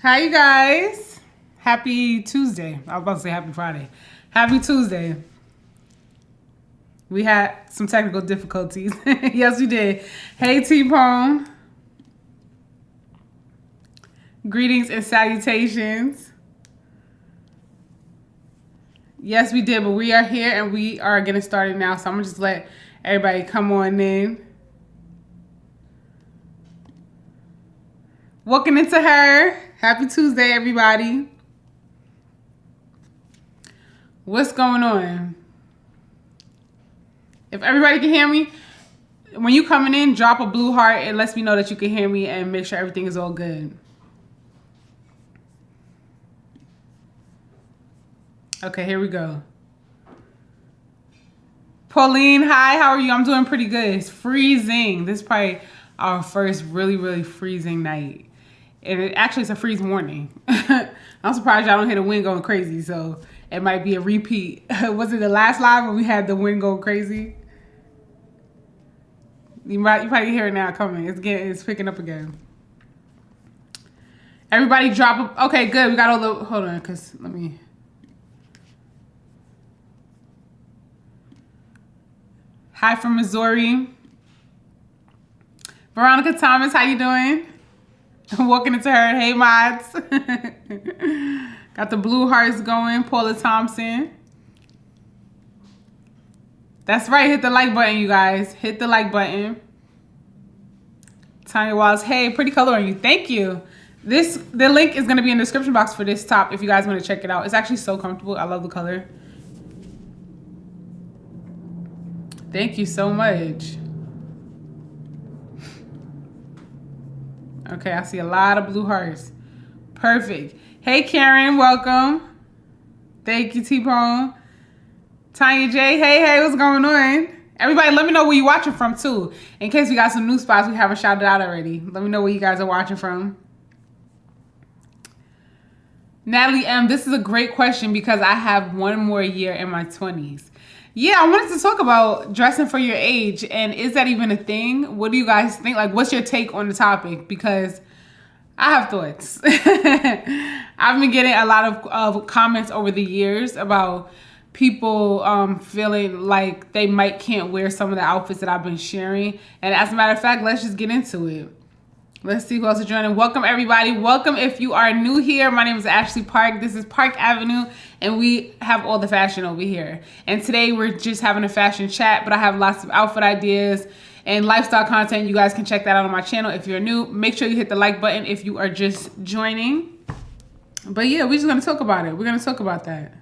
Hi, you guys. Happy Tuesday. I was about to say happy Friday. Happy Tuesday. We had some technical difficulties. Yes, we did. Hey, T-Pone. Greetings and salutations. Yes, we did, but we are here and we are getting started now. So I'm going to just let everybody come on in. Welcome into her. Happy Tuesday, everybody. What's going on? If everybody can hear me, when you coming in, drop a blue heart. It lets me know that you can hear me and make sure everything is all good. Okay, here we go. Pauline, hi, how are you? I'm doing pretty good. It's freezing. This is probably our first really freezing night. And it's a freeze morning. I'm surprised y'all don't hear the wind going crazy, so it might be a repeat. Was it the last live when we had the wind going crazy? You probably hear it now coming. It's picking up again. Everybody drop a, okay, good. We got all the, hold on, cause let me. Hi from Missouri. Veronica Thomas, how you doing? Walking into her. Hey, mods. Got the blue hearts going. Paula Thompson. That's right. Hit the like button, you guys. Hit the like button. Tanya Wallace. Hey, pretty color on you. Thank you. The link is going to be in the description box for this top if you guys want to check it out. It's actually so comfortable. I love the color. Thank you so much. Okay, I see a lot of blue hearts. Perfect. Hey, Karen, welcome. Thank you, T-Pone. Tanya J, hey, what's going on? Everybody, let me know where you're watching from, too. In case we got some new spots we haven't shouted out already. Let me know where you guys are watching from. Natalie M, this is a great question because I have one more year in my 20s. Yeah, I wanted to talk about dressing for your age, and is that even a thing? What do you guys think? Like, what's your take on the topic? Because I have thoughts. I've been getting a lot of comments over the years about people feeling like they can't wear some of the outfits that I've been sharing. And as a matter of fact, let's just get into it. Let's see who else is joining. Welcome, everybody. Welcome if you are new here. My name is Ashley Parke. This is Parke Avenue, and we have all the fashion over here. And today we're just having a fashion chat, but I have lots of outfit ideas and lifestyle content. You guys can check that out on my channel if you're new. Make sure you hit the like button if you are just joining. But yeah, we're just going to talk about it. We're going to talk about that.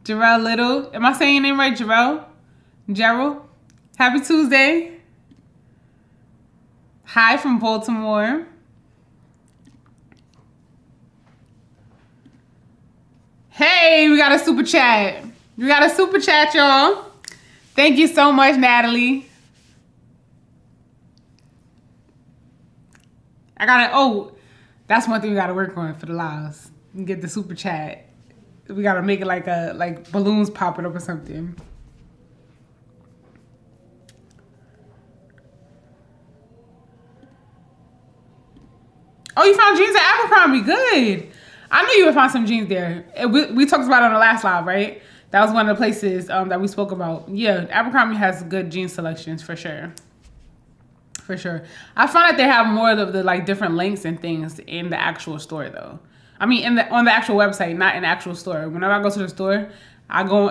Jarrell Little. Am I saying your name right, Jarrell? Gerald, happy Tuesday. Hi from Baltimore. Hey, we got a super chat. We got a super chat, y'all. Thank you so much, Natalie. That's one thing we got to work on for the lives. Get the super chat. We got to make it like balloons popping up or something. Oh, you found jeans at Abercrombie. Good. I knew you would find some jeans there. We talked about it on the last live, right? That was one of the places that we spoke about. Yeah, Abercrombie has good jean selections for sure. For sure. I find that they have more of the different links and things in the actual store though. I mean, on the actual website, not in the actual store. Whenever I go to the store,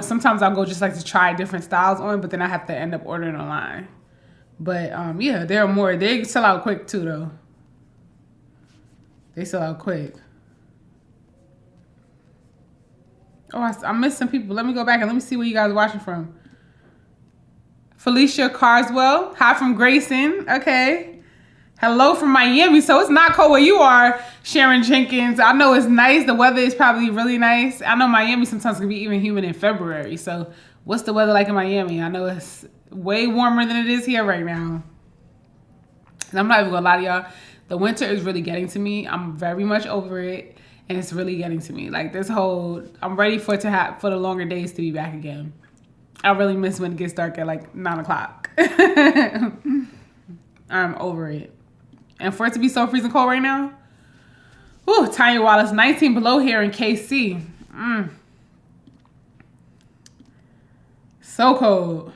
sometimes I'll go just to try different styles on, but then I have to end up ordering online. But yeah, there are more. They sell out quick too though. They sell out quick. Oh, I missed some people. Let me go back and let me see where you guys are watching from. Felicia Carswell. Hi from Grayson. Okay. Hello from Miami. So it's not cold where you are, Sharon Jenkins. I know it's nice. The weather is probably really nice. I know Miami sometimes can be even humid in February. So what's the weather like in Miami? I know it's way warmer than it is here right now. And I'm not even gonna lie to y'all. The winter is really getting to me. I'm very much over it, and it's really getting to me. Like I'm ready for the longer days to be back again. I really miss when it gets dark at 9 o'clock. I'm over it. And for it to be so freezing cold right now, whew, Tanya Wallace, 19 below here in KC. So cold.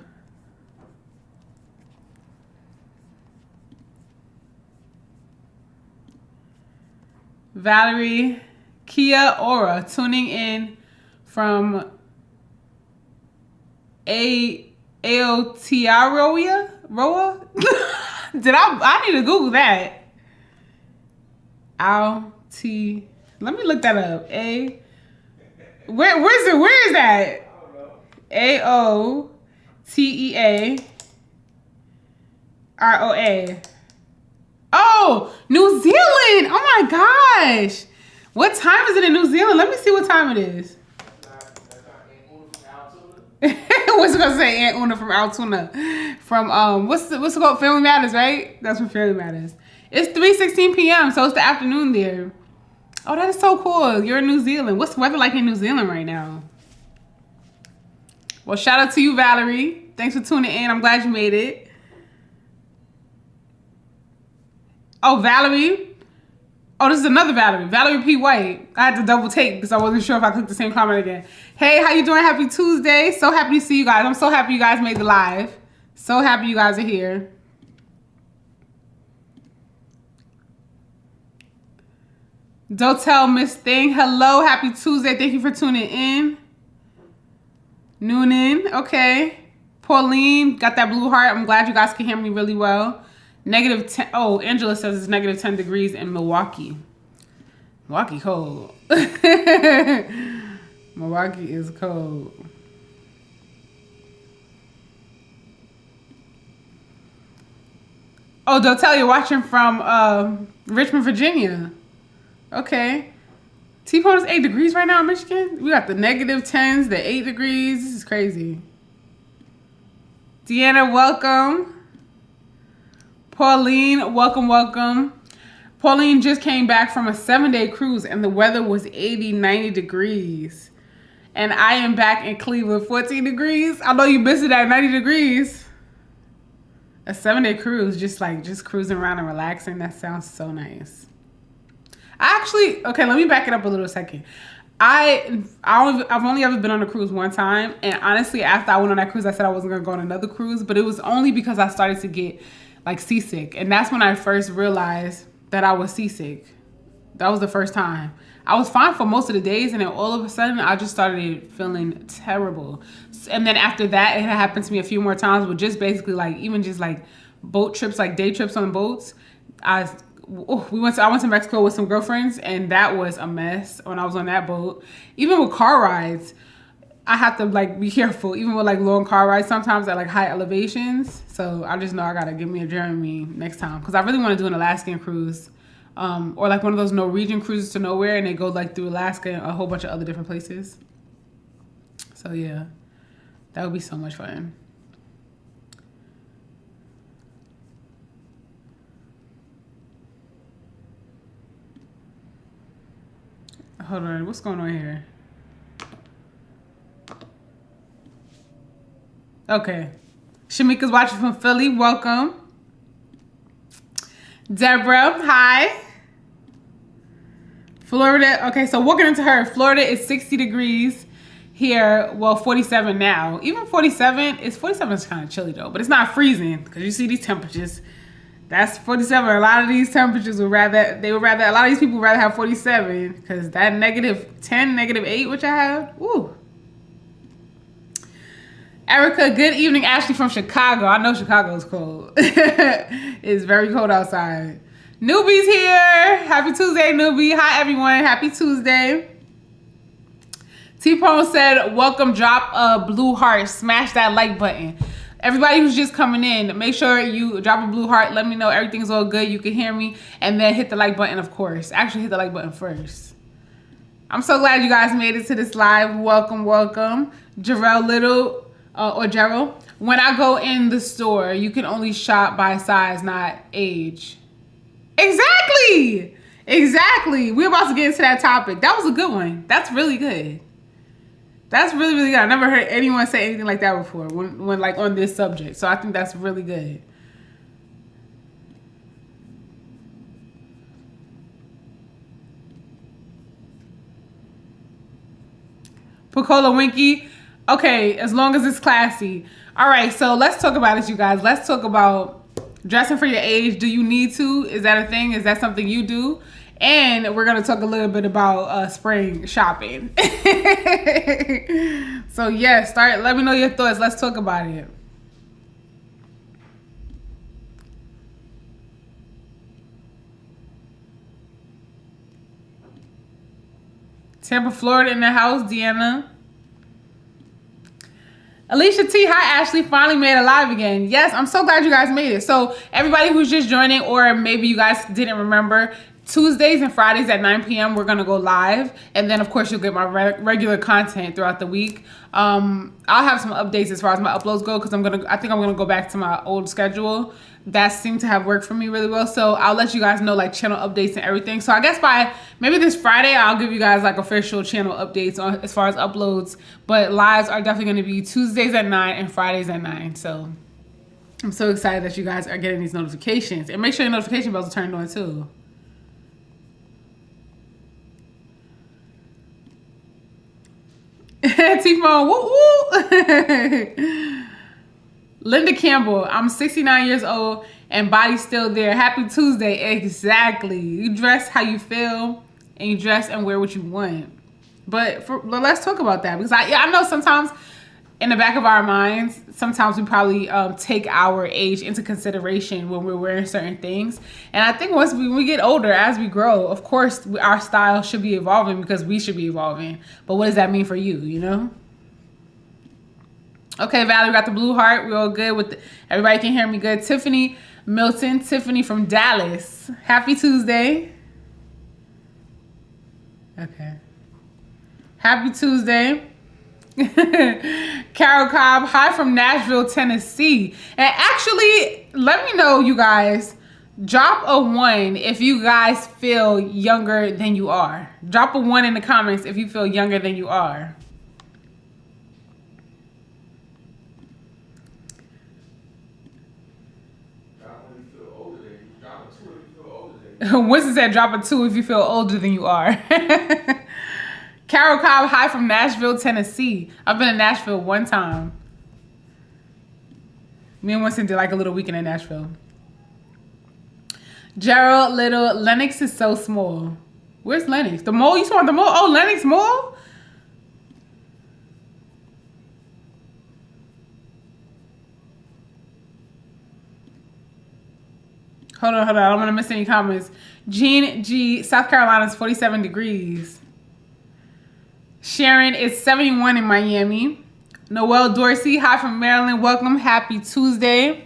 Valerie, Kia Aura, tuning in from Aotearoa? Roa? I need to Google that. Let me look that up. Where is that? Aotearoa. Oh, New Zealand. Oh my gosh. What time is it in New Zealand? Let me see what time it is. What's it gonna say? Aunt Una from Altoona. From what's it called? Family Matters, right? That's what Family Matters. It's 3:16 p.m. so it's the afternoon there. Oh, that is so cool. You're in New Zealand. What's the weather like in New Zealand right now? Well, shout out to you, Valerie. Thanks for tuning in. I'm glad you made it. Oh, Valerie. Oh, this is another Valerie. Valerie P. White. I had to double take because I wasn't sure if I clicked the same comment again. Hey, how you doing? Happy Tuesday. So happy to see you guys. I'm so happy you guys made the live. So happy you guys are here. Don't tell Miss Thing. Hello. Happy Tuesday. Thank you for tuning in. Noonan. Okay. Pauline. Got that blue heart. I'm glad you guys can hear me really well. -10. Oh, Angela says it's -10 degrees in Milwaukee. Milwaukee cold. Milwaukee is cold. Oh, Dotel, you're watching from Richmond, Virginia. Okay. T-Pone is 8 degrees right now in Michigan. We got the -10s, the 8 degrees. This is crazy. Deanna, welcome. Pauline, welcome. Pauline just came back from a 7-day cruise and the weather was 80, 90 degrees. And I am back in Cleveland, 14 degrees. I know you missed it at 90 degrees. A 7-day cruise, just cruising around and relaxing. That sounds so nice. Okay, let me back it up a little second. I've only ever been on a cruise one time. And honestly, after I went on that cruise, I said I wasn't going to go on another cruise. But it was only because I started to get seasick. And that's when I first realized that I was seasick. That was the first time. I was fine for most of the days, and then all of a sudden I just started feeling terrible. And then after that, it had happened to me a few more times with just basically even just boat trips, day trips on boats. I went to Mexico with some girlfriends, and that was a mess when I was on that boat. Even with car rides, I have to be careful, even with long car rides sometimes at high elevations. So I just know I gotta give me a Jeremy next time, because I really want to do an Alaskan cruise, or one of those Norwegian cruises to nowhere, and they go through Alaska and a whole bunch of other different places. So yeah, that would be so much fun. Hold on, what's going on here? Okay. Shamika's watching from Philly. Welcome. Deborah, hi. Florida. Okay, so walking into her, Florida is 60 degrees here. Well, 47 now. Even 47 is kind of chilly though, but it's not freezing because you see these temperatures. That's 47. A lot of these temperatures a lot of these people would rather have 47 because that -10, -8, which I have. Woo. Erica, good evening. Ashley from Chicago. I know Chicago's cold. It's very cold outside. Newbie's here. Happy Tuesday, newbie. Hi, everyone. Happy Tuesday. T-Pone said, welcome, drop a blue heart. Smash that like button. Everybody who's just coming in, make sure you drop a blue heart. Let me know everything's all good. You can hear me. And then hit the like button, of course. Actually, hit the like button first. I'm so glad you guys made it to this live. Welcome. Jarrell Little. Or Gerald, when I go in the store, you can only shop by size, not age. Exactly. We're about to get into that topic. That was a good one. That's really good. That's really, really good. I never heard anyone say anything like that before when on this subject. So I think that's really good. Picola Winky. Okay, as long as it's classy. All right, so let's talk about it, you guys. Let's talk about dressing for your age. Do you need to? Is that a thing? Is that something you do? And we're going to talk a little bit about spring shopping. So, yeah, let me know your thoughts. Let's talk about it. Tampa, Florida in the house, Deanna. Alicia T, hi Ashley, finally made it live again. Yes, I'm so glad you guys made it. So everybody who's just joining, or maybe you guys didn't remember, Tuesdays and Fridays at 9 p.m. we're gonna go live, and then of course you'll get my regular content throughout the week. I'll have some updates as far as my uploads go, because I think I'm gonna go back to my old schedule. That seemed to have worked for me really well. So I'll let you guys know like channel updates and everything. So I guess by maybe this Friday, I'll give you guys like official channel updates on as far as uploads. But lives are definitely going to be Tuesdays at 9 and Fridays at 9. So I'm so excited that you guys are getting these notifications. And make sure your notification bells are turned on too. T-Phone, woo woo. Linda Campbell, I'm 69 years old and body's still there. Happy Tuesday. Exactly. You dress how you feel and you dress and wear what you want. But let's talk about that, because I know sometimes in the back of our minds, sometimes we probably take our age into consideration when we're wearing certain things. And I think once we get older, as we grow, of course, our style should be evolving because we should be evolving. But what does that mean for you, you know? Okay, Valerie got the blue heart. We're all good with everybody can hear me good. Tiffany Milton, Tiffany from Dallas. Happy Tuesday. Okay. Happy Tuesday. Carol Cobb, hi from Nashville, Tennessee. And actually, let me know, you guys, drop a 1 if you guys feel younger than you are. Drop a 1 in the comments if you feel younger than you are. Winston said drop a 2 if you feel older than you are. Carol Cobb, hi from Nashville, Tennessee. I've been in Nashville one time. Me and Winston did like a little weekend in Nashville. Gerald Little, Lennox is so small. Where's Lennox? The mall? You saw the mall? Oh, Lennox Mall? Hold on. I don't want to miss any comments. Jean G, South Carolina is 47 degrees. Sharon is 71 in Miami. Noelle Dorsey, hi from Maryland. Welcome. Happy Tuesday.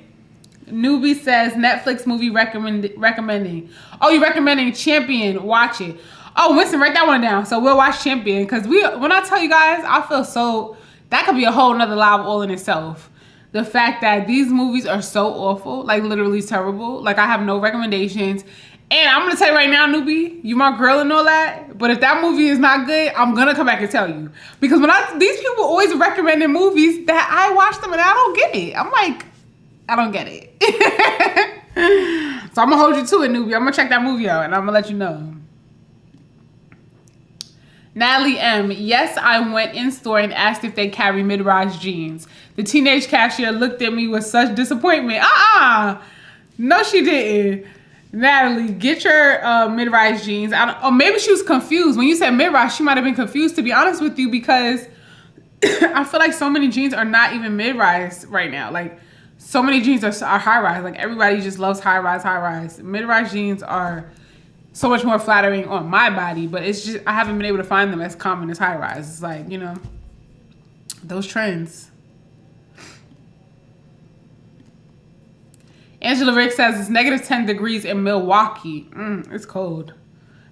Newbie says Netflix movie recommending. Oh, you're recommending Champion. Watch it. Oh, Winston, write that one down. So we'll watch Champion, because when I tell you guys, I feel so, that could be a whole nother live all in itself. The fact that these movies are so awful, like literally terrible. Like I have no recommendations. And I'm going to tell you right now, Newbie, you my girl and all that. But if that movie is not good, I'm going to come back and tell you. Because these people always recommending movies that I watch them and I don't get it. I'm like, I don't get it. So I'm going to hold you to it, Newbie. I'm going to check that movie out and I'm going to let you know. Natalie M. Yes, I went in store and asked if they carry mid-rise jeans. The teenage cashier looked at me with such disappointment. No, she didn't. Natalie, get your mid-rise jeans. Or maybe she was confused. When you said mid-rise, she might have been confused, to be honest with you, because I feel like so many jeans are not even mid-rise right now. Like, so many jeans are high-rise. Like, everybody just loves high-rise. Mid-rise jeans are so much more flattering on my body, but it's just, I haven't been able to find them as common as high-rise. It's like, you know, those trends. Angela Rick says it's negative 10 degrees in Milwaukee. It's cold.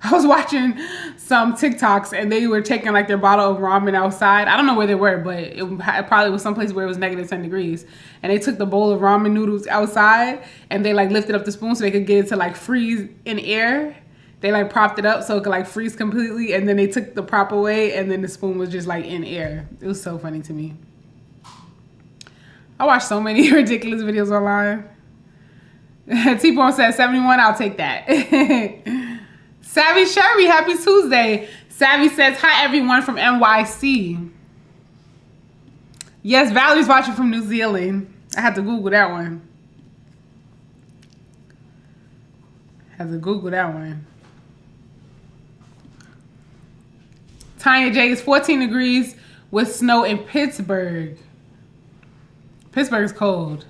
I was watching some TikToks and they were taking like their bottle of ramen outside. I don't know where they were, but it probably was someplace where it was negative 10 degrees. And they took the bowl of ramen noodles outside and they like lifted up the spoon so they could get it to like freeze in air. They like propped it up so it could like freeze completely, and then they took the prop away and then the spoon was just like in air. It was so funny to me. I watched so many ridiculous videos online. T-Bone says 71, I'll take that. Savvy Sherry, happy Tuesday. Savvy says, hi everyone from NYC. Yes, Valerie's watching from New Zealand. I had to Google that one. Tanya J is 14 degrees with snow in Pittsburgh. Pittsburgh's cold.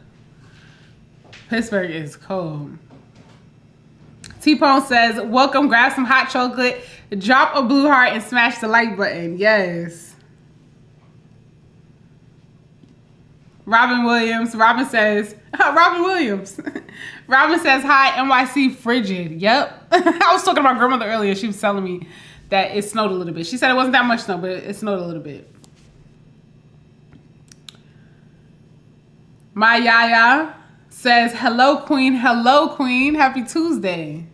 Pittsburgh is cold. T-Pone says, welcome, grab some hot chocolate, drop a blue heart, and smash the like button. Yes. Robin Williams says, Robin says, hi, NYC frigid. Yep. I was talking to my grandmother earlier. She was telling me that it snowed a little bit. She said it wasn't that much snow, but it snowed a little bit. My Yaya says, hello, queen. Happy Tuesday.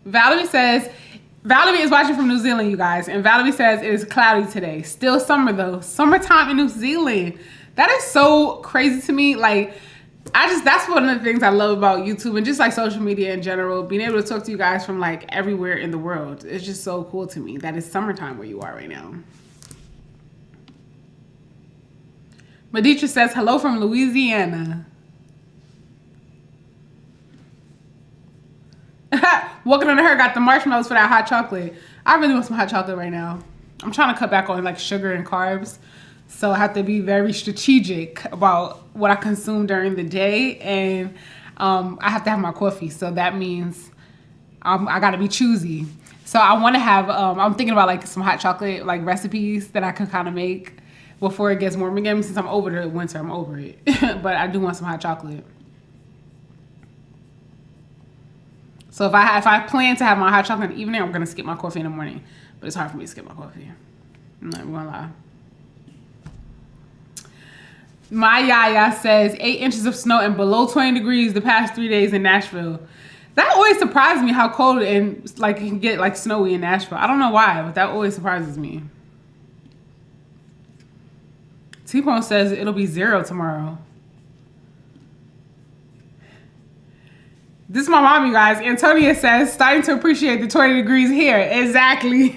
Valerie is watching from New Zealand, you guys. And Valerie says it is cloudy today. Still summer, though. Summertime in New Zealand. That is so crazy to me. Like, that's one of the things I love about YouTube and just like social media in general. Being able to talk to you guys from like everywhere in the world. It's just so cool to me that it's summertime where you are right now. Meditra says, hello from Louisiana. Walking under her, got the marshmallows for that hot chocolate. I really want some hot chocolate right now. I'm trying to cut back on like sugar and carbs. So I have to be very strategic about what I consume during the day. And I have to have my coffee. So that means I got to be choosy. So I want to have, I'm thinking about like some hot chocolate like recipes that I can kind of make before it gets warm again. Since I'm over the winter, I'm over it. But I do want some hot chocolate. So if I plan to have my hot chocolate in the evening, I'm going to skip my coffee in the morning. But it's hard for me to skip my coffee. I'm not even going to lie. My Yaya says 8 inches of snow and below 20 degrees the past 3 days in Nashville. That always surprises me how cold and like it can get like snowy in Nashville. I don't know why, but that always surprises me. T-Pone says it'll be 0 tomorrow. This is my mom, you guys. Antonia says, starting to appreciate the 20 degrees here. Exactly.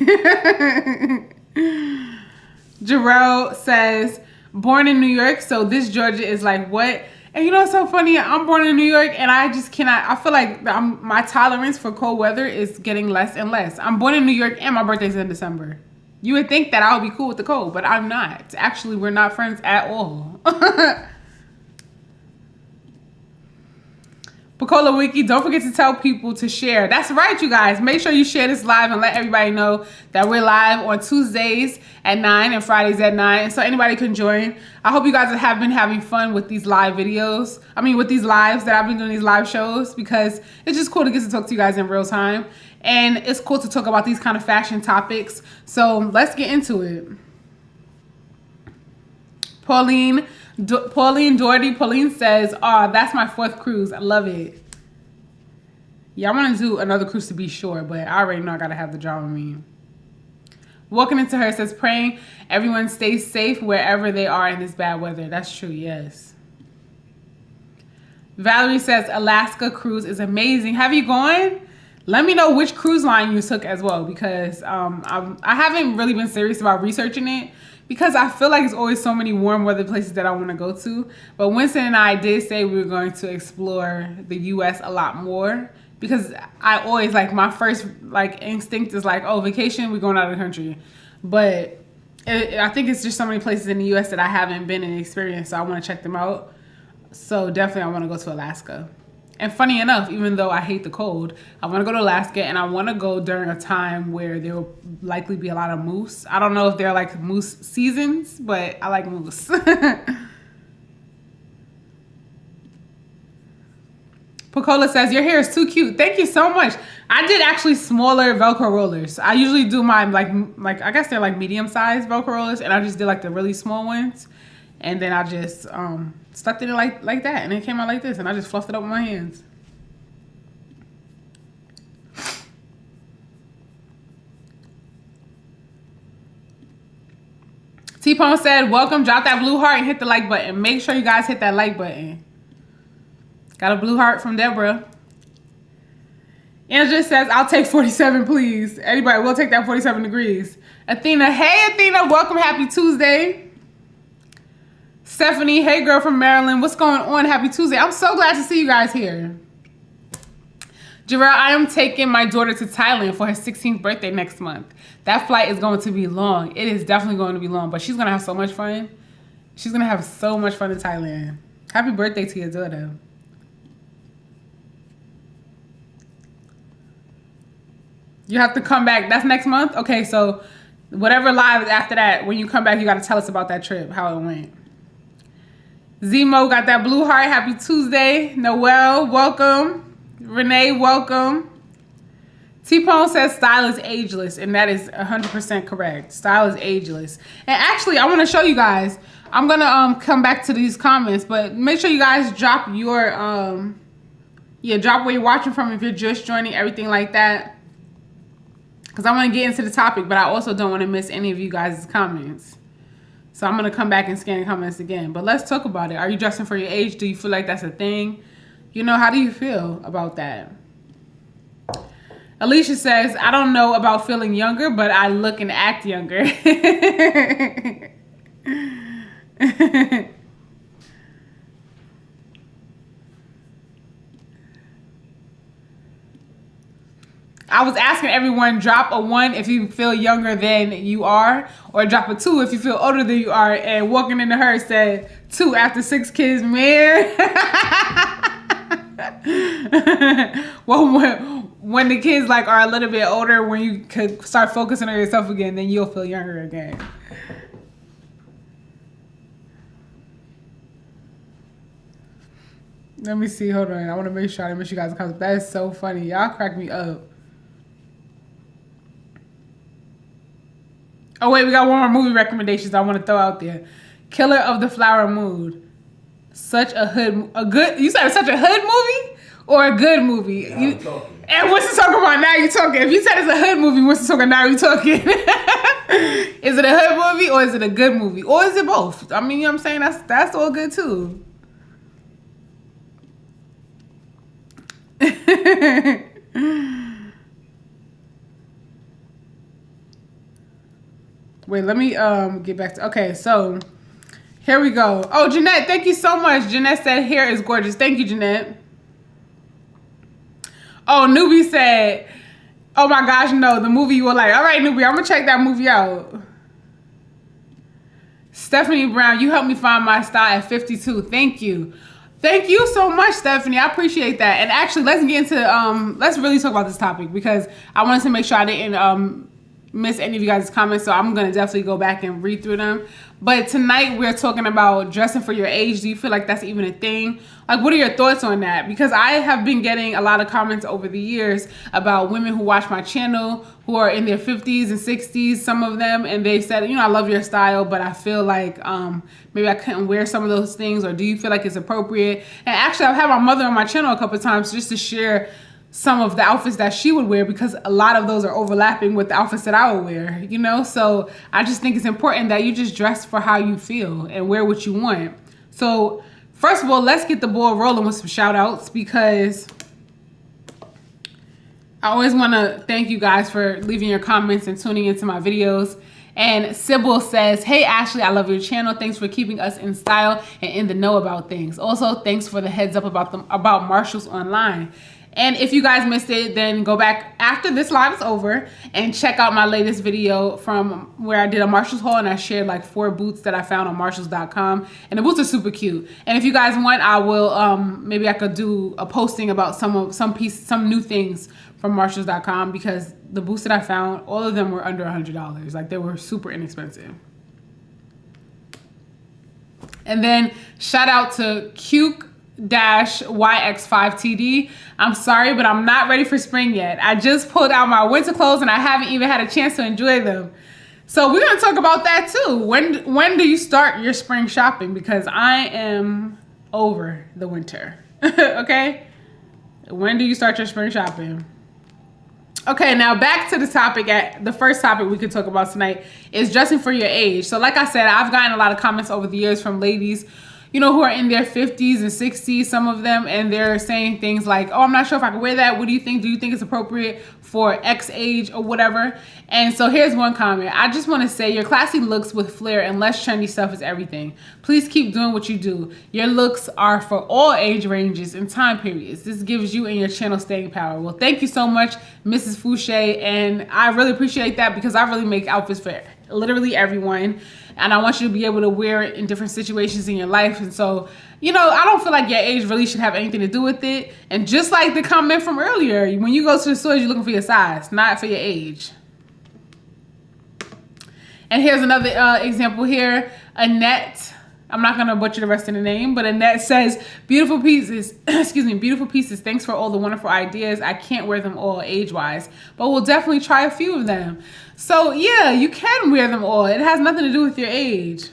Jarrell says, born in New York, so this Georgia is like, what? And you know what's so funny? I'm born in New York, and I just cannot, I feel like my tolerance for cold weather is getting less and less. I'm born in New York, and my birthday's in December. You would think that I would be cool with the cold, but I'm not. Actually, we're not friends at all. Pacola Wiki, don't forget to tell people to share. That's right, you guys. Make sure you share this live and let everybody know that we're live on Tuesdays at 9 and Fridays at 9. So anybody can join. I hope you guys have been having fun with these live videos. I mean, with these lives that I've been doing, these live shows, because it's just cool to get to talk to you guys in real time. And it's cool to talk about these kind of fashion topics. So let's get into it. Pauline Doherty says, oh, that's my 4th cruise. I love it. Yeah, I want to do another cruise to be sure, but I already know I got to have the Dramamine. Walking into her says, praying everyone stays safe wherever they are in this bad weather. That's true, yes. Valerie says, Alaska cruise is amazing. Have you gone? Let me know which cruise line you took as well, because I haven't really been serious about researching it. Because I feel like there's always so many warm weather places that I want to go to. But Winston and I did say we were going to explore the U.S. a lot more. Because I always, like, my first, like, instinct is like, oh, vacation, we're going out of the country. But I think it's just so many places in the U.S. that I haven't been and experienced. So I want to check them out. So definitely I want to go to Alaska. And funny enough, even though I hate the cold, I want to go to Alaska, and I want to go during a time where there will likely be a lot of moose. I don't know if they're like moose seasons, but I like moose. Pacola says, your hair is too cute. Thank you so much. I did actually smaller Velcro rollers. I usually do mine like I guess they're like medium-sized Velcro rollers, and I just did like the really small ones. And then I just stuck it in like that, and it came out like this, and I just fluffed it up with my hands. T-Pone said, welcome, drop that blue heart and hit the like button. Make sure you guys hit that like button. Got a blue heart from Deborah. Angela says, I'll take 47, please. Anybody will take that 47 degrees. Athena, hey Athena, welcome, happy Tuesday. Stephanie, hey girl from Maryland, what's going on? Happy Tuesday. I'm so glad to see you guys here. Jarrell, I am taking my daughter to Thailand for her 16th birthday next month. That flight is going to be long. It is definitely going to be long, but she's going to have so much fun. She's going to have so much fun in Thailand. Happy birthday to your daughter. You have to come back. That's next month? Okay, so whatever live is after that, when you come back, you got to tell us about that trip, how it went. Zemo got that blue heart. Happy Tuesday. Noel, welcome. Renee, welcome. T-Pone says style is ageless, and that is 100% correct. Style is ageless. And actually, I want to show you guys. I'm going to come back to these comments, but make sure you guys drop your, drop where you're watching from if you're just joining, everything like that. Because I want to get into the topic, but I also don't want to miss any of you guys' comments. So I'm going to come back and scan comments again. But let's talk about it. Are you dressing for your age? Do you feel like that's a thing? You know, how do you feel about that? Alicia says, I don't know about feeling younger, but I look and act younger. I was asking everyone, drop a 1 if you feel younger than you are, or drop a 2 if you feel older than you are. And walking into her said 2 after 6 kids, man. Well, when the kids like are a little bit older, when you could start focusing on yourself again, then you'll feel younger again. Let me see. Hold on. I want to make sure I didn't miss you guys' comments. That is so funny. Y'all crack me up. Oh wait, we got one more movie recommendations I want to throw out there. Killer of the Flower Moon. Such a good. You said such a hood movie or a good movie? Yeah, and what's the talking about now? You talking? If you said it's a hood movie, what's the talking now? You talking? Is it a hood movie or is it a good movie or is it both? I mean, you know what I'm saying? That's all good too. Wait, let me get back to. Okay, so. Here we go. Oh, Jeanette, thank you so much. Jeanette said hair is gorgeous. Thank you, Jeanette. Oh, Newbie said, oh my gosh, no, the movie you were like, all right, Newbie, I'm going to check that movie out. Stephanie Brown, you helped me find my style at 52. Thank you. Thank you so much, Stephanie. I appreciate that. And actually, let's get into, let's really talk about this topic because I wanted to make sure I didn't miss any of you guys' comments. So I'm going to definitely go back and read through them. But tonight we're talking about dressing for your age. Do you feel like that's even a thing? Like, what are your thoughts on that? Because I have been getting a lot of comments over the years about women who watch my channel who are in their 50s and 60s, some of them, and they said, you know, I love your style, but I feel like maybe I couldn't wear some of those things, or do you feel like it's appropriate? And actually, I've had my mother on my channel a couple of times just to share some of the outfits that she would wear because a lot of those are overlapping with the outfits that I would wear, you know? So I just think it's important that you just dress for how you feel and wear what you want. So first of all, let's get the ball rolling with some shout outs because I always want to thank you guys for leaving your comments and tuning into my videos. And Sybil says, hey, Ashley, I love your channel. Thanks for keeping us in style and in the know about things. Also, thanks for the heads up about Marshalls Online. And if you guys missed it, then go back after this live is over and check out my latest video from where I did a Marshalls haul and I shared like 4 boots that I found on Marshalls.com. And the boots are super cute. And if you guys want, I will, maybe I could do a posting about some new things from Marshalls.com because the boots that I found, all of them were under $100. Like, they were super inexpensive. And then shout out to Cuke-YX5TD. I'm sorry, but I'm not ready for spring yet. I just pulled out my winter clothes and I haven't even had a chance to enjoy them. So we're gonna talk about that too. When do you start your spring shopping? Because I am over the winter, okay? When do you start your spring shopping? Okay, now back to the topic. The first topic we could talk about tonight is dressing for your age. So like I said, I've gotten a lot of comments over the years from ladies, who are in their 50s and 60s, some of them, and they're saying things like, oh, I'm not sure if I can wear that. What do you think? Do you think it's appropriate for X age or whatever? And so here's one comment. I just want to say your classy looks with flair and less trendy stuff is everything. Please keep doing what you do. Your looks are for all age ranges and time periods. This gives you and your channel staying power. Well, thank you so much, Mrs. Fouché. And I really appreciate that because I really make outfits for literally everyone. And I want you to be able to wear it in different situations in your life. And so, I don't feel like your age really should have anything to do with it. And just like the comment from earlier, when you go to the stores, you're looking for your size, not for your age. And here's another example here. Annette, I'm not going to butcher the rest of the name, but Annette says, beautiful pieces, beautiful pieces. Thanks for all the wonderful ideas. I can't wear them all age-wise, but we'll definitely try a few of them. So yeah, you can wear them all. It has nothing to do with your age.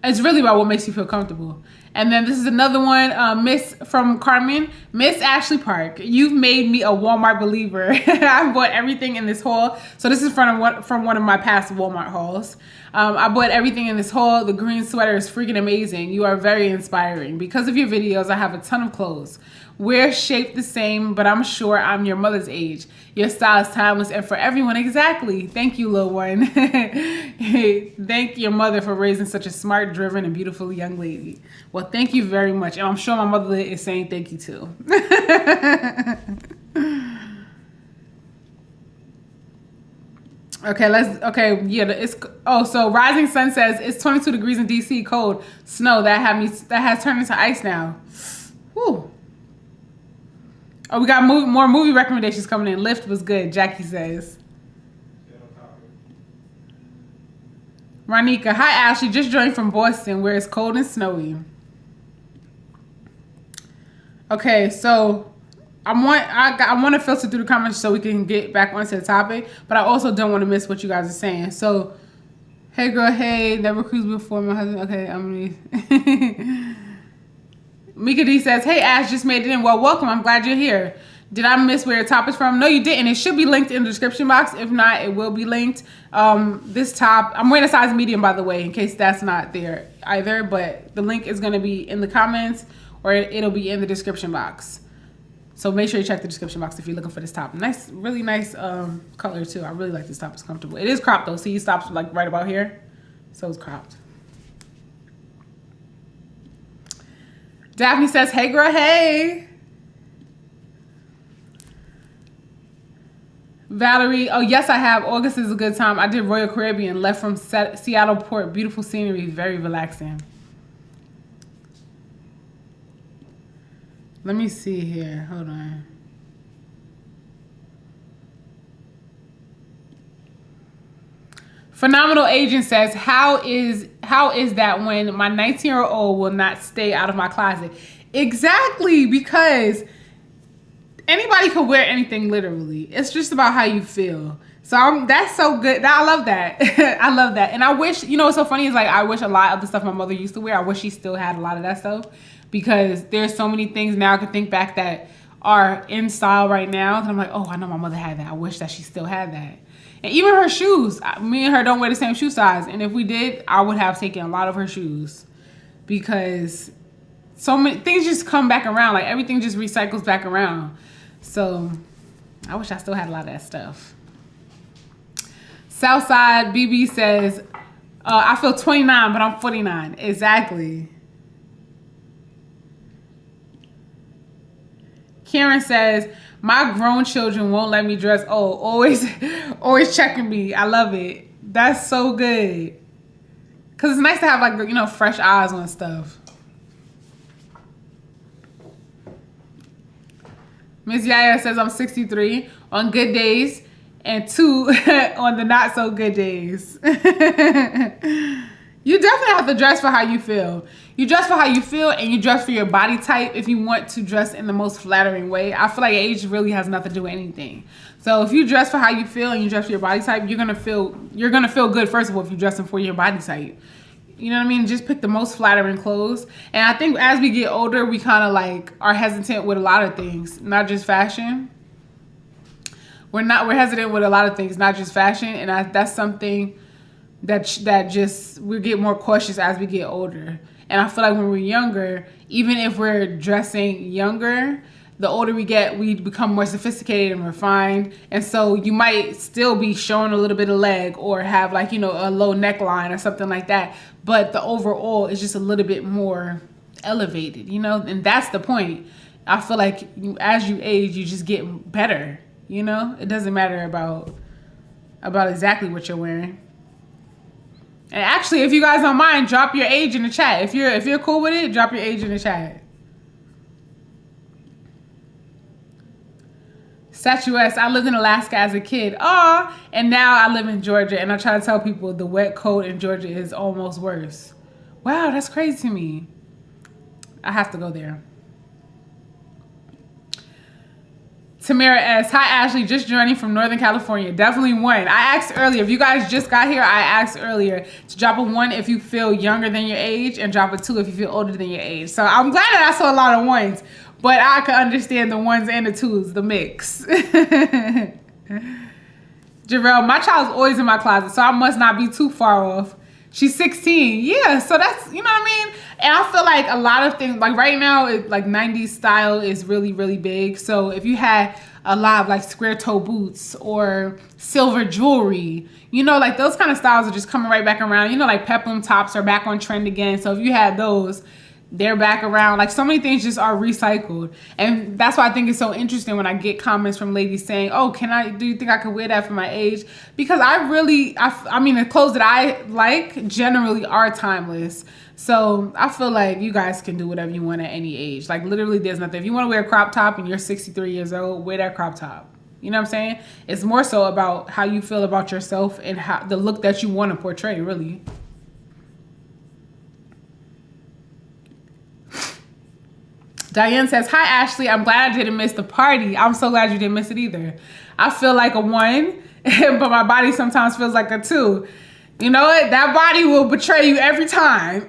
It's really about what makes you feel comfortable. And then this is another one, Miss from Carmen. Miss Ashley Park, you've made me a Walmart believer. I bought everything in this haul. So this is from one of my past Walmart hauls. I bought everything in this haul. The green sweater is freaking amazing. You are very inspiring. Because of your videos, I have a ton of clothes. We're shaped the same, but I'm sure I'm your mother's age. Your style is timeless and for everyone. Exactly. Thank you, little one. Thank your mother for raising such a smart, driven, and beautiful young lady. Well, thank you very much. And I'm sure my mother is saying thank you too. So Rising Sun says it's 22 degrees in DC, cold, snow. That has turned into ice now. Whew. Oh, we got more movie recommendations coming in. Lift was good, Jackie says. Ronika, hi Ashley, just joined from Boston where it's cold and snowy. Okay, so I want to filter through the comments so we can get back onto the topic, but I also don't want to miss what you guys are saying. So, hey girl, hey, never cruised before my husband. Okay, Mika D says, hey Ash, just made it in. Well, welcome. I'm glad you're here. Did I miss where your top is from? No, you didn't. It should be linked in the description box. If not, it will be linked. This top, I'm wearing a size medium, by the way, in case that's not there either. But the link is going to be in the comments or it'll be in the description box. So make sure you check the description box if you're looking for this top. Nice, really nice color too. I really like this top. It's comfortable. It is cropped though. See, it stops like right about here. So it's cropped. Daphne says, hey girl, hey. Valerie, oh yes I have. August is a good time. I did Royal Caribbean, left from Seattle Port. Beautiful scenery, very relaxing. Let me see here, hold on. Phenomenal Agent says, how is that when my 19-year-old will not stay out of my closet? Exactly, because anybody can wear anything literally. It's just about how you feel. So that's so good. I love that. I love that. And I wish, what's so funny is like, I wish a lot of the stuff my mother used to wear, I wish she still had a lot of that stuff, because there's so many things now I can think back that are in style right now. And I'm like, oh, I know my mother had that. I wish that she still had that. And even her shoes, me and her don't wear the same shoe size. And if we did, I would have taken a lot of her shoes, because so many things just come back around. Like everything just recycles back around. So I wish I still had a lot of that stuff. Southside BB says, I feel 29, but I'm 49. Exactly. Karen says, my grown children won't let me dress. Oh, always checking me. I love it. That's so good. Because it's nice to have like, fresh eyes on stuff. Miss Yaya says, I'm 63 on good days and 2 on the not so good days. You definitely have to dress for how you feel. You dress for how you feel, and you dress for your body type if you want to dress in the most flattering way. I feel like age really has nothing to do with anything. So if you dress for how you feel and you dress for your body type, you're gonna feel good, first of all, if you're dressing for your body type. You know what I mean? Just pick the most flattering clothes. And I think as we get older, we kind of like are hesitant with a lot of things, not just fashion. We're hesitant with a lot of things, not just fashion. And that's something that just we get more cautious as we get older. And I feel like when we're younger, even if we're dressing younger, the older we get, we become more sophisticated and refined. And so you might still be showing a little bit of leg or have like, a low neckline or something like that. But the overall is just a little bit more elevated, and that's the point. I feel like as you age, you just get better, It doesn't matter about exactly what you're wearing. And actually, if you guys don't mind, drop your age in the chat. If you're cool with it, drop your age in the chat. Statuesque, I lived in Alaska as a kid. And now I live in Georgia, and I try to tell people the wet cold in Georgia is almost worse. Wow, that's crazy to me. I have to go there. Tamara S. Hi, Ashley. Just joining from Northern California. Definitely 1. I asked earlier. If you guys just got here, I asked earlier to drop a 1 if you feel younger than your age and drop a 2 if you feel older than your age. So I'm glad that I saw a lot of 1s, but I could understand the 1s and the 2s, the mix. Jarrell, my child's always in my closet, so I must not be too far off. She's 16. Yeah, so that's, what I mean? And I feel like a lot of things, like right now, like 90s style is really, really big. So if you had a lot of like square toe boots or silver jewelry, like those kind of styles are just coming right back around. Like peplum tops are back on trend again. So if you had those, they're back around. Like so many things just are recycled. And that's why I think it's so interesting when I get comments from ladies saying, oh, do you think I could wear that for my age? Because I mean, the clothes that I like generally are timeless. So I feel like you guys can do whatever you want at any age. Like literally there's nothing. If you want to wear a crop top and you're 63 years old, wear that crop top. You know what I'm saying? It's more so about how you feel about yourself and how the look that you want to portray, really. Diane says, hi, Ashley. I'm glad I didn't miss the party. I'm so glad you didn't miss it either. I feel like a 1, but my body sometimes feels like a 2. You know what? That body will betray you every time.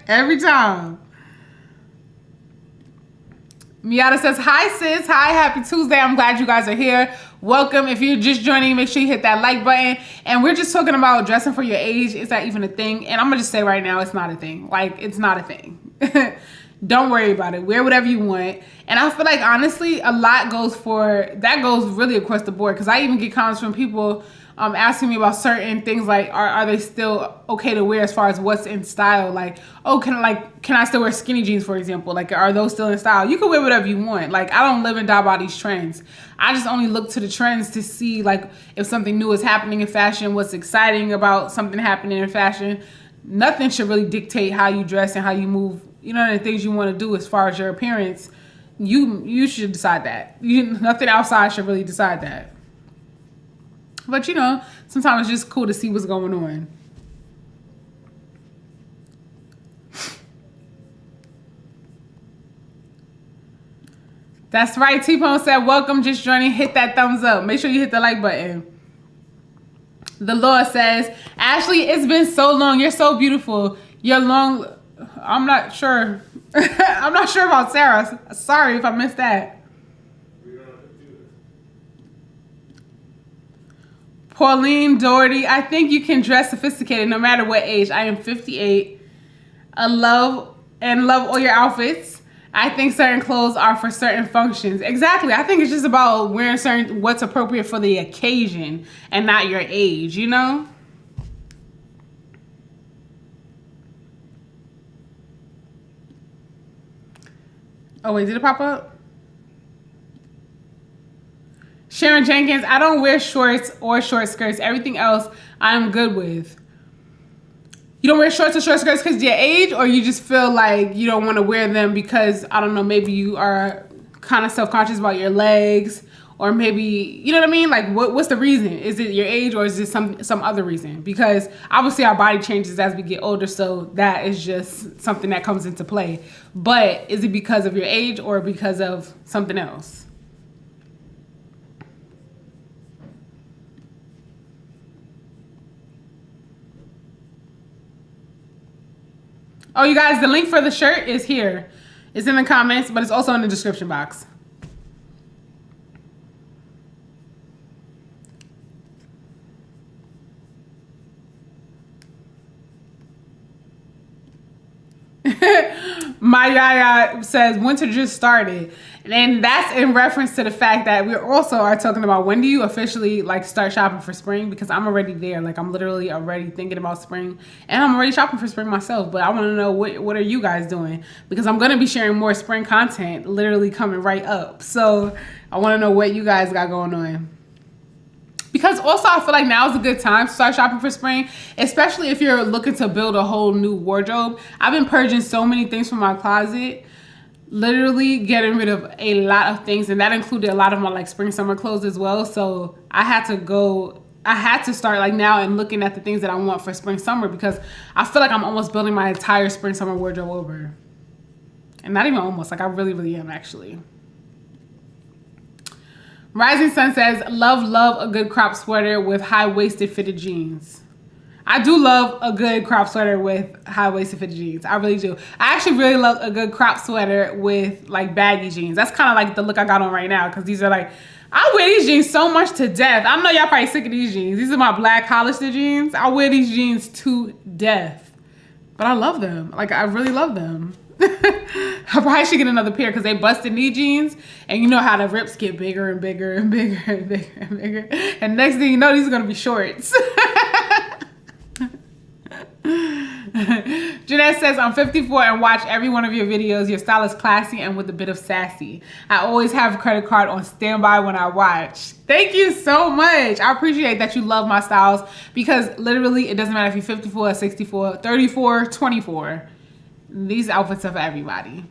Every time. Miata says, hi, sis. Hi, happy Tuesday. I'm glad you guys are here. Welcome. If you're just joining, make sure you hit that like button. And we're just talking about dressing for your age. Is that even a thing? And I'm going to just say right now, it's not a thing. Like, it's not a thing. Don't worry about it. Wear whatever you want. And I feel like, honestly, a lot goes really across the board. Because I even get comments from people asking me about certain things like, are they still okay to wear as far as what's in style? Like, oh, can I still wear skinny jeans, for example? Like, are those still in style? You can wear whatever you want. Like, I don't live and die by these trends. I just only look to the trends to see, like, if something new is happening in fashion, what's exciting about something happening in fashion. Nothing should really dictate how you dress and how you move, the things you want to do as far as your appearance. You should decide that. Nothing outside should really decide that. But, sometimes it's just cool to see what's going on. That's right. T-Pone said, welcome, just joining. Hit that thumbs up. Make sure you hit the like button. The Lord says, Ashley, it's been so long. You're so beautiful. You're long. I'm not sure. I'm not sure about Sarah. Sorry if I missed that. Pauline Doherty, I think you can dress sophisticated no matter what age. I am 58. I love all your outfits. I think certain clothes are for certain functions. Exactly. I think it's just about wearing what's appropriate for the occasion and not your age, Oh, wait, did it pop up? Sharon Jenkins, I don't wear shorts or short skirts. Everything else I'm good with. You don't wear shorts or short skirts because of your age, or you just feel like you don't want to wear them because, I don't know, maybe you are kind of self-conscious about your legs, or maybe, you know what I mean? Like, what's the reason? Is it your age, or is it some other reason? Because obviously our body changes as we get older, so that is just something that comes into play. But is it because of your age or because of something else? Oh, you guys, the link for the shirt is here. It's in the comments, but it's also in the description box. My Yaya says winter just started. And that's in reference to the fact that we also are talking about when do you officially like start shopping for spring, because I'm already there. Like I'm literally already thinking about spring and I'm already shopping for spring myself. But I want to know what are you guys doing, because I'm going to be sharing more spring content literally coming right up. So I want to know what you guys got going on. Because also I feel like now is a good time to start shopping for spring, especially if you're looking to build a whole new wardrobe. I've been purging so many things from my closet, literally getting rid of a lot of things, and that included a lot of my like spring summer clothes as well. So I had to start like now and looking at the things that I want for spring summer, because I feel like I'm almost building my entire spring summer wardrobe over. And not even almost, like I really am actually. Rising Sun says, love a good crop sweater with high-waisted fitted jeans. I do love a good crop sweater with high-waisted fitted jeans. I really do. I actually really love a good crop sweater with like baggy jeans. That's kind of like the look I got on right now, because these are like, I wear these jeans so much to death. I know y'all probably sick of these jeans. These are my black Hollister jeans. I wear these jeans to death, but I love them. Like I really love them. I probably should get another pair because they busted knee jeans, and you know how the rips get bigger and bigger and bigger and bigger and bigger. And next thing you know, these are gonna be shorts. Jeanette says, I'm 54 and watch every one of your videos. Your style is classy and with a bit of sassy. I always have a credit card on standby when I watch. Thank you so much. I appreciate that you love my styles, because literally it doesn't matter if you're 54, 64, 34, 24. These outfits are for everybody.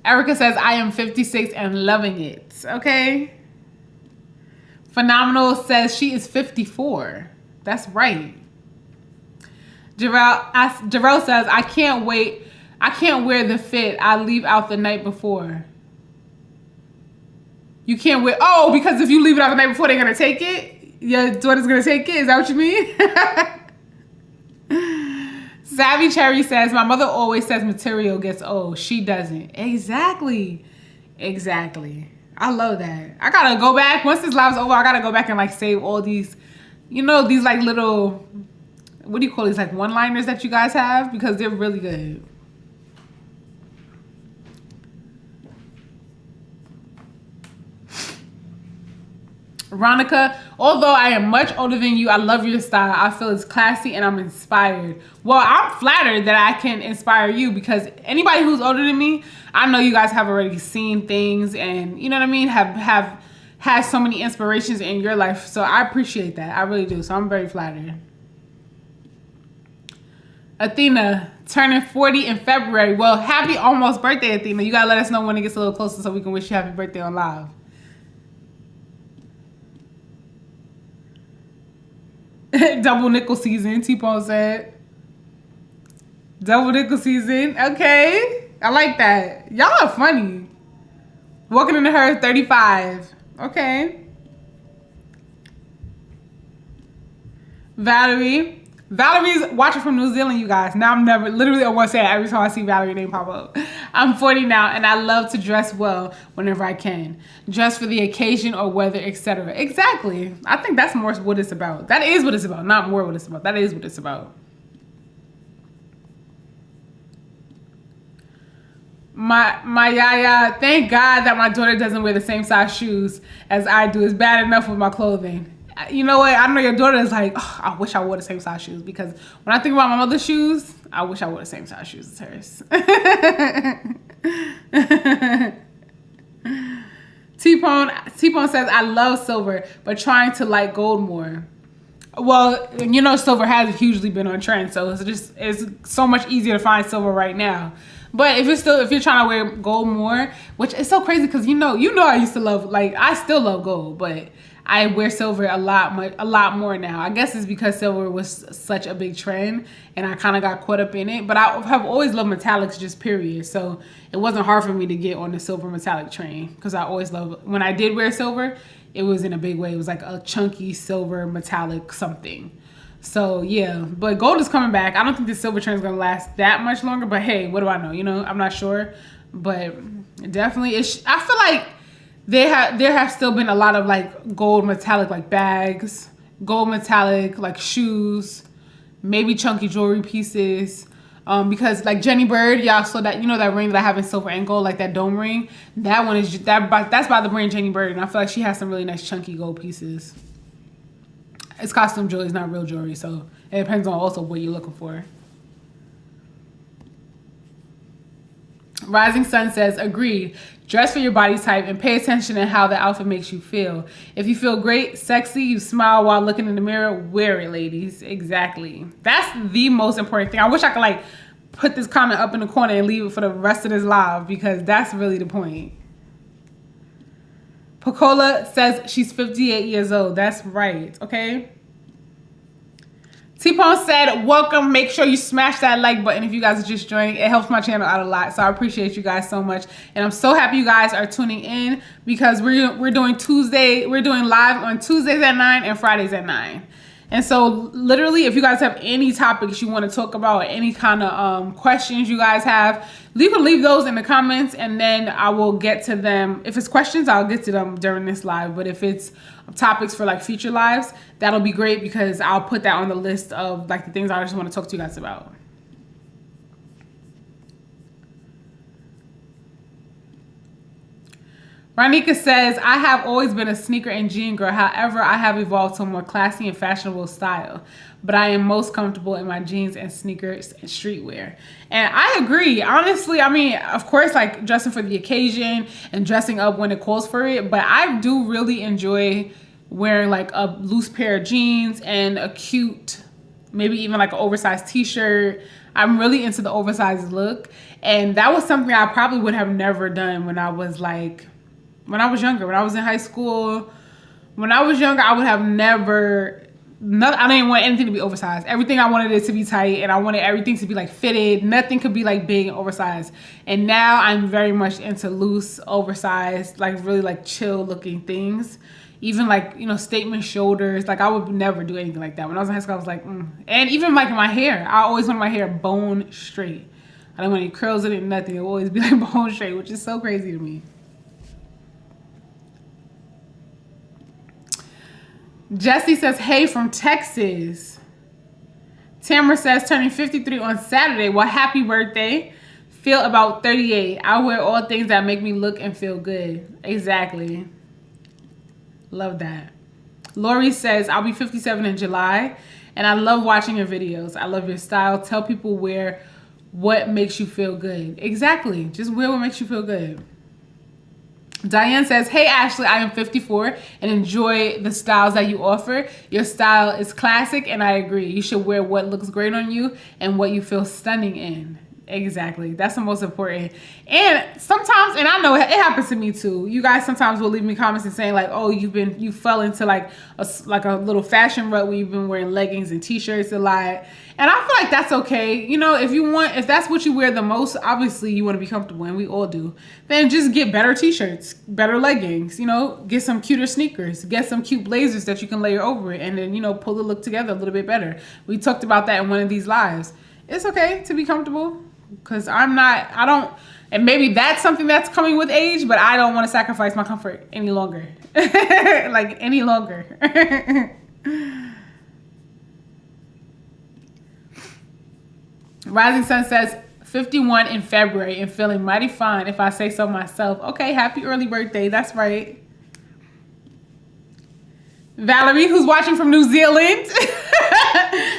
Erica says, I am 56 and loving it. Okay. Phenomenal says she is 54. That's right. Jarrell says, I can't wait. I can't wear the fit I leave out the night before. You can't wear, oh, because if you leave it out the night before, they're going to take it? Your daughter's going to take it? Is that what you mean? Savvy Cherry says, my mother always says material gets old. She doesn't. Exactly. I love that. I gotta go back. Once this live's over, I gotta go back and like save all these, you know, these like little, what do you call these, like one-liners that you guys have, because they're really good. Veronica, although I am much older than you, I love your style. I feel it's classy and I'm inspired. Well, I'm flattered that I can inspire you, because anybody who's older than me, I know you guys have already seen things and, you know what I mean, have had so many inspirations in your life. So I appreciate that. I really do. So I'm very flattered. Athena, turning 40 in February. Well, happy almost birthday, Athena. You gotta let us know when it gets a little closer so we can wish you happy birthday on live. Double nickel season, T-Pone said. Double nickel season. Okay. I like that. Y'all are funny. Walking into her 35. Okay. Valerie's watching from New Zealand, you guys. Now I'm never, literally I want to say it every time I see Valerie name pop up. I'm 40 now and I love to dress well whenever I can. Dress for the occasion or weather, etc. Exactly. I think that's more what it's about. That is what it's about, not more what it's about. That is what it's about. My yaya, thank God that my daughter doesn't wear the same size shoes as I do. It's bad enough with my clothing. You know what? I know your daughter is like, oh, I wish I wore the same size shoes, because when I think about my mother's shoes, I wish I wore the same size shoes as hers. T-Pone says, I love silver, but trying to like gold more. Well, you know, silver has hugely been on trend, so it's so much easier to find silver right now. But if you're trying to wear gold more, which is so crazy, because you know I used to love, like, I still love gold, but I wear silver a lot more now. I guess it's because silver was such a big trend and I kind of got caught up in it. But I have always loved metallics, just period. So it wasn't hard for me to get on the silver metallic train, because I always loved, when I did wear silver, it was in a big way. It was like a chunky silver metallic something. So yeah, but gold is coming back. I don't think the silver trend is going to last that much longer, but hey, what do I know? You know, I'm not sure, but definitely I feel like there have still been a lot of like gold metallic like bags, gold metallic like shoes, maybe chunky jewelry pieces. Because like Jenny Bird, y'all saw that, you know, that ring that I have in silver and gold, like that dome ring. That one is that's by the brand Jenny Bird, and I feel like she has some really nice chunky gold pieces. It's costume jewelry, it's not real jewelry, so it depends on also what you're looking for. Rising Sun says, agreed. Dress for your body type and pay attention to how the outfit makes you feel. If you feel great, sexy, you smile while looking in the mirror, wear it, ladies. Exactly. That's the most important thing. I wish I could like put this comment up in the corner and leave it for the rest of this live, because that's really the point. Pacola says she's 58 years old. That's right, okay? T-Pone said, welcome. Make sure you smash that like button if you guys are just joining. It helps my channel out a lot, so I appreciate you guys so much. And I'm so happy you guys are tuning in, because we're doing live on Tuesdays at 9 and Fridays at 9. And so literally, if you guys have any topics you want to talk about, or any kind of questions you guys have, you can leave those in the comments, and then I will get to them. If it's questions, I'll get to them during this live. But if it's topics for like future lives, that'll be great, because I'll put that on the list of like the things I just want to talk to you guys about. Ronika says, I have always been a sneaker and jean girl. However, I have evolved to a more classy and fashionable style. But I am most comfortable in my jeans and sneakers and streetwear. And I agree. Honestly, I mean, of course, like dressing for the occasion and dressing up when it calls for it. But I do really enjoy wearing like a loose pair of jeans and a cute, maybe even like an oversized t-shirt. I'm really into the oversized look. And that was something I probably would have never done when I was younger, when I was in high school. When I was younger, I would have never, I didn't want anything to be oversized. Everything I wanted it to be tight, and I wanted everything to be like fitted. Nothing could be like big and oversized. And now I'm very much into loose, oversized, like really like chill looking things. Even like, you know, statement shoulders. Like I would never do anything like that. When I was in high school, I was like, And even like my hair, I always wanted my hair bone straight. I didn't want any curls in it, nothing. It would always be like bone straight, which is so crazy to me. Jesse says, hey, from Texas. Tamara says, turning 53 on Saturday. Well, happy birthday. Feel about 38. I wear all things that make me look and feel good. Exactly. Love that. Lori says, I'll be 57 in July, and I love watching your videos. I love your style. Tell people wear what makes you feel good. Exactly. Just wear what makes you feel good. Diane says, hey, Ashley, I am 54 and enjoy the styles that you offer. Your style is classic, and I agree. You should wear what looks great on you and what you feel stunning in. Exactly. That's the most important. And sometimes, and I know it happens to me too, you guys sometimes will leave me comments and saying like, oh, you fell into like a little fashion rut where you've been wearing leggings and t-shirts a lot. And I feel like that's okay. You know, if that's what you wear the most, obviously you want to be comfortable, and we all do. Then just get better t-shirts, better leggings, you know, get some cuter sneakers, get some cute blazers that you can layer over it, and then, you know, pull the look together a little bit better. We talked about that in one of these lives. It's okay to be comfortable, because and maybe that's something that's coming with age, but I don't want to sacrifice my comfort any longer. Like any longer. Rising Sun says, 51 in February and feeling mighty fine if I say so myself. Okay, happy early birthday. That's right. Valerie, who's watching from New Zealand.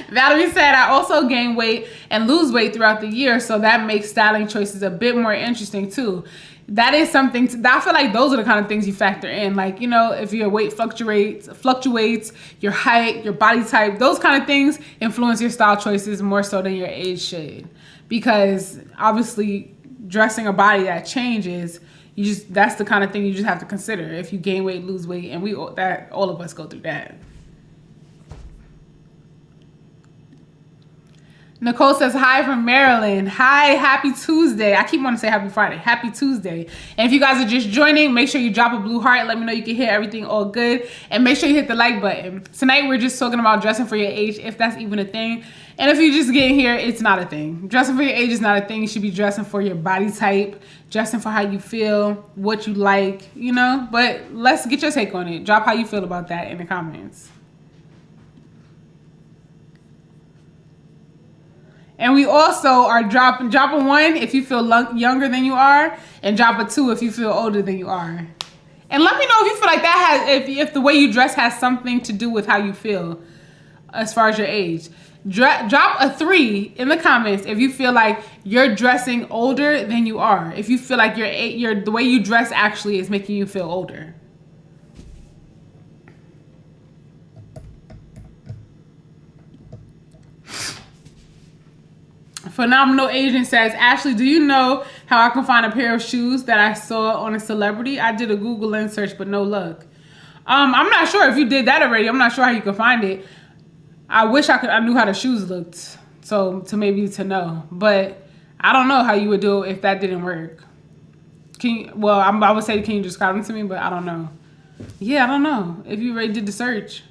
Valerie said, I also gain weight and lose weight throughout the year, so that makes styling choices a bit more interesting too. That is something I feel like those are the kind of things you factor in. Like, you know, if your weight fluctuates, your height, your body type, those kind of things influence your style choices more so than your age should. Because obviously dressing a body that changes, that's the kind of thing you just have to consider. If you gain weight, lose weight, and all of us go through that. Nicole says, hi from Maryland. Hi, happy Tuesday. I keep wanting to say happy Friday. Happy Tuesday. And if you guys are just joining, make sure you drop a blue heart. Let me know you can hear everything all good. And make sure you hit the like button. Tonight, we're just talking about dressing for your age, if that's even a thing. And if you just get here, it's not a thing. Dressing for your age is not a thing. You should be dressing for your body type, dressing for how you feel, what you like, you know. But let's get your take on it. Drop how you feel about that in the comments. And we also are drop a 1 if you feel younger than you are, and drop a 2 if you feel older than you are. And let me know if you feel like that has, if the way you dress has something to do with how you feel as far as your age. Drop a 3 in the comments if you feel like you're dressing older than you are. If you feel like the way you dress actually is making you feel older. Phenomenal Agent says, Ashley, do you know how I can find a pair of shoes that I saw on a celebrity? I did a Google lens search, but no luck. I'm not sure if you did that already. I'm not sure how you can find it. I wish I knew how the shoes looked, so to know. But I don't know how you would do it if that didn't work. I would say, can you describe them to me? But I don't know. Yeah, I don't know if you already did the search.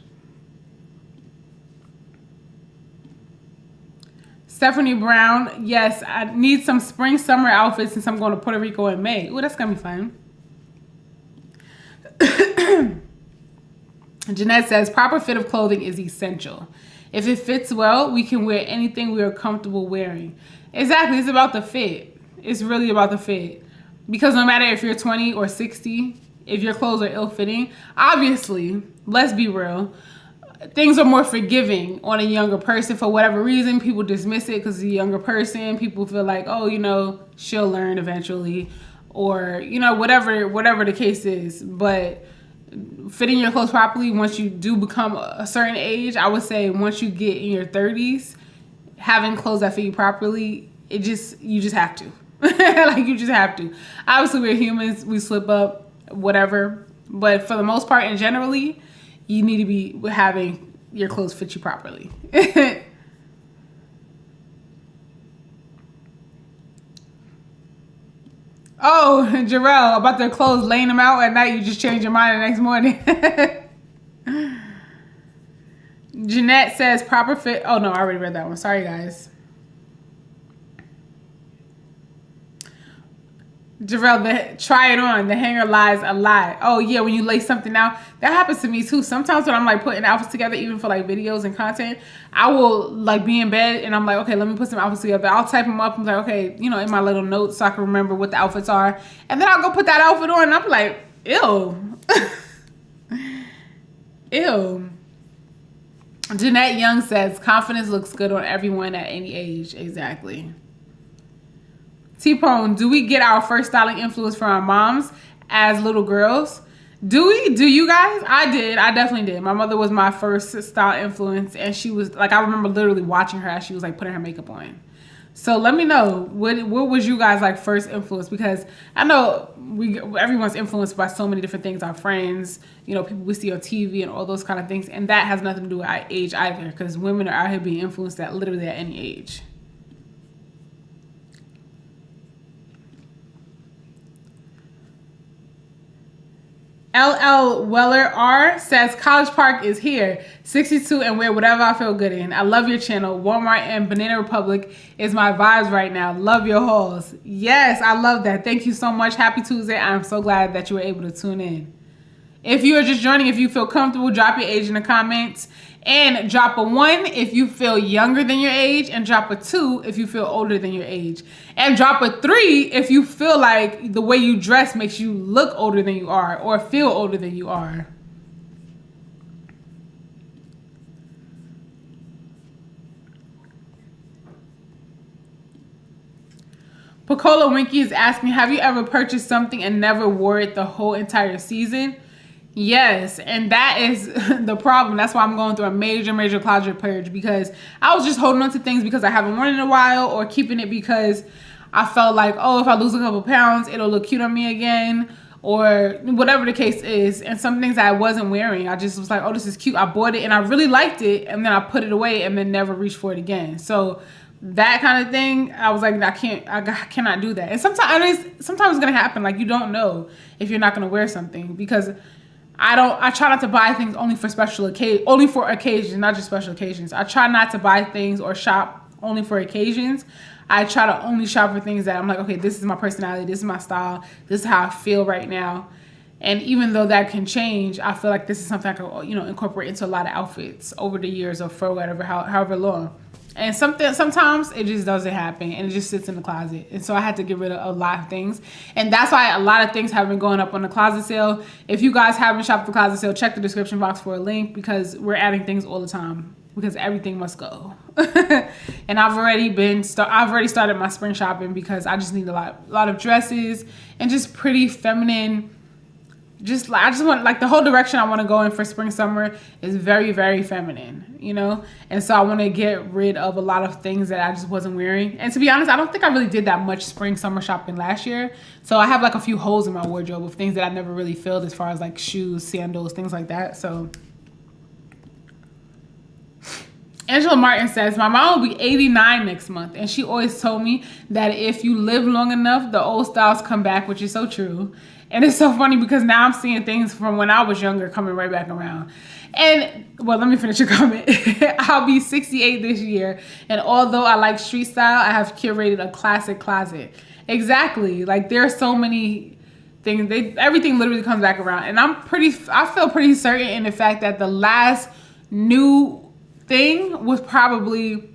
Stephanie Brown, yes, I need some spring summer outfits since I'm going to Puerto Rico in May. Ooh, that's gonna be fun. Jeanette says, proper fit of clothing is essential. If it fits well, we can wear anything we are comfortable wearing. Exactly, it's about the fit. It's really about the fit. Because no matter if you're 20 or 60, if your clothes are ill-fitting, obviously, let's be real, things are more forgiving on a younger person for whatever reason. People dismiss it because it's a younger person. People feel like, oh, she'll learn eventually, or, whatever the case is. But fitting your clothes properly, once you do become a certain age, I would say once you get in your 30s, having clothes that fit you properly, you just have to. Like, you just have to. Obviously, we're humans. We slip up, whatever. But for the most part and generally, you need to be having your clothes fit you properly. Oh, Jarrell, about their clothes, laying them out at night, you just change your mind the next morning. Jeanette says proper fit. Oh, no, I already read that one. Sorry, guys. Jarrell, try it on. The hanger lies a lie. Oh, yeah, when you lay something out. That happens to me, too. Sometimes when I'm, like, putting outfits together, even for, like, videos and content, I will, like, be in bed, and I'm like, okay, let me put some outfits together. I'll type them up. I'm like, okay, in my little notes so I can remember what the outfits are. And then I'll go put that outfit on, and I'm like, ew. Ew. Jeanette Young says, confidence looks good on everyone at any age. Exactly. T-Pone, do we get our first styling influence from our moms as little girls? Do we? Do you guys? I did. I definitely did. My mother was my first style influence, and she was, like, I remember literally watching her as she was, like, putting her makeup on. So let me know, what was you guys, like, first influence? Because I know everyone's influenced by so many different things. Our friends, people we see on TV and all those kind of things, and that has nothing to do with our age either, because women are out here being influenced at literally at any age. LL Weller R says, College Park is here. 62 and wear whatever I feel good in. I love your channel. Walmart and Banana Republic is my vibes right now. Love your hauls. Yes, I love that. Thank you so much. Happy Tuesday. I'm so glad that you were able to tune in. If you are just joining, if you feel comfortable, drop your age in the comments. And drop a 1 if you feel younger than your age, and drop a 2 if you feel older than your age. And drop a 3 if you feel like the way you dress makes you look older than you are or feel older than you are. Picola Winky is asking, have you ever purchased something and never wore it the whole entire season? Yes, and that is the problem. That's why I'm going through a major closet purge, because I was just holding on to things because I haven't worn it in a while, or keeping it because I felt like, oh, if I lose a couple pounds, it'll look cute on me again, or whatever the case is. And some things I wasn't wearing, I just was like, oh, this is cute. I bought it and I really liked it, and then I put it away and then never reached for it again. So that kind of thing, I was like, I cannot do that. And sometimes it's gonna happen. Like, you don't know if you're not gonna wear something, because I try not to buy things only for occasions, not just special occasions. I try not to buy things or shop only for occasions. I try to only shop for things that I'm like, okay, this is my personality, this is my style, this is how I feel right now. And even though that can change, I feel like this is something I can, incorporate into a lot of outfits over the years, or for whatever, however long. And sometimes it just doesn't happen and it just sits in the closet. And so I had to get rid of a lot of things. And that's why a lot of things have been going up on the closet sale. If you guys haven't shopped the closet sale, check the description box for a link, because we're adding things all the time, because everything must go. And I've already started my spring shopping, because I just need a lot of dresses and just pretty feminine. I just want, like, the whole direction I want to go in for spring summer is very, very feminine, you know? And so I want to get rid of a lot of things that I just wasn't wearing. And to be honest, I don't think I really did that much spring summer shopping last year. So I have like a few holes in my wardrobe of things that I never really filled, as far as like shoes, sandals, things like that. So Angela Martin says, my mom will be 89 next month, and she always told me that if you live long enough, the old styles come back, which is so true. And it's so funny, because now I'm seeing things from when I was younger coming right back around. And, well, let me finish your comment. I'll be 68 this year, and although I like street style, I have curated a classic closet. Exactly. Like, there are so many things. Everything literally comes back around. And I feel pretty certain in the fact that the last new thing was probably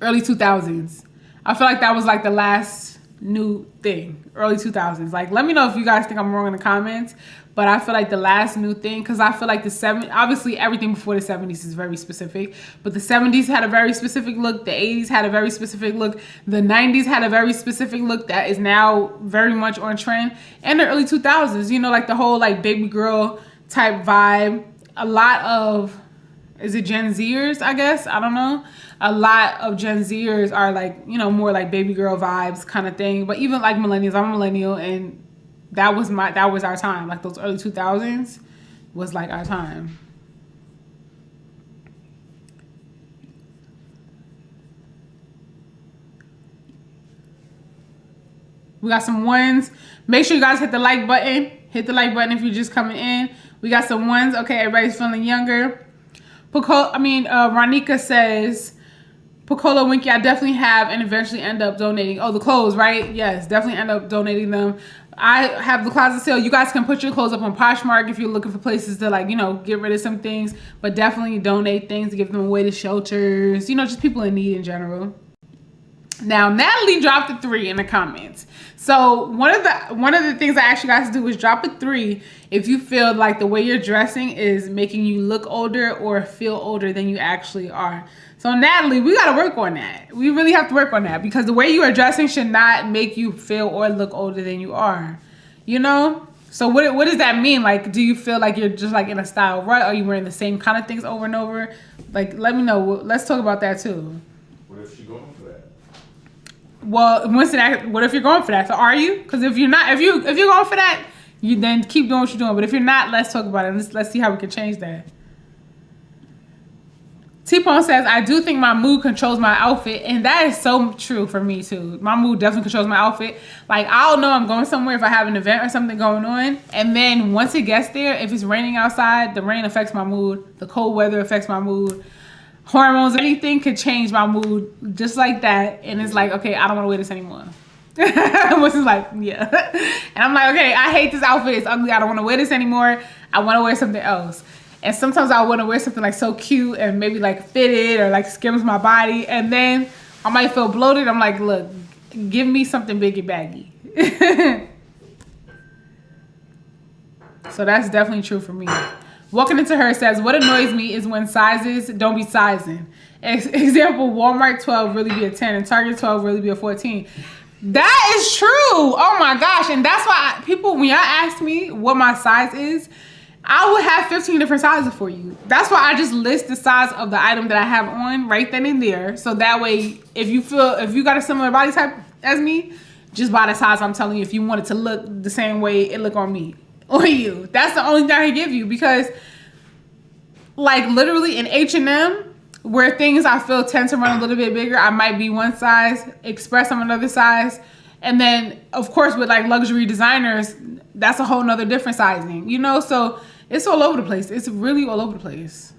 early 2000s. I feel like that was like the last new thing, early 2000s. Like, let me know if you guys think I'm wrong in the comments, but I feel like the last new thing, because I feel like obviously everything before the 70s is very specific, but the 70s had a very specific look, the 80s had a very specific look, the 90s had a very specific look that is now very much on trend, and the early 2000s, you know, like the whole like baby girl type vibe. A lot of, is it Gen Zers, I guess? I don't know. A lot of Gen Zers are like, you know, more like baby girl vibes kind of thing. But even like millennials, I'm a millennial, and that was our time. Like those early 2000s was like our time. We got some ones. Make sure you guys hit the like button. Hit the like button if you're just coming in. We got some ones. Okay, everybody's feeling younger. Ronika says, Piccolo Winky, I definitely have and eventually end up donating. Oh, the clothes, right? Yes, definitely end up donating them. I have the closet sale. You guys can put your clothes up on Poshmark if you're looking for places to, like, you know, get rid of some things, but definitely donate things, give them away to shelters, you know, just people in need in general. Now, Natalie dropped a 3 in the comments. So one of the things I asked you guys to do is drop a 3 if you feel like the way you're dressing is making you look older or feel older than you actually are. So Natalie, we got to work on that. We really have to work on that, because the way you are dressing should not make you feel or look older than you are, you know? So what does that mean? Like, do you feel like you're just like in a style rut? Are you wearing the same kind of things over and over? Like, let me know. Let's talk about that too. What if she's going for that? Well, what if you're going for that? So are you? Because if you're not, if you're going for that, you then keep doing what you're doing. But if you're not, let's talk about it. Let's see how we can change that. T-Pone says, I do think my mood controls my outfit. And that is so true for me too. My mood definitely controls my outfit. Like, I'll know I'm going somewhere if I have an event or something going on. And then once it gets there, if it's raining outside, the rain affects my mood. The cold weather affects my mood. Hormones, anything could change my mood just like that. And it's like, okay, I don't want to wear this anymore. Which is like, yeah. And I'm like, okay, I hate this outfit. It's ugly. I don't want to wear this anymore. I want to wear something else. And sometimes I want to wear something like so cute and maybe like fitted or like skims my body. And then I might feel bloated. I'm like, look, give me something big and baggy. So that's definitely true for me. Walking Into Her says, what annoys me is when sizes don't be sizing. Example, Walmart 12 really be a 10 and Target 12 really be a 14. That is true. Oh my gosh. And that's why people, when y'all ask me what my size is, I would have 15 different sizes for you. That's why I just list the size of the item that I have on right then and there. So that way, if you got a similar body type as me, just buy the size I'm telling you if you want it to look the same way it look on me or you. That's the only thing I can give you, because like literally in H&M, where things I feel tend to run a little bit bigger, I might be one size, Express I'm another size. And then of course with like luxury designers, that's a whole nother different sizing, you know? So it's all over the place. It's really all over the place.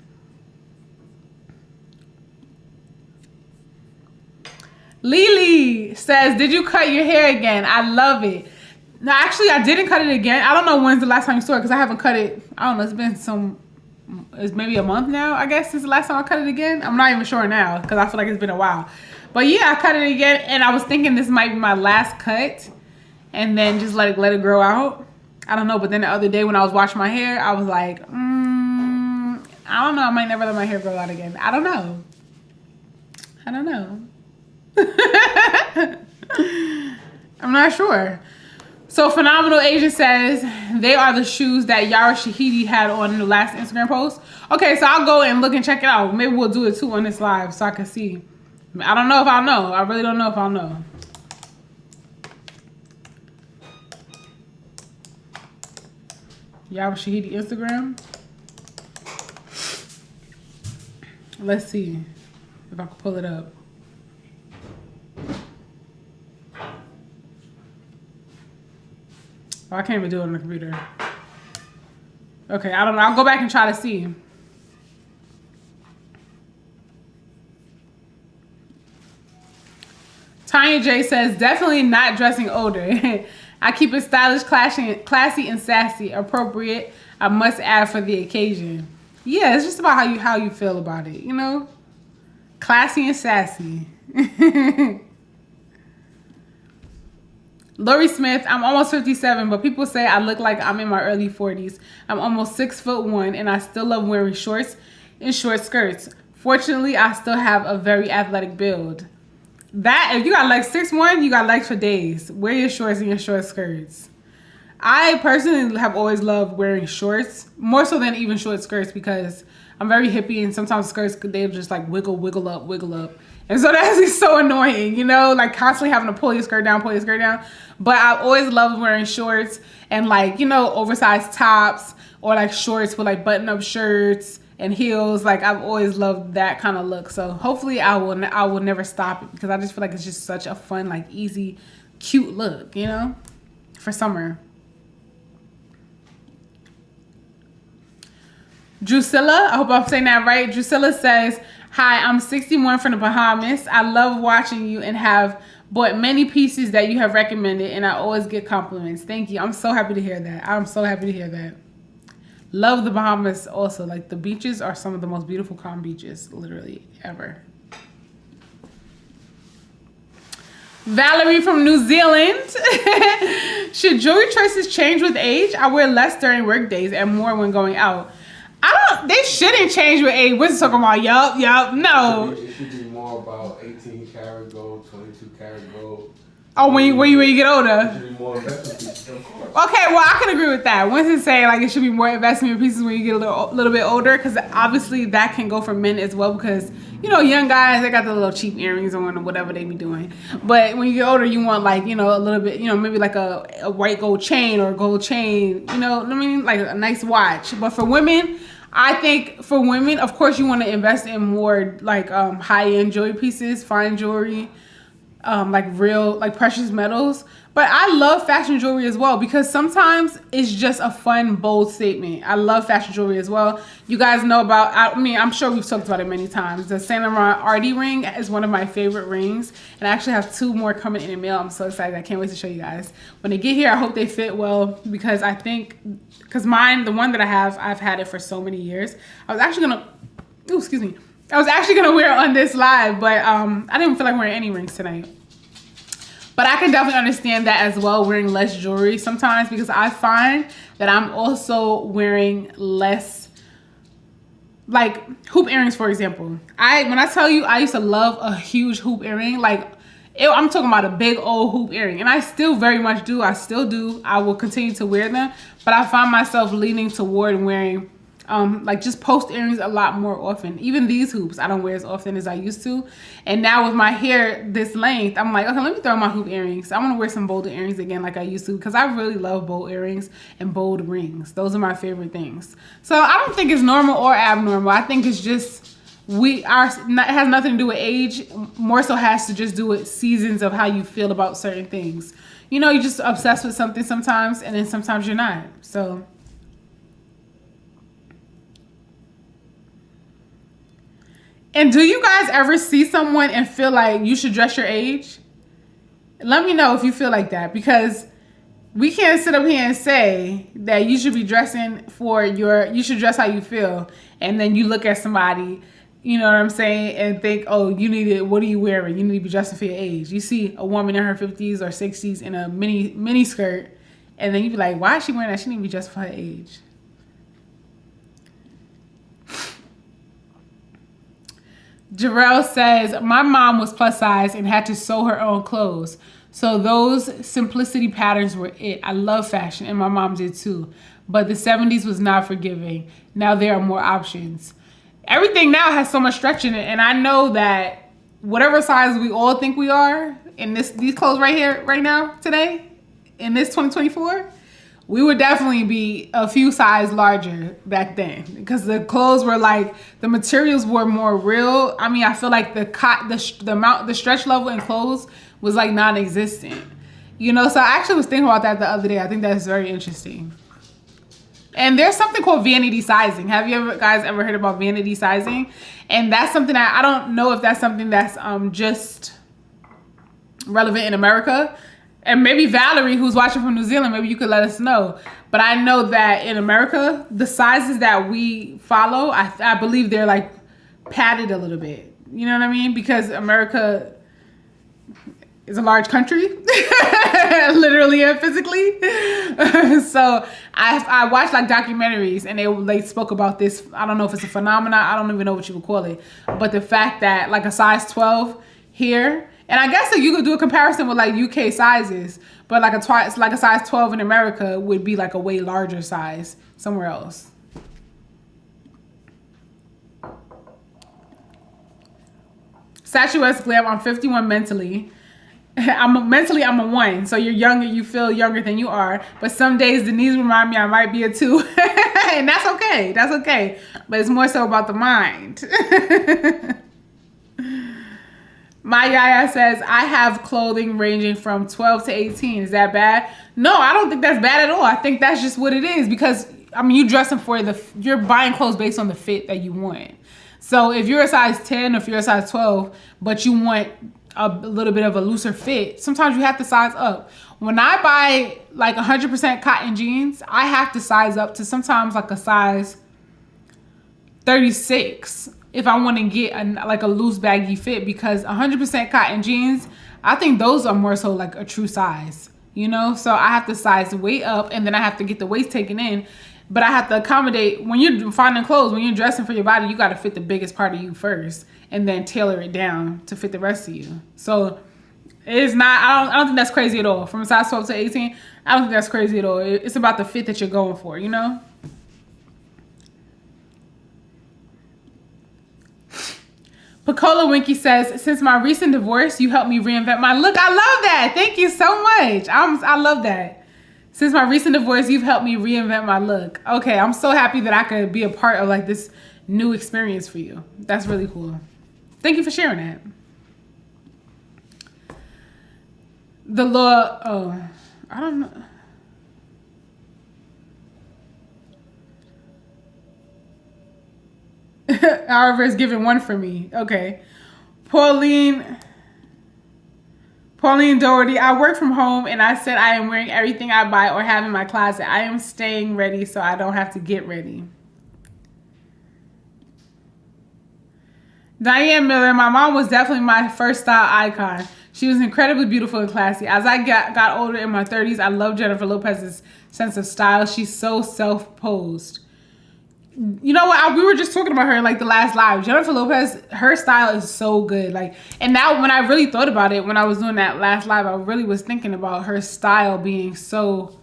Lily says, did you cut your hair again? I love it. No, actually I didn't cut it again. I don't know when's the last time you saw it, because I haven't cut it. I don't know. It's maybe a month now, I guess, since the last time I cut it again. I'm not even sure now because I feel like it's been a while. But yeah, I cut it again, and I was thinking this might be my last cut, and then just let it grow out. I don't know, but then the other day when I was washing my hair, I was like, I don't know. I might never let my hair grow out again. I don't know. I'm not sure. So Phenomenal Asian says they are the shoes that Yara Shahidi had on the last Instagram post. Okay, so I'll go and look and check it out. Maybe we'll do it too on this live so I can see. I don't know if I'll know. I really don't know if I'll know. Yara Shahidi Instagram. Let's see if I can pull it up. Oh, I can't even do it on the computer. Okay, I don't know. I'll go back and try to see. Tanya J says, definitely not dressing older. I keep it stylish, classy, and sassy. Appropriate. I must add for the occasion. Yeah, it's just about how you feel about it, you know? Classy and sassy. Lori Smith, I'm almost 57, but people say I look like I'm in my early 40s. I'm almost 6'1", and I still love wearing shorts and short skirts. Fortunately, I still have a very athletic build. That, if you got like 6'1", you got legs for days. Wear your shorts and your short skirts. I personally have always loved wearing shorts, more so than even short skirts, because I'm very hippie, and sometimes skirts, they just like wiggle up. And so that's so annoying, you know, like constantly having to pull your skirt down. But I've always loved wearing shorts and like, you know, oversized tops or like shorts with like button-up shirts and heels. Like I've always loved that kind of look. So hopefully I will never stop it, because I just feel like it's just such a fun, like easy, cute look, you know, for summer. Drusilla, I hope I'm saying that right. Drusilla says, hi, I'm 61 from the Bahamas. I love watching you and have bought many pieces that you have recommended, and I always get compliments. Thank you. I'm so happy to hear that. I'm so happy to hear that. Love the Bahamas also. Like the beaches are some of the most beautiful calm beaches literally ever. Valerie from New Zealand. Should jewelry choices change with age? I wear less during work days and more when going out. They shouldn't change with age. We're talking about, yup, no. It should be more about 18 karat gold, 22 karat gold. Oh, when you get older. It should be more investment pieces, of course. Okay, well, I can agree with that. Once it's saying like it should be more investment pieces when you get a little bit older, because obviously that can go for men as well, because, you know, young guys, they got the little cheap earrings on or whatever they be doing. But when you get older, you want like, you know, a little bit, you know, maybe like a white gold chain or a gold chain, you know what I mean? Like a nice watch. But for women, I think for women, of course, you want to invest in more like high-end jewelry pieces, fine jewelry, like real, like precious metals. But I love fashion jewelry as well, because sometimes it's just a fun, bold statement. I love fashion jewelry as well. You guys know about, I mean, I'm sure we've talked about it many times. The Saint Laurent Artie ring is one of my favorite rings. And I actually have 2 more coming in the mail. I'm so excited. I can't wait to show you guys. When they get here, I hope they fit well, because I think, because mine, the one that I have, I've had it for so many years. I was actually going to wear it on this live, but I didn't feel like wearing any rings tonight. But I can definitely understand that as well, wearing less jewelry sometimes, because I find that I'm also wearing less, like hoop earrings, for example. When I tell you, I used to love a huge hoop earring, like I'm talking about a big old hoop earring, and I still very much do. I still do. I will continue to wear them, but I find myself leaning toward wearing like just post earrings a lot more often. Even these hoops I don't wear as often as I used to. And now with my hair this length, I'm like, okay, let me throw my hoop earrings. I want to wear some bolder earrings again like I used to, because I really love bold earrings and bold rings. Those are my favorite things. So I don't think it's normal or abnormal. I think it's just it has nothing to do with age. More so has to just do with seasons of how you feel about certain things. You know, you're just obsessed with something sometimes, and then sometimes you're not. So and do you guys ever see someone and feel like you should dress your age? Let me know if you feel like that, because We can't sit up here and say that you should be dressing for you should dress how you feel. And then you look at somebody, you know what I'm saying, and think, oh, what are you wearing? You need to be dressing for your age. You see a woman in her 50s or 60s in a mini skirt, and then you be like, why is she wearing that? She need to be dressed for her age. Jarrell says, my mom was plus size and had to sew her own clothes. So those simplicity patterns were it. I love fashion, and my mom did too. But the 70s was not forgiving. Now there are more options. Everything now has so much stretch in it, and I know that whatever size we all think we are in these clothes right here, right now, today, in this 2024, we would definitely be a few size larger back then, because the clothes were like, the materials were more real. I mean, I feel like the stretch level in clothes was like non-existent, you know. So I actually was thinking about that the other day. I think that's very interesting. And there's something called vanity sizing. Have you guys ever heard about vanity sizing? And that's something that I don't know if that's something that's just relevant in America. And maybe Valerie, who's watching from New Zealand, maybe you could let us know. But I know that in America, the sizes that we follow, I believe they're like padded a little bit. You know what I mean? Because America is a large country, literally and physically. So I watched like documentaries, and they spoke about this. I don't know if it's a phenomenon. I don't even know what you would call it. But the fact that like a size 12 here, and I guess that you could do a comparison with like UK sizes, but like a size 12 in America would be like a way larger size somewhere else. Statuesque Glam, I'm 51 mentally. I'm a 1, so you're younger. You feel younger than you are, but some days the knees remind me I might be a 2, and that's okay. That's okay. But it's more so about the mind. My Yaya says, I have clothing ranging from 12 to 18. Is that bad? No, I don't think that's bad at all. I think that's just what it is, because I mean, you're dressing you're buying clothes based on the fit that you want. So if you're a size 10 or if you're a size 12, but you want a little bit of a looser fit, sometimes you have to size up. When I buy like 100% cotton jeans, I have to size up to sometimes like a size 36 if I want to get like a loose baggy fit, because 100% cotton jeans, I think those are more so like a true size, you know? So I have to size way up, and then I have to get the waist taken in, but I have to accommodate. When you're finding clothes, when you're dressing for your body, you got to fit the biggest part of you first, and then tailor it down to fit the rest of you. So it's not, I don't think that's crazy at all. From size 12 to 18, I don't think that's crazy at all. It's about the fit that you're going for, you know? Pacola Winky says, since my recent divorce, you helped me reinvent my look. I love that. Thank you so much. I love that. Since my recent divorce, you've helped me reinvent my look. Okay, I'm so happy that I could be a part of like this new experience for you. That's really cool. Thank you for sharing that. The law, oh, I don't know. However, it's given 1 for me. Okay. Pauline Doherty, I work from home, and I said I am wearing everything I buy or have in my closet. I am staying ready so I don't have to get ready. Diane Miller, my mom was definitely my first style icon. She was incredibly beautiful and classy. As I got older in my 30s, I love Jennifer Lopez's sense of style. She's so self-posed. You know what? We were just talking about her in like the last live. Jennifer Lopez, her style is so good. Like, and now when I really thought about it, when I was doing that last live, I really was thinking about her style being so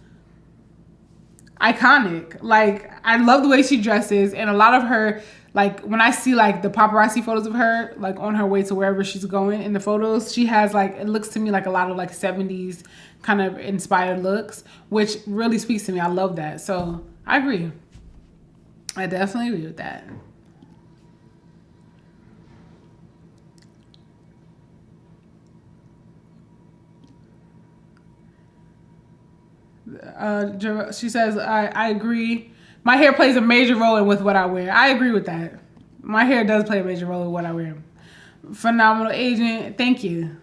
iconic. Like, I love the way she dresses, and a lot of her, like, when I see like the paparazzi photos of her, like on her way to wherever she's going in the photos, she has like, it looks to me like a lot of like 70s kind of inspired looks, which really speaks to me. I love that. So I agree. I definitely agree with that. She says, I agree. My hair plays a major role in with what I wear. I agree with that. My hair does play a major role in what I wear. Phenomenal agent. Thank you.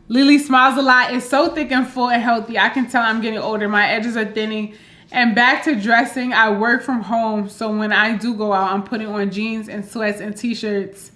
Lily smiles a lot. It's so thick and full and healthy. I can tell I'm getting older. My edges are thinning. And back to dressing. I work from home, so when I do go out, I'm putting on jeans and sweats and t-shirts.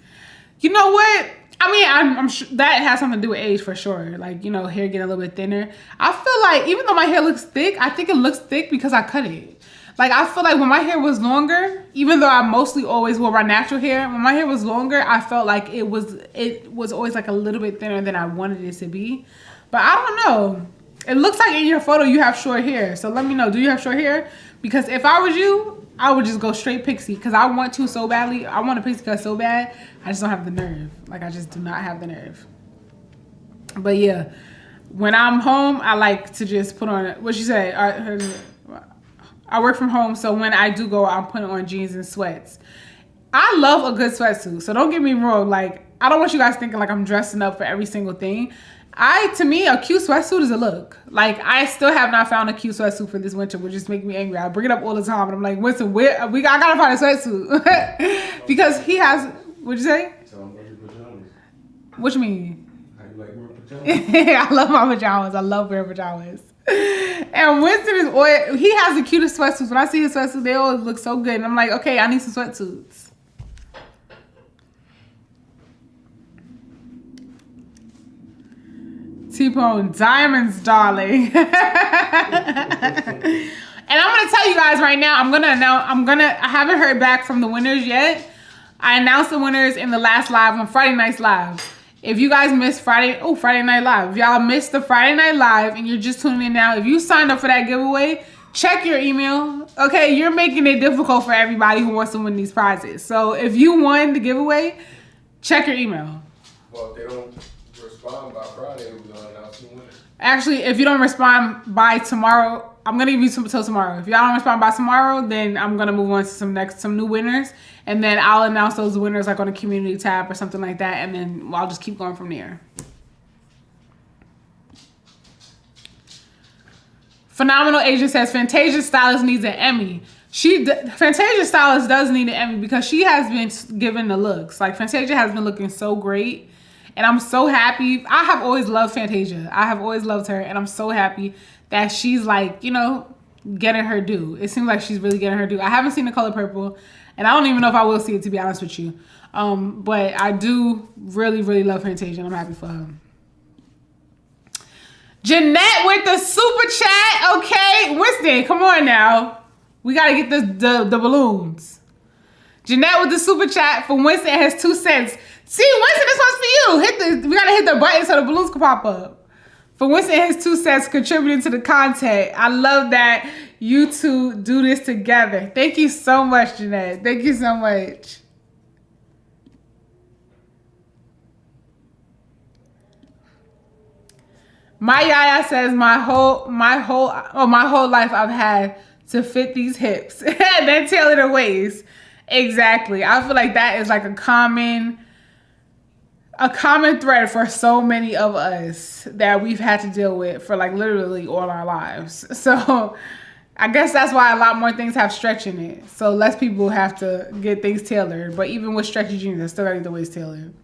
You know what? I mean, I'm sure that has something to do with age for sure. Like, you know, hair getting a little bit thinner. I feel like even though my hair looks thick, I think it looks thick because I cut it. Like, I feel like when my hair was longer, even though I mostly always wore my natural hair, when my hair was longer, I felt like it was always like a little bit thinner than I wanted it to be. But I don't know. It looks like in your photo you have short hair. So let me know, do you have short hair? Because if I was you, I would just go straight pixie because I want to so badly. I want a pixie cut so bad. I just don't have the nerve. Like, I just do not have the nerve. But yeah, when I'm home, I like to just put on, what you say? I work from home, so when I do go, I'm putting on jeans and sweats. I love a good sweatsuit, so don't get me wrong. Like, I don't want you guys thinking like I'm dressing up for every single thing. To me, a cute sweatsuit is a look. Like, I still have not found a cute sweatsuit for this winter, which just make me angry. I bring it up all the time, and I'm like, Winston, I gotta find a sweatsuit. Because he has, what'd you say? Tell him about your pajamas. What you mean? How you like wearing pajamas? I love my pajamas. I love wearing pajamas. And Winston he has the cutest sweatsuits. When I see his sweatsuits, they always look so good. And I'm like, okay, I need some sweatsuits. T-Bone, diamonds, darling. And I'm gonna tell you guys right now, I haven't heard back from the winners yet. I announced the winners in the last live on Friday Night's Live. If you guys missed Friday Night Live. If y'all missed the Friday Night Live and you're just tuning in now, if you signed up for that giveaway, check your email. Okay, you're making it difficult for everybody who wants to win these prizes. So if you won the giveaway, check your email. Well, if they don't respond by Friday, we're going to announce the winner. Actually, if you don't respond by tomorrow, I'm going to give you until tomorrow. If y'all don't respond by tomorrow, then I'm going to move on to some new winners. And then I'll announce those winners like on a community tab or something like that. And then I'll just keep going from there. Phenomenal Asia says, Fantasia Stylist needs an Emmy. Fantasia Stylist does need an Emmy because she has been given the looks. Like, Fantasia has been looking so great. And I'm so happy. I have always loved Fantasia. I have always loved her. And I'm so happy that she's like, you know, getting her due. It seems like she's really getting her due. I haven't seen The Color Purple. And I don't even know if I will see it, to be honest with you. But I do really, really love Fantasia. And I'm happy for her. Jeanette with the super chat. Okay. Winston, come on now. We got to get the balloons. Jeanette with the super chat for Winston has 2 cents. See, Winston, this one's for you. We got to hit the button so the balloons can pop up. For Winston has 2 cents contributing to the content. I love that you two do this together. Thank you so much, Jeanette. Thank you so much. My Yaya says my whole life I've had to fit these hips and then tailor the waist. Exactly. I feel like that is like a common thread for so many of us that we've had to deal with for like literally all our lives. So I guess that's why a lot more things have stretch in it. So less people have to get things tailored. But even with stretchy jeans, I still gotta get the waist tailored.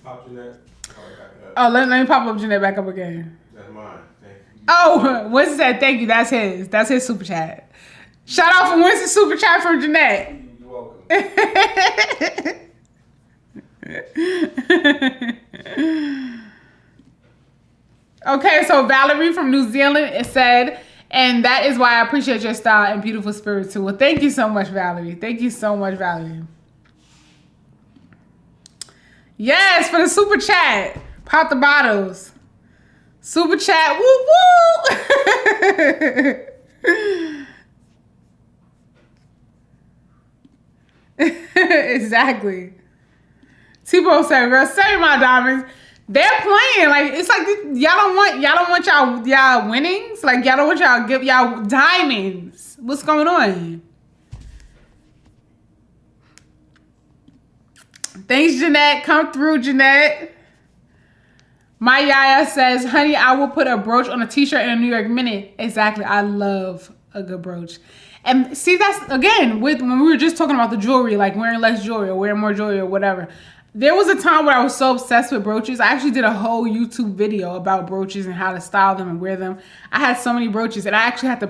Pop Jeanette. Oh, let me pop up Jeanette back up again. That's mine. Thank you. Oh, Winston said thank you. That's his. That's his super chat. Shout out for Winston's super chat from Jeanette. You're welcome. Okay, so Valerie from New Zealand said, and that is why I appreciate your style and beautiful spirit too. Well, thank you so much, Valerie. Thank you so much, Valerie. Yes, for the super chat. Pop the bottles. Super chat. Woo woo. Exactly. T-Bone said, girl, save my diamonds. They're playing. Like, it's like y'all don't want y'all winnings. Like, y'all don't want y'all give y'all diamonds. What's going on? Thanks, Jeanette. Come through, Jeanette. My Yaya says, honey, I will put a brooch on a t-shirt in a New York Minute. Exactly. I love a good brooch. And see, that's, again, when we were just talking about the jewelry, like wearing less jewelry or wearing more jewelry or whatever. There was a time where I was so obsessed with brooches. I actually did a whole YouTube video about brooches and how to style them and wear them. I had so many brooches, and I actually had to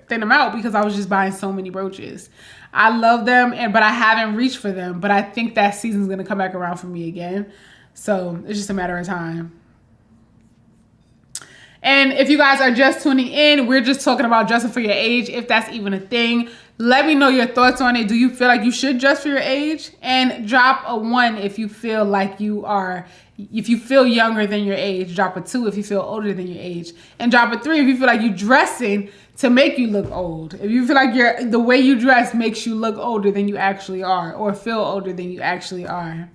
thin them out because I was just buying so many brooches. I love them, but I haven't reached for them. But I think that season's gonna come back around for me again. So it's just a matter of time. And if you guys are just tuning in, we're just talking about dressing for your age, if that's even a thing. Let me know your thoughts on it. Do you feel like you should dress for your age? And drop a 1 if you feel like if you feel younger than your age. Drop a 2 if you feel older than your age. And drop a 3 if you feel like you're dressing to make you look old. If you feel like the way you dress makes you look older than you actually are, or feel older than you actually are.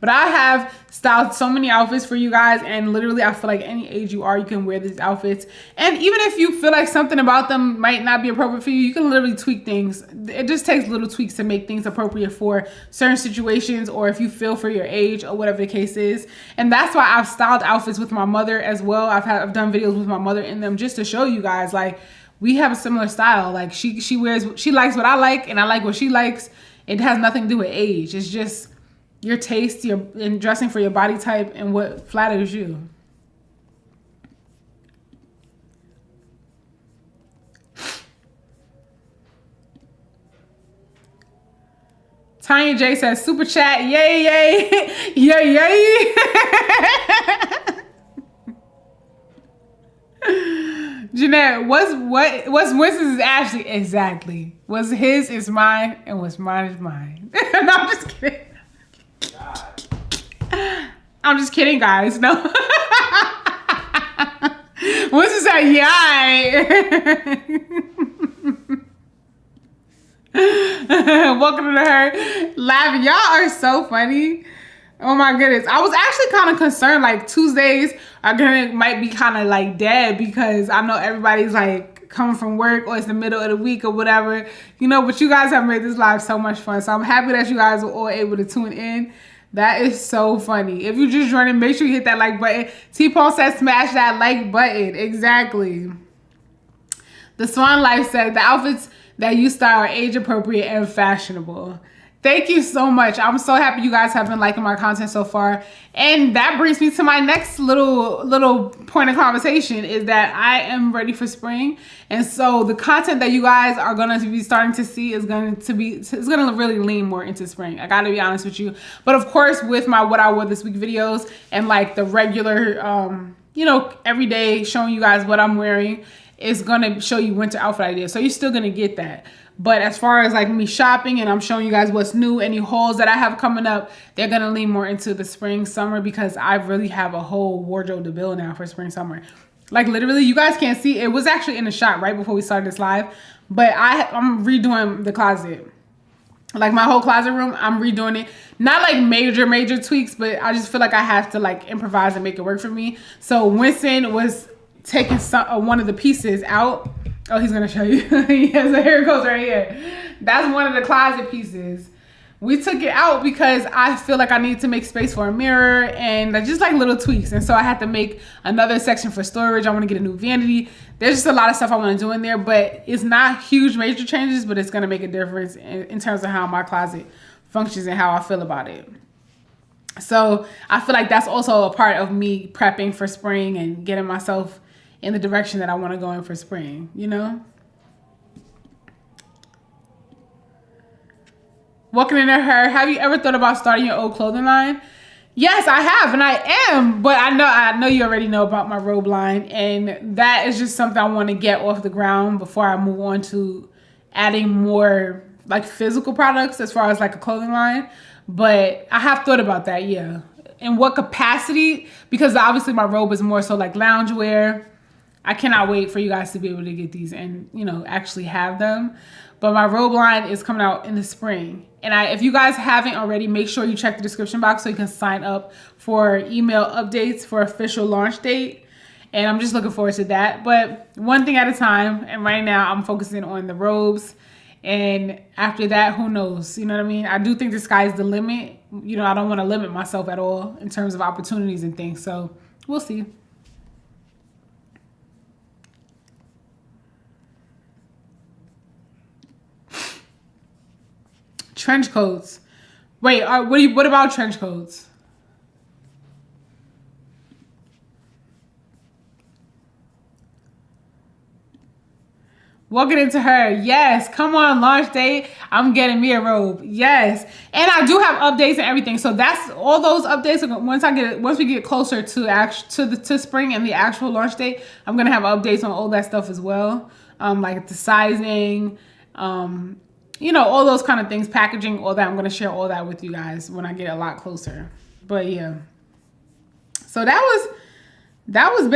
But I have styled so many outfits for you guys, and literally I feel like any age you are, you can wear these outfits. And even if you feel like something about them might not be appropriate for you, you can literally tweak things. It just takes little tweaks to make things appropriate for certain situations, or if you feel for your age or whatever the case is. And that's why I've styled outfits with my mother as well. I've done videos with my mother in them just to show you guys, like, we have a similar style. Like, she likes what I like, and I like what she likes. It has nothing to do with age. It's just your taste, in dressing for your body type, and what flatters you. Tanya J says, super chat, yay, yay, yay, yay. Jeanette, what's Winston's is Ashley? Exactly. What's his is mine, and what's mine is mine. No, I'm just kidding. I'm just kidding, guys. No. What's this at? Yeah. Welcome to her laughing. Y'all are so funny. Oh my goodness. I was actually kind of concerned, like, Tuesdays might be kind of like dead, because I know everybody's like coming from work, or it's the middle of the week or whatever, you know, but you guys have made this live so much fun. So I'm happy that you guys were all able to tune in. That is so funny. If you're just joining, make sure you hit that like button. T-Paul said smash that like button. Exactly. The Swan Life said the outfits that you style are age appropriate and fashionable. Thank you so much. I'm so happy you guys have been liking my content so far. And that brings me to my next little point of conversation, is that I am ready for spring. And so the content that you guys are going to be starting to see is going to really lean more into spring. I got to be honest with you. But of course, with my What I Wore This Week videos and like the regular, you know, every day showing you guys what I'm wearing, is going to show you winter outfit ideas. So you're still going to get that. But as far as like me shopping, and I'm showing you guys what's new, any hauls that I have coming up, they're going to lean more into the spring, summer, because I really have a whole wardrobe to build now for spring, summer. Like, literally, you guys can't see. It was actually in the shop right before we started this live. But I'm redoing the closet. Like, my whole closet room, I'm redoing it. Not like major tweaks, but I just feel like I have to like improvise and make it work for me. So Winston was taking one of the pieces out. Oh, he's gonna show you. Yes, so here it goes right here. That's one of the closet pieces. We took it out because I feel like I need to make space for a mirror and just like little tweaks. And so I had to make another section for storage. I want to get a new vanity. There's just a lot of stuff I want to do in there, but it's not huge major changes, but it's gonna make a difference in terms of how my closet functions and how I feel about it. So I feel like that's also a part of me prepping for spring and getting myself in the direction that I want to go in for spring, you know? Walking into her, have you ever thought about starting your old clothing line? Yes, I have, and I am, but I know you already know about my Robe line, and that is just something I want to get off the ground before I move on to adding more like physical products as far as like a clothing line. But I have thought about that, yeah. In what capacity? Because obviously my Robe is more so like loungewear. I cannot wait for you guys to be able to get these and, you know, actually have them. But my Robe line is coming out in the spring. And if you guys haven't already, make sure you check the description box so you can sign up for email updates for official launch date. And I'm just looking forward to that. But one thing at a time. And right now I'm focusing on the robes. And after that, who knows? You know what I mean? I do think the sky's the limit. You know, I don't want to limit myself at all in terms of opportunities and things. So we'll see. Trench coats. Wait, what about trench coats? Walking into her, yes. Come on, launch date. I'm getting me a robe, yes. And I do have updates and everything. So that's all those updates. Once we get closer to spring and the actual launch date, I'm gonna have updates on all that stuff as well. Like the sizing, you know, all those kind of things, packaging, all that. I'm gonna share all that with you guys when I get a lot closer. But yeah, so that's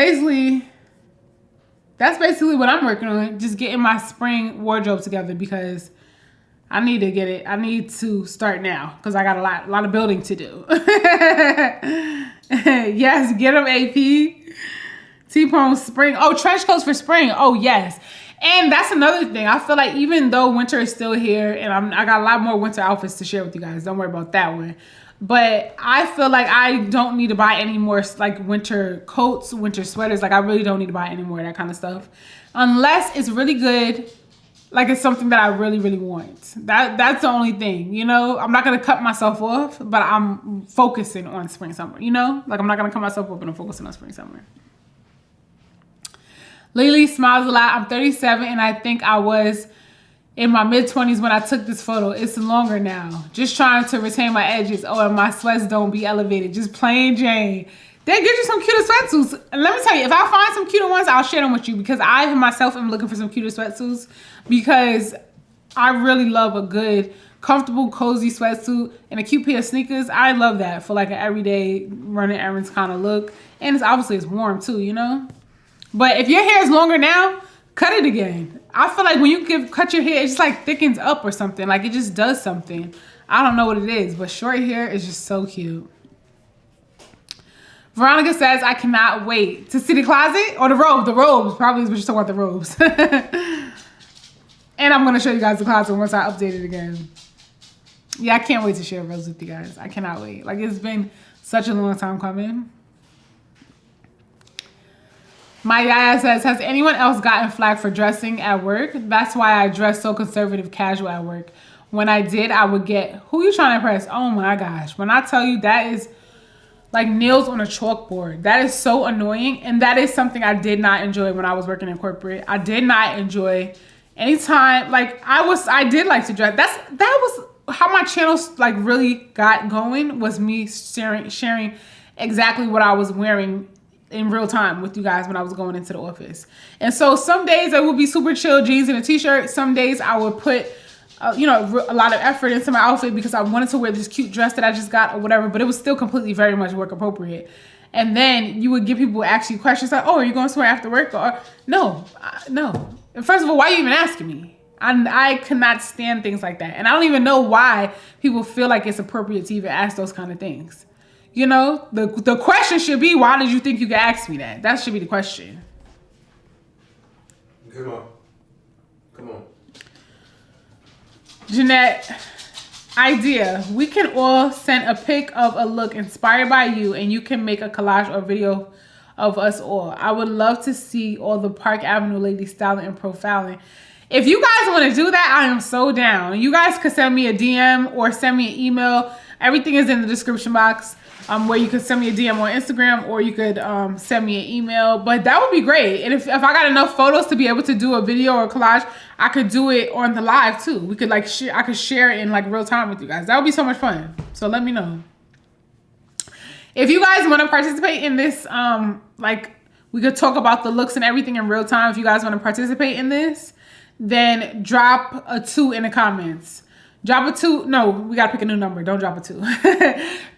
basically what I'm working on. Just getting my spring wardrobe together because I need to get it. I need to start now because I got a lot of building to do. Yes, get them AP. T-Pone spring. Oh, trench coats for spring. Oh, yes. And that's another thing. I feel like even though winter is still here and I got a lot more winter outfits to share with you guys. Don't worry about that one. But I feel like I don't need to buy any more like winter coats, winter sweaters. Like I really don't need to buy any more of that kind of stuff. Unless it's really good. Like it's something that I really, really want. That's the only thing, you know? I'm not going to cut myself off, but I'm focusing on spring, summer, you know? Like I'm not going to cut myself off, but I'm focusing on spring, summer. Lily smiles a lot. I'm 37 and I think I was in my mid-20s when I took this photo. It's longer now. Just trying to retain my edges. Oh, and my sweats don't be elevated. Just plain Jane. They get you some cuter sweatsuits. And let me tell you, if I find some cuter ones, I'll share them with you because I myself am looking for some cuter sweatsuits because I really love a good, comfortable, cozy sweatsuit and a cute pair of sneakers. I love that for like an everyday running errands kind of look. And it's warm too, you know? But if your hair is longer now, cut it again. I feel like when you cut your hair, it just like thickens up or something. Like it just does something. I don't know what it is, but short hair is just so cute. Veronica says, I cannot wait to see the closet or the robe. The robes, probably is what you're talking about, the robes. And I'm going to show you guys the closet once I update it again. Yeah, I can't wait to share robes with you guys. I cannot wait. Like it's been such a long time coming. My Yaya says, has anyone else gotten flack for dressing at work? That's why I dress so conservative casual at work. When I did, I would get, who you trying to impress? Oh my gosh. When I tell you that is like nails on a chalkboard. That is so annoying. And that is something I did not enjoy when I was working in corporate. I did not enjoy anytime, like I did like to dress. That was how my channel like really got going, was me sharing exactly what I was wearing in real time with you guys when I was going into the office. And so some days I would be super chill, jeans and a t-shirt. Some days I would put, you know, a lot of effort into my outfit because I wanted to wear this cute dress that I just got or whatever, but it was still completely very much work appropriate. And then you would get people asking questions like, oh, are you going somewhere after work? Or no. And first of all, why are you even asking me? I cannot stand things like that. And I don't even know why people feel like it's appropriate to even ask those kind of things. You know, the question should be, why did you think you could ask me that? That should be the question. Come on. Jeanette, idea. We can all send a pic of a look inspired by you and you can make a collage or video of us all. I would love to see all the Park Avenue ladies styling and profiling. If you guys want to do that, I am so down. You guys could send me a DM or send me an email. Everything is in the description box. Where you could send me a DM on Instagram or you could send me an email. But that would be great. And if I got enough photos to be able to do a video or collage, I could do it on the live too. We could like share, I could share it in like real time with you guys. That would be so much fun. So let me know. If you guys want to participate in this, like we could talk about the looks and everything in real time. If you guys want to participate in this, then drop a 2 in the comments. Drop a 2. No, we got to pick a new number. Don't drop a 2.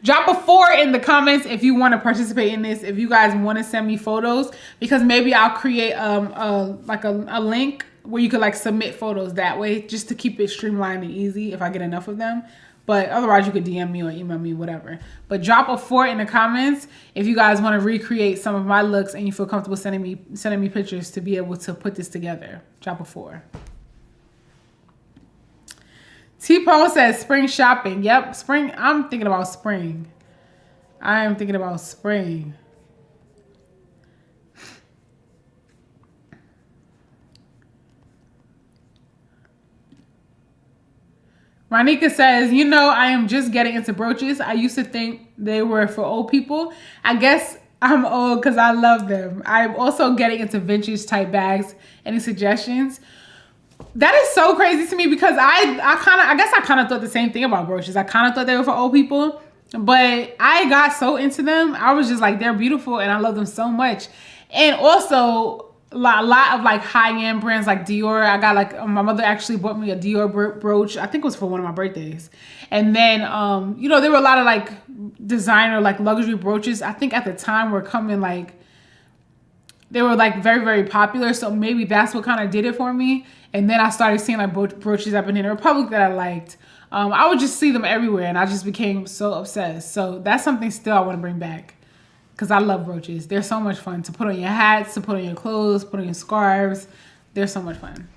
Drop a 4 in the comments if you want to participate in this. If you guys want to send me photos, because maybe I'll create a link where you could like submit photos that way, just to keep it streamlined and easy if I get enough of them. But otherwise you could DM me or email me, whatever. But drop a 4 in the comments if you guys want to recreate some of my looks and you feel comfortable sending me pictures to be able to put this together. Drop a 4. T-Pone says spring shopping. Yep, spring. I'm thinking about spring. I am thinking about spring. Monica says, you know, I am just getting into brooches. I used to think they were for old people. I guess I'm old because I love them. I'm also getting into vintage type bags. Any suggestions? That is so crazy to me because I guess I kind of thought the same thing about brooches. I kind of thought they were for old people, but I got so into them. I was just like, they're beautiful and I love them so much. And also a lot of like high-end brands like Dior. I got like, my mother actually bought me a Dior brooch. I think it was for one of my birthdays. And then, you know, there were a lot of like designer, like luxury brooches. I think at the time were coming like, they were like very, very popular. So maybe that's what kind of did it for me. And then I started seeing like brooches up in the Republic that I liked. I would just see them everywhere and I just became so obsessed. So that's something still I want to bring back because I love brooches. They're so much fun to put on your hats, to put on your clothes, put on your scarves. They're so much fun.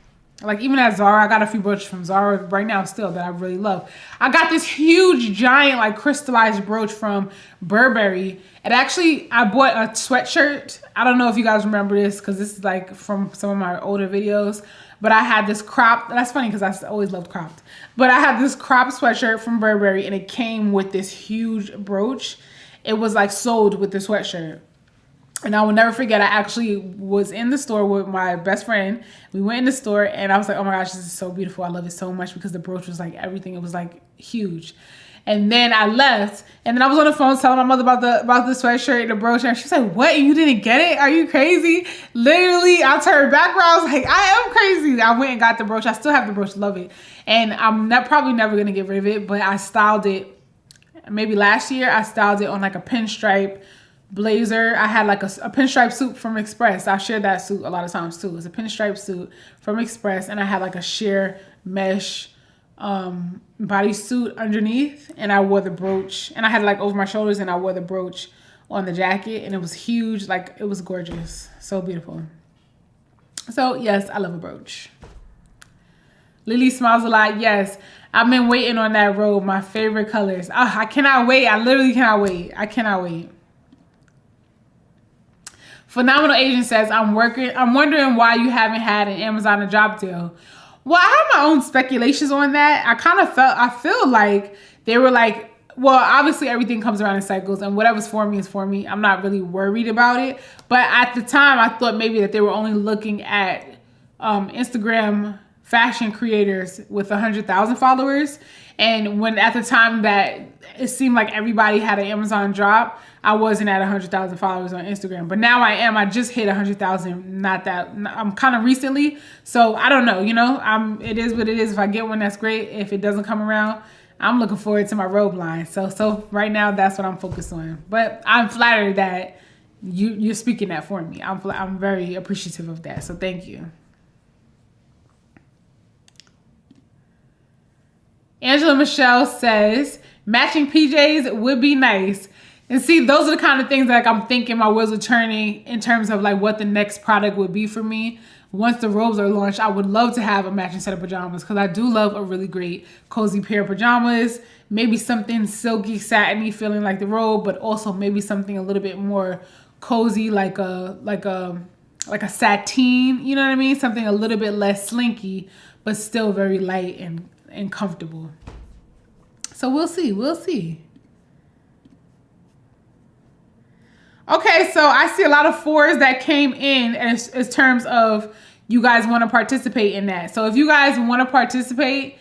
Like even at Zara, I got a few brooches from Zara right now still that I really love. I got this huge, giant, like crystallized brooch from Burberry. And actually, I bought a sweatshirt. I don't know if you guys remember this because this is like from some of my older videos. But I had this cropped, that's funny because I always loved cropped. But I had this cropped sweatshirt from Burberry and it came with this huge brooch. It was like sold with the sweatshirt. And I will never forget, I actually was in the store with my best friend. We went in the store and I was like, oh my gosh, this is so beautiful. I love it so much because the brooch was like everything. It was like huge. And then I left and then I was on the phone telling my mother about the sweatshirt and the brooch. And she was like, what? You didn't get it? Are you crazy? Literally, I turned back around. I was like, I am crazy. I went and got the brooch. I still have the brooch. Love it. And I'm probably never going to get rid of it, but I styled it. Maybe last year, I styled it on like a pinstripe blazer. I had like a pinstripe suit from Express. I shared that suit a lot of times too. It's a pinstripe suit from Express. And I had like a sheer mesh bodysuit underneath. And I wore the brooch. And I had it like over my shoulders and I wore the brooch on the jacket. And it was huge. Like it was gorgeous. So beautiful. So yes, I love a brooch. Lily smiles a lot. Yes, I've been waiting on that robe. My favorite colors. Oh, I cannot wait. I literally cannot wait. I cannot wait. Phenomenal Agent says, I'm wondering why you haven't had an Amazon job deal. Well, I have my own speculations on that. I feel like they were like, well, obviously everything comes around in cycles and whatever's for me is for me. I'm not really worried about it. But at the time, I thought maybe that they were only looking at Instagram fashion creators with 100,000 followers. And when at the time that it seemed like everybody had an Amazon drop, I wasn't at 100,000 followers on Instagram. But now I am. I just hit 100,000. I'm kind of recently. So I don't know, you know, it is what it is. If I get one, that's great. If it doesn't come around, I'm looking forward to my robe line. So right now that's what I'm focused on. But I'm flattered that you're speaking that for me. I'm very appreciative of that. So thank you. Angela Michelle says, matching PJs would be nice. And see, those are the kind of things that like, I'm thinking my wheels are turning in terms of like what the next product would be for me. Once the robes are launched, I would love to have a matching set of pajamas because I do love a really great cozy pair of pajamas. Maybe something silky, satiny feeling like the robe, but also maybe something a little bit more cozy like a sateen, you know what I mean? Something a little bit less slinky, but still very light and comfortable. So we'll see. Okay, so I see a lot of 4s that came in as terms of you guys want to participate in that. So if you guys want to participate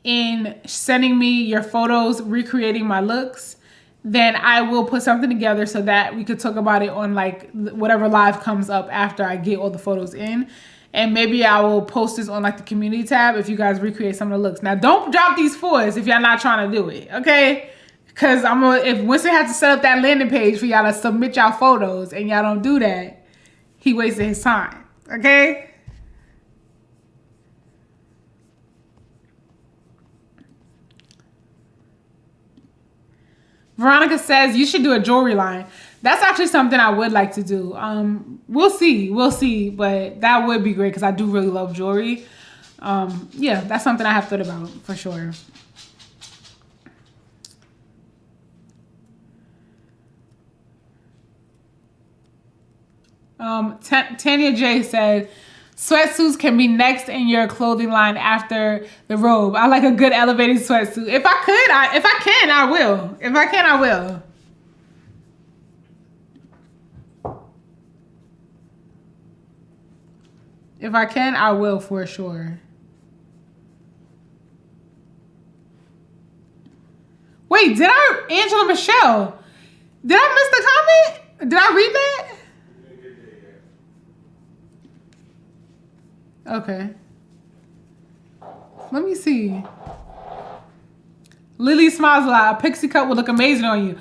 in sending me your photos, recreating my looks, then I will put something together so that we could talk about it on like whatever live comes up after I get all the photos in. And maybe I will post this on like the community tab if you guys recreate some of the looks. Now, don't drop these 4s if y'all not trying to do it, okay? Because if Winston has to set up that landing page for y'all to submit y'all photos and y'all don't do that, he wasted his time, okay? Veronica says you should do a jewelry line. That's actually something I would like to do. We'll see, but that would be great because I do really love jewelry. Yeah, that's something I have thought about for sure. Tanya J said, Sweatsuits can be next in your clothing line after the robe. I like a good elevated sweatsuit. If I can, I will. If I can, I will. If I can, I will for sure. Wait, Angela Michelle, did I miss the comment? Did I read that? Okay. Let me see. Lily smiles a lot. A pixie cut would look amazing on you.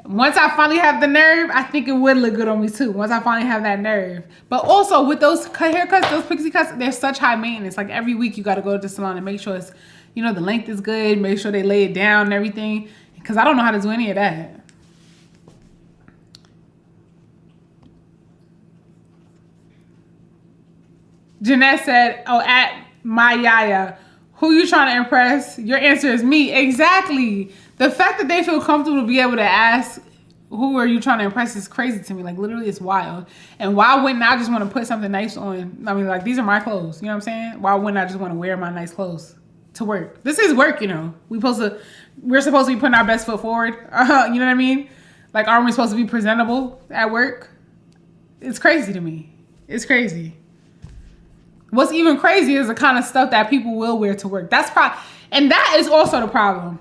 Once I finally have the nerve, I think it would look good on me too. Once I finally have that nerve. But also with those haircuts, those pixie cuts, they're such high maintenance. Like every week you got to go to the salon and make sure it's, you know, the length is good. Make sure they lay it down and everything. Because I don't know how to do any of that. Jeanette said, oh, at my yaya, who you trying to impress? Your answer is me. Exactly. The fact that they feel comfortable to be able to ask, who are you trying to impress is crazy to me. Like, literally, it's wild. And why wouldn't I just want to put something nice on? I mean, like, these are my clothes. You know what I'm saying? Why wouldn't I just want to wear my nice clothes to work? This is work, you know. We're supposed to be putting our best foot forward. You know what I mean? Like, aren't we supposed to be presentable at work? It's crazy to me. It's crazy. What's even crazy is the kind of stuff that people will wear to work. And that is also the problem.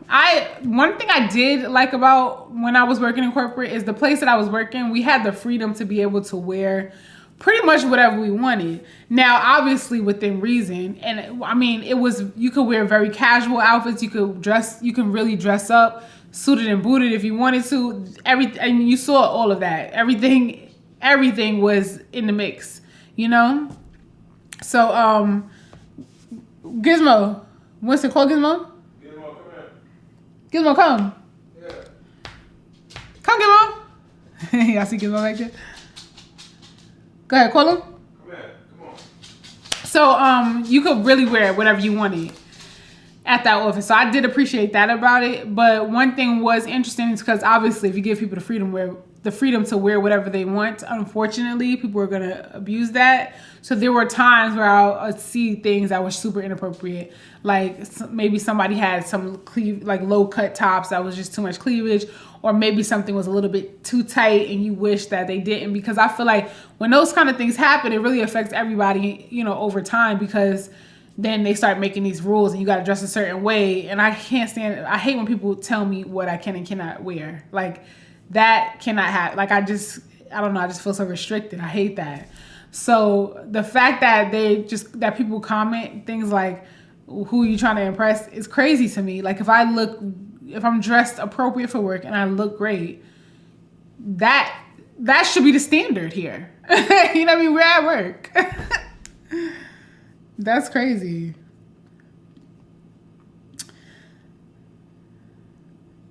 One thing I did like about when I was working in corporate is the place that I was working, we had the freedom to be able to wear pretty much whatever we wanted. Now, obviously within reason. And I mean, you could wear very casual outfits. You can really dress up, suited and booted if you wanted to. And you saw all of that. Everything was in the mix, you know? So, Gizmo, Winston, call Gizmo. Gizmo, come here. Gizmo, come. Yeah. Come, Gizmo. Y'all see Gizmo right there? Go ahead, call him. Come here, come on. So, you could really wear whatever you wanted at that office. So I did appreciate that about it. But one thing was interesting is because obviously if you give people the freedom to wear whatever they want, unfortunately, people are going to abuse that. So there were times where I'll see things that were super inappropriate. Like maybe somebody had some low cut tops that was just too much cleavage, or maybe something was a little bit too tight and you wish that they didn't, because I feel like when those kind of things happen, it really affects everybody, you know, over time, because then they start making these rules and you got to dress a certain way. And I hate when people tell me what I can and cannot wear. Like that cannot happen. Like I don't know. I just feel so restricted. I hate that. So the fact that that people comment things like, who are you trying to impress, is crazy to me. Like if I'm dressed appropriate for work and I look great, that should be the standard here. You know what I mean? We're at work. That's crazy.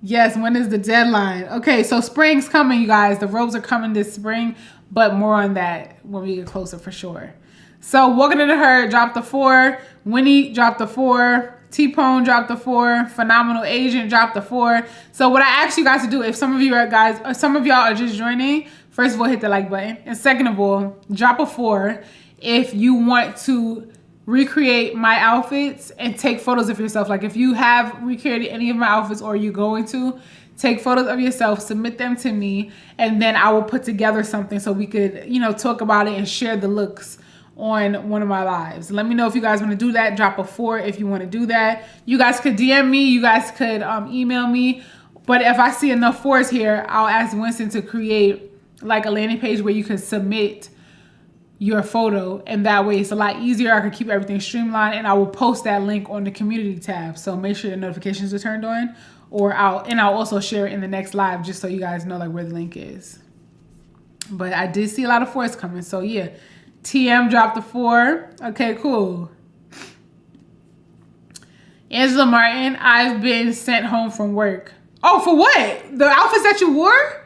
Yes, when is the deadline? Okay, so spring's coming, you guys. The robes are coming this spring, but more on that when we get closer for sure. So Walking Into Her dropped the 4. Winnie dropped the 4. T-Pone dropped the 4. Phenomenal Agent dropped the 4. So what I ask you guys to do, if some of y'all are just joining, first of all, hit the like button. And second of all, drop a 4 if you want to recreate my outfits and take photos of yourself. Like if you have recreated any of my outfits or you're going to, take photos of yourself, submit them to me, and then I will put together something so we could, you know, talk about it and share the looks on one of my lives. Let me know if you guys want to do that. Drop a 4 if you want to do that. You guys could DM me. You guys could email me. But if I see enough 4s here, I'll ask Winston to create like a landing page where you can submit your photo, and that way it's a lot easier. I can keep everything streamlined, and I will post that link on the community tab. So make sure your notifications are turned on, or I'll also share it in the next live just so you guys know like where the link is. But I did see a lot of 4s coming, so yeah. TM dropped the 4. Okay, cool. Angela Martin, I've been sent home from work. Oh, for what? The outfits that you wore?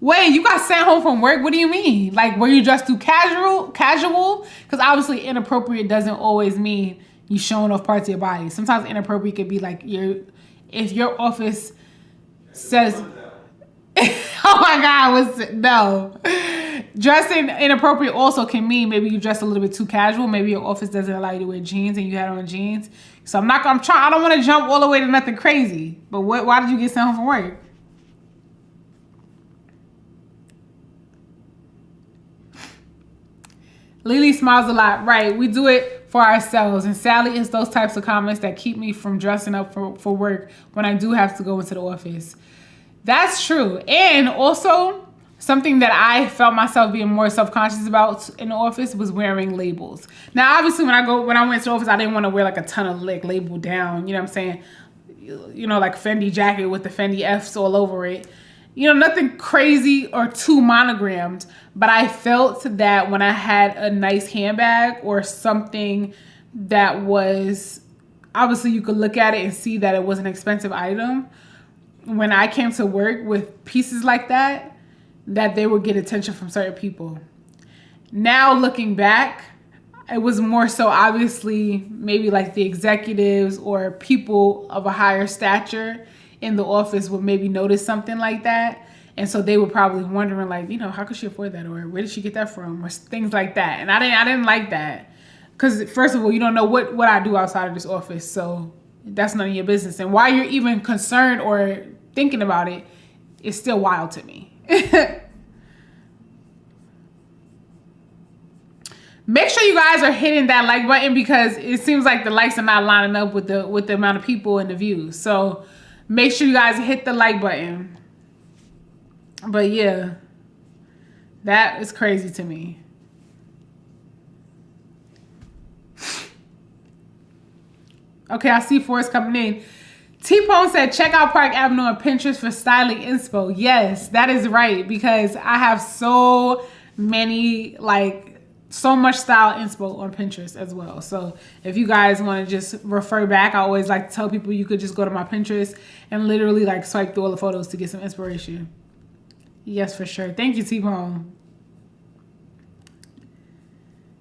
Wait, you got sent home from work? What do you mean? Like, were you dressed too casual? Because obviously inappropriate doesn't always mean you showing off parts of your body. Sometimes inappropriate could be like if your office says, oh my God, no. Dressing inappropriate also can mean maybe you dress a little bit too casual. Maybe your office doesn't allow you to wear jeans and you had on jeans. So I don't want to jump all the way to nothing crazy. But why did you get sent home from work? Lily smiles a lot. Right. We do it for ourselves. And sadly, it's those types of comments that keep me from dressing up for work when I do have to go into the office. That's true. And also, something that I felt myself being more self-conscious about in the office was wearing labels. Now, obviously, when I went to the office, I didn't want to wear like a ton of label down. You know what I'm saying? You know, like Fendi jacket with the Fendi F's all over it. You know, nothing crazy or too monogrammed. But I felt that when I had a nice handbag or something that was, obviously you could look at it and see that it was an expensive item. When I came to work with pieces like that they would get attention from certain people. Now looking back, it was more so obviously maybe like the executives or people of a higher stature in the office would maybe notice something like that. And so they were probably wondering like, you know, how could she afford that? Or where did she get that from? Or things like that. And I didn't like that. Because first of all, you don't know what I do outside of this office. So that's none of your business. And why you're even concerned or thinking about it is still wild to me. Make sure you guys are hitting that like button because it seems like the likes are not lining up with the amount of people and the views. So make sure you guys hit the like button. But yeah, that is crazy to me. Okay, I see Forrest coming in. T-Pone said, check out Park Avenue on Pinterest for styling inspo. Yes, that is right. Because I have so many, so much style inspo on Pinterest as well. So if you guys want to just refer back, I always like to tell people you could just go to my Pinterest and literally swipe through all the photos to get some inspiration. Yes, for sure. Thank you, T-Pone.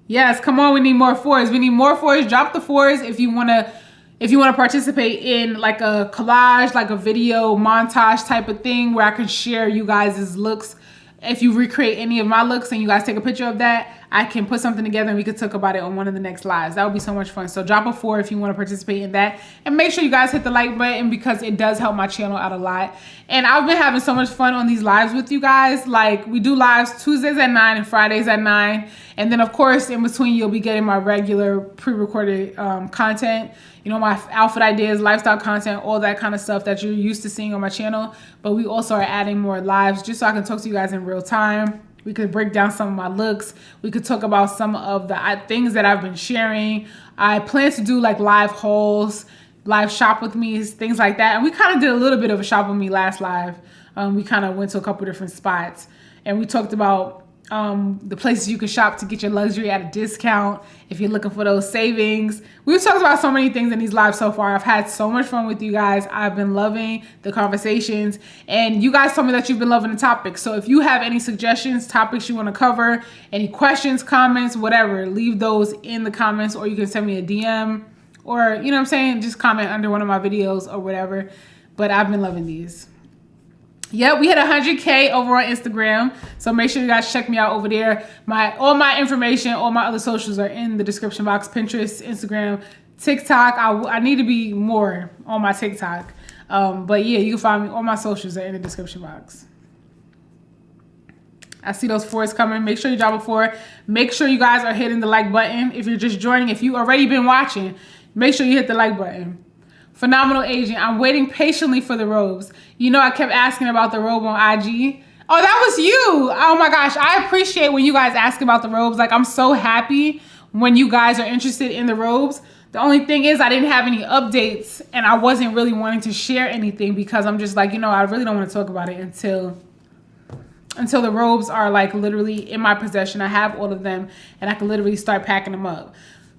Yes, come on. We need more fours. We need more fours. Drop the fours if you want to participate in like a collage, like a video montage type of thing where I can share you guys' looks. If you recreate any of my looks and you guys take a picture of that, I can put something together and we could talk about it on one of the next lives. That would be so much fun. So drop a 4 if you want to participate in that. And make sure you guys hit the like button because it does help my channel out a lot. And I've been having so much fun on these lives with you guys. Like we do lives Tuesdays at 9 and Fridays at 9. And then of course, in between, you'll be getting my regular pre-recorded content. You know, my outfit ideas, lifestyle content, all that kind of stuff that you're used to seeing on my channel. But we also are adding more lives just so I can talk to you guys in real time. We could break down some of my looks. We could talk about some of the things that I've been sharing. I plan to do like live hauls, live shop with me, things like that. And we kind of did a little bit of a shop with me last live. We kind of went to a couple different spots and we talked about the places you can shop to get your luxury at a discount if you're looking for those savings. We've talked about so many things in these lives so far. I've had so much fun with you guys. I've been loving the conversations and you guys told me that you've been loving the topics. So if you have any suggestions, topics you want to cover, any questions, comments, whatever, leave those in the comments or you can send me a DM or, you know what I'm saying, just comment under one of my videos or whatever. But I've been loving these. Yep, we hit 100K over on Instagram. So make sure you guys check me out over there. All my information, all my other socials are in the description box. Pinterest, Instagram, TikTok. I need to be more on my TikTok. But yeah, you can find me. All my socials are in the description box. I see those 4s coming. Make sure you drop a 4. Make sure you guys are hitting the like button. If you're just joining, if you already been watching, make sure you hit the like button. Phenomenal agent. I'm waiting patiently for the robes. You know, I kept asking about the robe on IG. Oh, that was you. Oh my gosh. I appreciate when you guys ask about the robes. Like, I'm so happy when you guys are interested in the robes. The only thing is I didn't have any updates and I wasn't really wanting to share anything because I'm just like, you know, I really don't want to talk about it until the robes are like literally in my possession. I have all of them and I can literally start packing them up.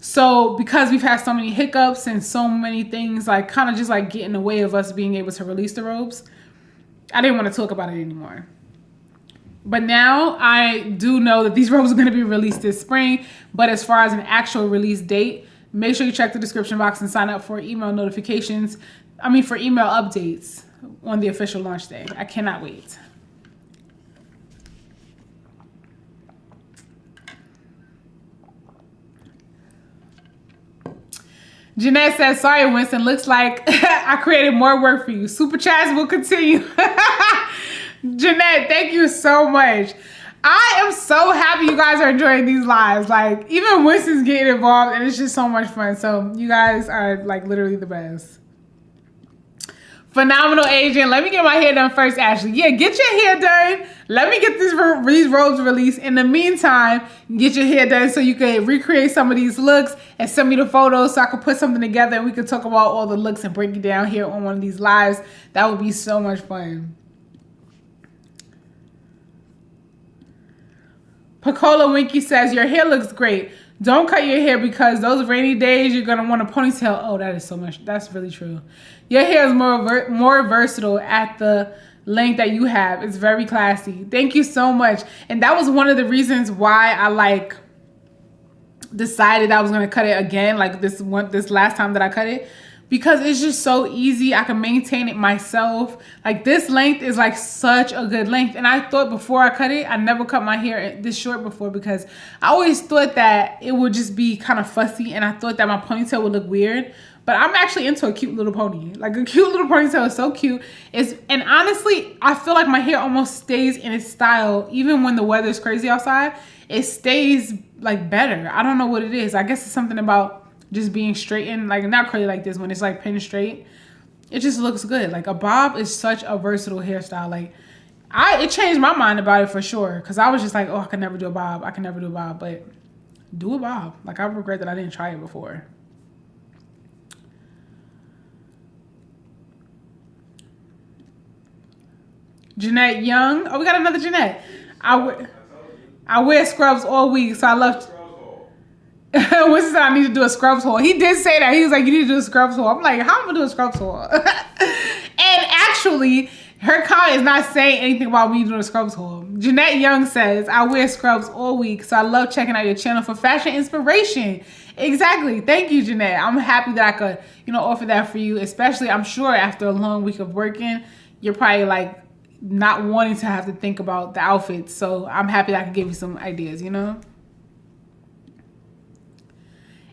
So because we've had so many hiccups and so many things like kind of just like get in the way of us being able to release the robes, I didn't want to talk about it anymore. But now I do know that these robes are going to be released this spring. But as far as an actual release date, make sure you check the description box and sign up for email notifications. For email updates on the official launch day. I cannot wait. Jeanette says, sorry, Winston. Looks like I created more work for you. Super chats will continue. Jeanette, thank you so much. I am so happy you guys are enjoying these lives. Like, even Winston's getting involved, and it's just so much fun. So you guys are like literally the best. Phenomenal agent. Let me get my hair done first, Ashley. Yeah, get your hair done. Let me get these robes released. In the meantime, get your hair done so you can recreate some of these looks and send me the photos so I can put something together and we can talk about all the looks and break it down here on one of these lives. That would be so much fun. Pacola Winky says, your hair looks great. Don't cut your hair because those rainy days you're gonna want a ponytail. Oh, that is so much. That's really true. Your hair is more versatile at the length that you have. It's very classy. Thank you so much. And that was one of the reasons why I like decided I was gonna cut it again, like this last time that I cut it, because it's just so easy. I can maintain it myself. Like this length is like such a good length. And I thought before I cut it, I never cut my hair this short before because I always thought that it would just be kind of fussy and I thought that my ponytail would look weird. But I'm actually into a cute little pony. Like a cute little ponytail is so cute. And honestly, I feel like my hair almost stays in its style. Even when the weather is crazy outside, it stays like better. I don't know what it is. I guess it's something about just being straightened, like not curly like this, when it's like pinned straight. It just looks good. Like a bob is such a versatile hairstyle. Like it changed my mind about it for sure. Cause I was just like, oh, I can never do a bob. I can never do a bob, but do a bob. Like I regret that I didn't try it before. Jeanette Young. Oh, we got another Jeanette. I wear scrubs all week, so I love. Winston said I need to do a scrubs haul. He did say that. He was like, you need to do a scrubs haul. I'm like, how am I gonna do a scrubs haul? And actually, her comment is not saying anything about me doing a scrubs haul. Jeanette Young says, I wear scrubs all week, so I love checking out your channel for fashion inspiration. Exactly. Thank you, Jeanette. I'm happy that I could, offer that for you. Especially, I'm sure after a long week of working, you're probably like not wanting to have to think about the outfits. So I'm happy that I could give you some ideas,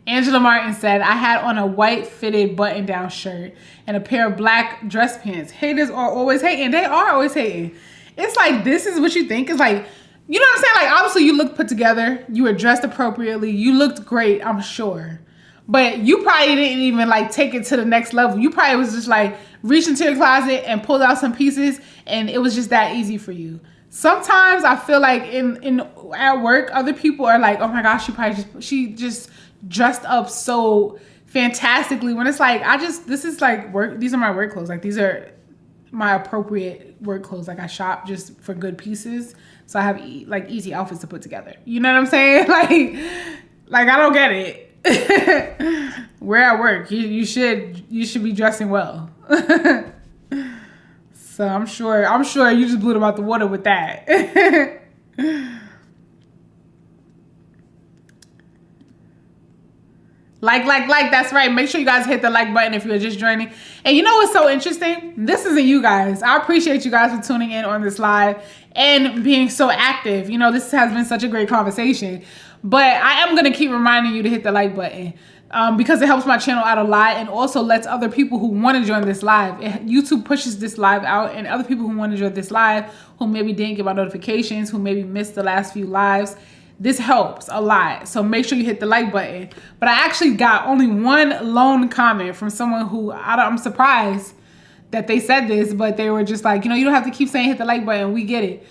Angela Martin said, I had on a white fitted button down shirt and a pair of black dress pants. Haters are always hating. They are always hating. It's like, this is what you think. It's like, you know what I'm saying? Like, obviously you look put together. You were dressed appropriately. You looked great, I'm sure. But you probably didn't even like take it to the next level. You probably was just like reach into your closet and pulled out some pieces and it was just that easy for you. Sometimes I feel like at work, other people are like, oh my gosh, she just dressed up so fantastically, when it's like, this is like work. These are my work clothes. Like these are my appropriate work clothes. Like I shop just for good pieces. So I have like easy outfits to put together. You know what I'm saying? Like I don't get it. We're at work. You should be dressing well. So I'm sure you just blew them out the water with that. Like, that's right. Make sure you guys hit the like button if you're just joining. And you know what's so interesting? This isn't you guys. I appreciate you guys for tuning in on this live and being so active. This has been such a great conversation. But I am going to keep reminding you to hit the like button because it helps my channel out a lot and also lets other people who want to join this live. YouTube pushes this live out, and other people who want to join this live who maybe didn't get my notifications, who maybe missed the last few lives, this helps a lot. So make sure you hit the like button. But I actually got only one lone comment from someone who, I'm surprised that they said this, but they were just like, you don't have to keep saying hit the like button. We get it.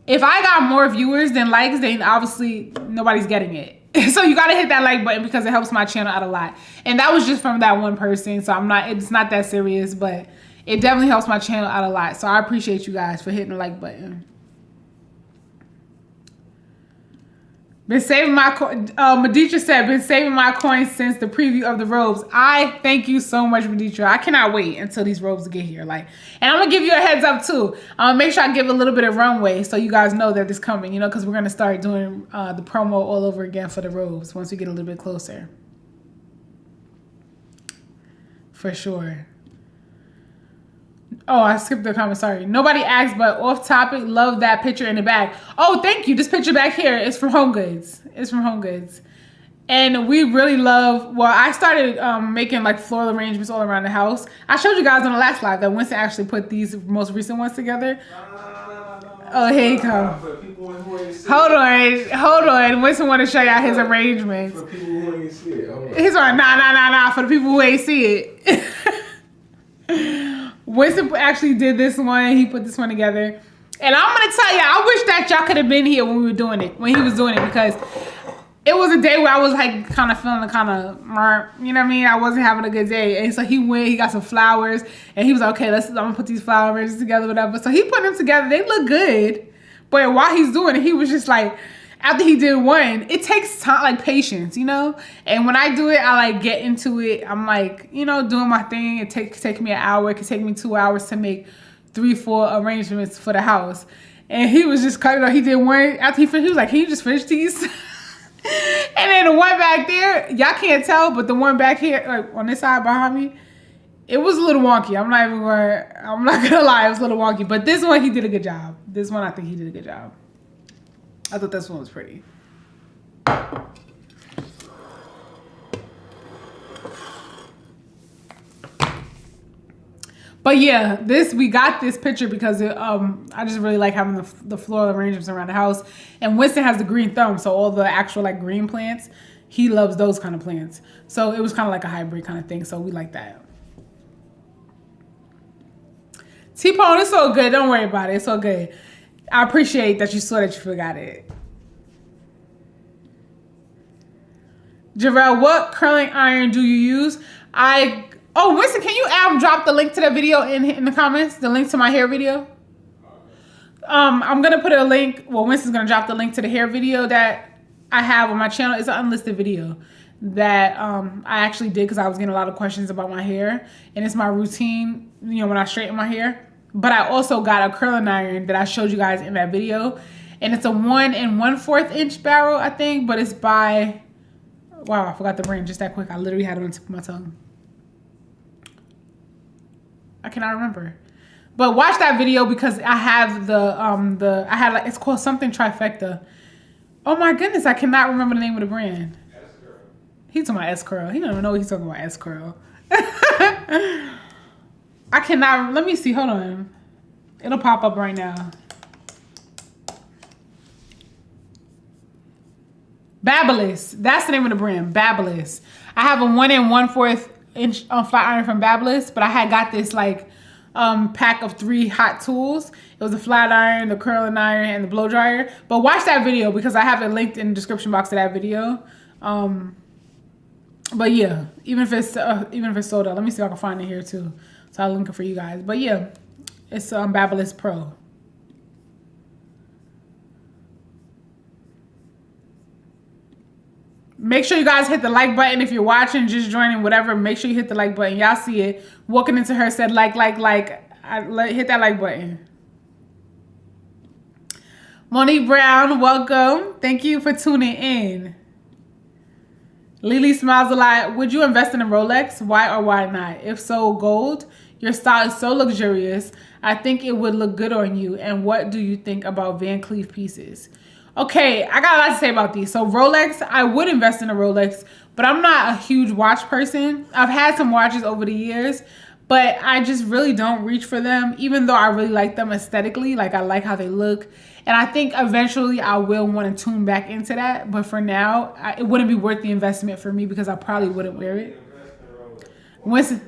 If I got more viewers than likes, then obviously nobody's getting it. So you got to hit that like button because it helps my channel out a lot. And that was just from that one person. So it's not that serious, but it definitely helps my channel out a lot. So I appreciate you guys for hitting the like button. Been saving my Meditra said, been saving my coins since the preview of the robes. I thank you so much, Meditra. I cannot wait until these robes get here. And I'm gonna give you a heads up too. Make sure I give a little bit of runway so you guys know that it's coming, because we're gonna start doing the promo all over again for the robes once we get a little bit closer. For sure. Oh, I skipped the comment, sorry. Nobody asked, but off topic, love that picture in the bag. Oh, thank you. This picture back here is from Home Goods. It's from Home Goods. And we really love, well, I started making like floral arrangements all around the house. I showed you guys on the last live that Winston actually put these most recent ones together. Oh, here you go. Hold on. Winston want to show y'all his arrangements. For people who ain't see it. He's like, nah. For the people who ain't see it. Winston actually did this one. He put this one together. And I'm going to tell you, I wish that y'all could have been here when we were doing it, when he was doing it, because it was a day where I was like kind of feeling kind of, you know what I mean? I wasn't having a good day. And so he went, he got some flowers, and he was like, okay, I'm going to put these flowers together, whatever. So he put them together. They look good. But while he's doing it, he was just like, after he did one, it takes time, like patience, you know? And when I do it, I like get into it. I'm like, you know, doing my thing. It take me an hour. It could take me 2 hours to make 3-4 arrangements for the house. And he was just cutting up. He did one. After he finished, he was like, can you just finish these? And then the one back there, y'all can't tell, but the one back here, like on this side behind me, it was a little wonky. I'm not gonna lie, it was a little wonky. But this one, he did a good job. This one, I think he did a good job. I thought this one was pretty. But yeah, we got this picture because I just really like having the floral arrangements around the house. And Winston has the green thumb, so all the actual like green plants, he loves those kind of plants. So it was kind of like a hybrid kind of thing. So we like that. T-Pone, it's so good. Don't worry about it. It's so good. I appreciate that you saw that you forgot it. Jarrell, what curling iron do you use? Oh, Winston, can you drop the link to that video in the comments? The link to my hair video? I'm going to put a link. Well, Winston's going to drop the link to the hair video that I have on my channel. It's an unlisted video that I actually did because I was getting a lot of questions about my hair. And it's my routine, you know, when I straighten my hair. But I also got a curling iron that I showed you guys in that video. And it's a 1 1/4 inch barrel, I think. But it's by... Wow, I forgot the brand just that quick. I literally had it on the tip of my tongue. I cannot remember, but watch that video because I have it's called something trifecta. Oh my goodness, I cannot remember the name of the brand. He's talking about S-Curl. He don't even know what he's talking about. S-Curl. I cannot. Let me see. Hold on. It'll pop up right now. Babyliss. That's the name of the brand. Babyliss. I have a 1 1/4 inch flat iron from Babyliss, but I had got this like pack of 3 hot tools. It was a flat iron, the curling iron, and the blow dryer. But watch that video because I have it linked in the description box to that video. But yeah, even if it's sold out, let me see if I can find it here too. So I'll link it for you guys. But yeah, it's Babyliss Pro. Make sure you guys hit the like button if you're watching, just joining, whatever. Make sure you hit the like button. Y'all see it. Walking into her said like. Hit that like button. Monique Brown, welcome. Thank you for tuning in. Lily smiles a lot. Would you invest in a Rolex? Why or why not? If so, gold. Your style is so luxurious. I think it would look good on you. And what do you think about Van Cleef pieces? Okay, I got a lot to say about these. So Rolex, I would invest in a Rolex, but I'm not a huge watch person. I've had some watches over the years, but I just really don't reach for them, even though I really like them aesthetically. Like, I like how they look. And I think eventually I will want to tune back into that. But for now, it wouldn't be worth the investment for me because I probably wouldn't wear it. Winston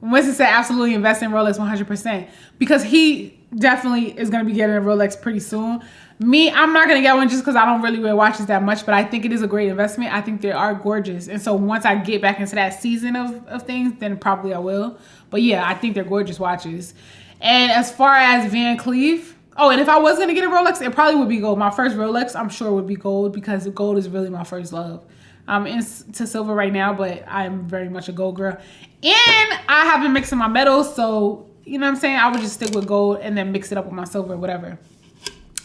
said absolutely invest in Rolex 100% because he definitely is going to be getting a Rolex pretty soon. Me, I'm not going to get one just because I don't really wear watches that much, but I think it is a great investment. I think they are gorgeous. And so once I get back into that season of things, then probably I will. But yeah, I think they're gorgeous watches. And as far as Van Cleef, oh, and if I was going to get a Rolex, it probably would be gold. My first Rolex, I'm sure, would be gold because gold is really my first love. I'm into silver right now, but I'm very much a gold girl. And I have been mixing my metals, so, you know what I'm saying? I would just stick with gold and then mix it up with my silver or whatever.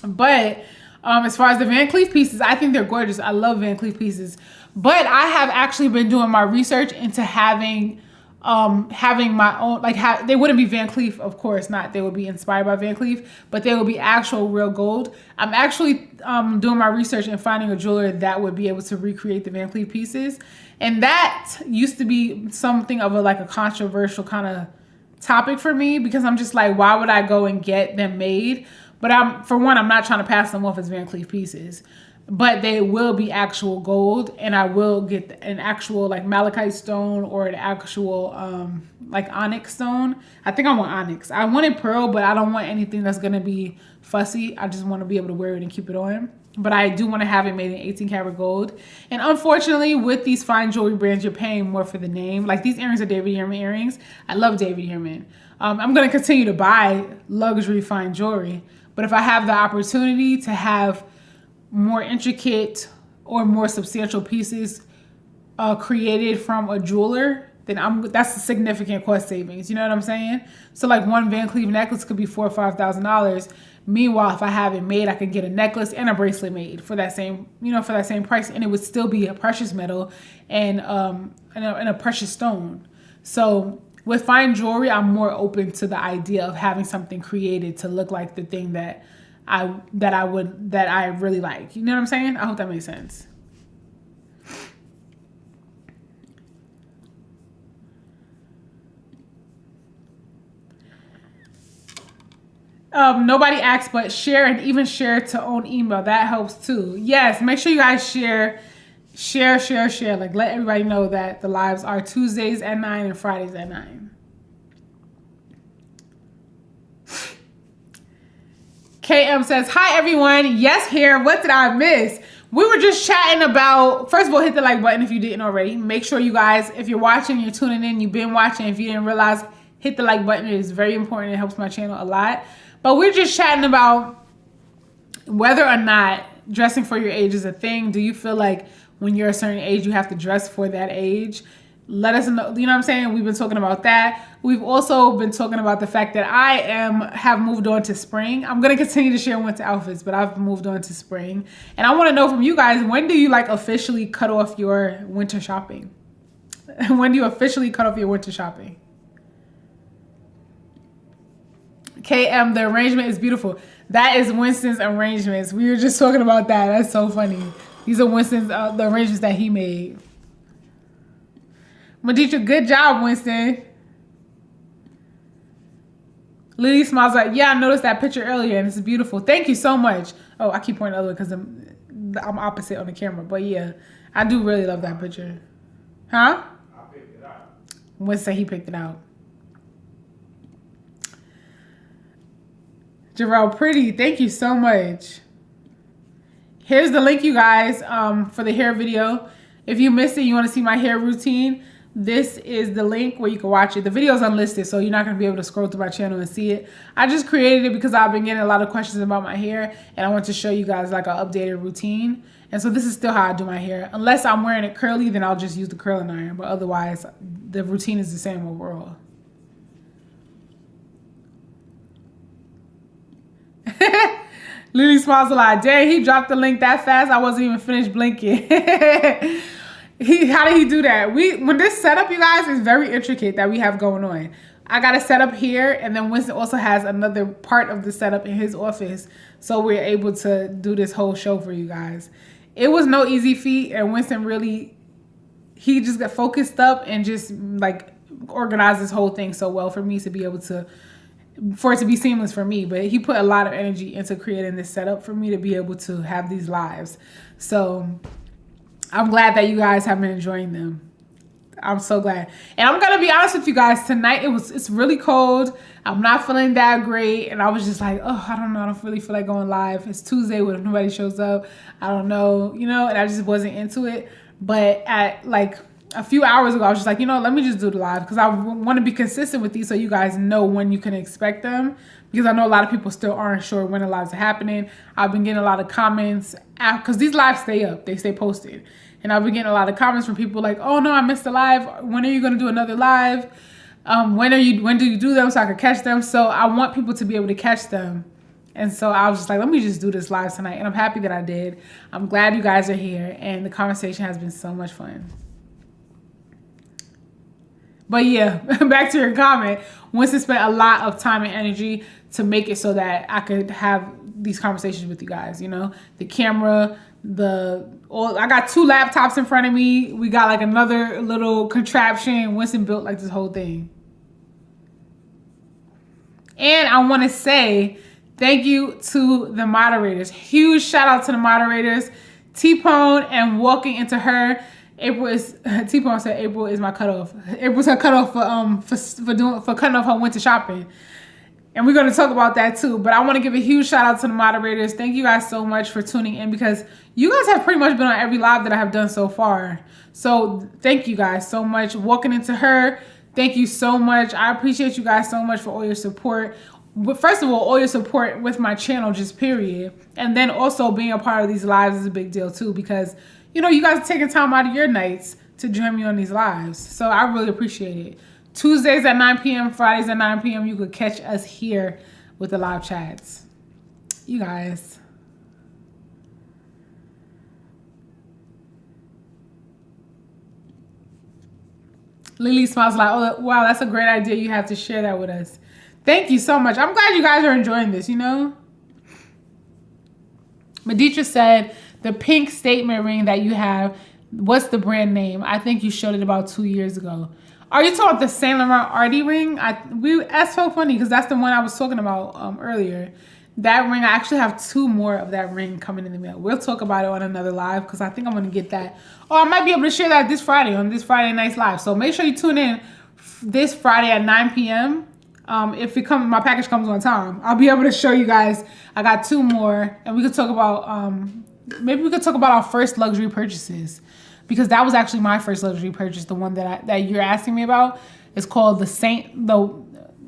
But as far as the Van Cleef pieces, I think they're gorgeous. I love Van Cleef pieces. But I have actually been doing my research into having having my own, like they wouldn't be Van Cleef, of course not. They would be inspired by Van Cleef, but they would be actual real gold. I'm actually doing my research and finding a jeweler that would be able to recreate the Van Cleef pieces. And that used to be something of a controversial kind of topic for me, because I'm just like, why would I go and get them made? But for one, I'm not trying to pass them off as Van Cleef pieces. But they will be actual gold, and I will get an actual like malachite stone or an actual like onyx stone. I think I want onyx. I wanted pearl, but I don't want anything that's gonna be fussy. I just want to be able to wear it and keep it on. But I do want to have it made in 18 karat gold. And unfortunately, with these fine jewelry brands, you're paying more for the name. Like these earrings are David Yurman earrings. I love David Yurman. I'm gonna continue to buy luxury fine jewelry, but if I have the opportunity to have more intricate or more substantial pieces created from a jeweler, then that's a significant cost savings. You know what I'm saying? So like one Van Cleef necklace could be $4,000 or $5,000. Meanwhile, if I have it made, I can get a necklace and a bracelet made for that same, for that same price, and it would still be a precious metal and a precious stone. So with fine jewelry, I'm more open to the idea of having something created to look like the thing that I really like. You know what I'm saying? I hope that makes sense. Nobody asked, but share, and even share to own email. That helps too. Yes, make sure you guys share. Like let everybody know that the lives are Tuesdays at 9 and Fridays at 9. KM says, hi everyone. Yes, here. What did I miss? We were just chatting about, first of all, hit the like button if you didn't already. Make sure you guys, if you're watching, you're tuning in, you've been watching. If you didn't realize, hit the like button. It is very important. It helps my channel a lot. But we're just chatting about whether or not dressing for your age is a thing. Do you feel like when you're a certain age, you have to dress for that age? Let us know. You know what I'm saying? We've been talking about that. We've also been talking about the fact that I have moved on to spring. I'm going to continue to share winter outfits, but I've moved on to spring. And I want to know from you guys, when do you like officially cut off your winter shopping? When do you officially cut off your winter shopping? KM, the arrangement is beautiful. That is Winston's arrangements. We were just talking about that. That's so funny. These are Winston's, the arrangements that he made. Maditra, good job, Winston. Lily smiles like, yeah, I noticed that picture earlier and it's beautiful. Thank you so much. Oh, I keep pointing the other way because I'm opposite on the camera. But yeah, I do really love that picture. Huh? I picked it out. Winston, he picked it out. Jarrell, pretty. Thank you so much. Here's the link, you guys, for the hair video. If you missed it, you want to see my hair routine, this is the link where you can watch it. The video is unlisted, so you're not going to be able to scroll through my channel and see it. I just created it because I've been getting a lot of questions about my hair, and I want to show you guys like an updated routine. And so this is still how I do my hair. Unless I'm wearing it curly, then I'll just use the curling iron. But otherwise, the routine is the same overall. Lily smiles a lot. Dang, he dropped the link that fast. I wasn't even finished blinking. How did he do that? When this setup, you guys, is very intricate that we have going on. I got a setup here, and then Winston also has another part of the setup in his office. So we're able to do this whole show for you guys. It was no easy feat, and Winston really, he just got focused up and just like organized this whole thing so well for me to be able to, for it to be seamless for me. But he put a lot of energy into creating this setup for me to be able to have these lives. So I'm glad that you guys have been enjoying them. I'm so glad. And I'm gonna be honest with you guys, tonight it's really cold. I'm not feeling that great, and I was just like, oh, I don't know, I don't really feel like going live. It's Tuesday, what if nobody shows up? I don't know, you know, and I just wasn't into it. But at like a few hours ago, I was just like, you know, let me just do the live, because I want to be consistent with these so you guys know when you can expect them, because I know a lot of people still aren't sure when the lives are happening. I've been getting a lot of comments because these lives stay up, they stay posted. And I've been getting a lot of comments from people like, oh no, I missed the live. When are you going to do another live? When do you do them so I can catch them? So I want people to be able to catch them. And so I was just like, let me just do this live tonight. And I'm happy that I did. I'm glad you guys are here. And the conversation has been so much fun. But yeah, back to your comment. Winston spent a lot of time and energy to make it so that I could have these conversations with you guys. You know, the camera, I got 2 laptops in front of me. We got like another little contraption. Winston built like this whole thing. And I want to say thank you to the moderators. Huge shout out to the moderators. T-Pone and walking into her. T-Pone said April is my cutoff. April's her cutoff for cutting off her winter shopping. And we're going to talk about that too. But I want to give a huge shout out to the moderators. Thank you guys so much for tuning in, because you guys have pretty much been on every live that I have done so far. So thank you guys so much. Walking into her, thank you so much. I appreciate you guys so much for all your support. But first of all your support with my channel, just period. And then also being a part of these lives is a big deal too, because, you know, you guys are taking time out of your nights to join me on these lives. So I really appreciate it. Tuesdays at 9 p.m., Fridays at 9 p.m., you could catch us here with the live chats. You guys. Lily smiles like, oh, wow, that's a great idea. You have to share that with us. Thank you so much. I'm glad you guys are enjoying this, you know? Meditra said, the pink statement ring that you have, what's the brand name? I think you showed it about 2 years ago. Are you talking about the Saint Laurent Arty ring? That's so funny, because that's the one I was talking about earlier. That ring, I actually have 2 more of that ring coming in the mail. We'll talk about it on another live, because I think I'm going to get that. Or I might be able to share that this Friday on this Friday night's live. So make sure you tune in this Friday at 9 p.m. If my package comes on time, I'll be able to show you guys. I got 2 more, and we could talk about maybe we could talk about our first luxury purchases, because that was actually my first luxury purchase. The one that you're asking me about is called the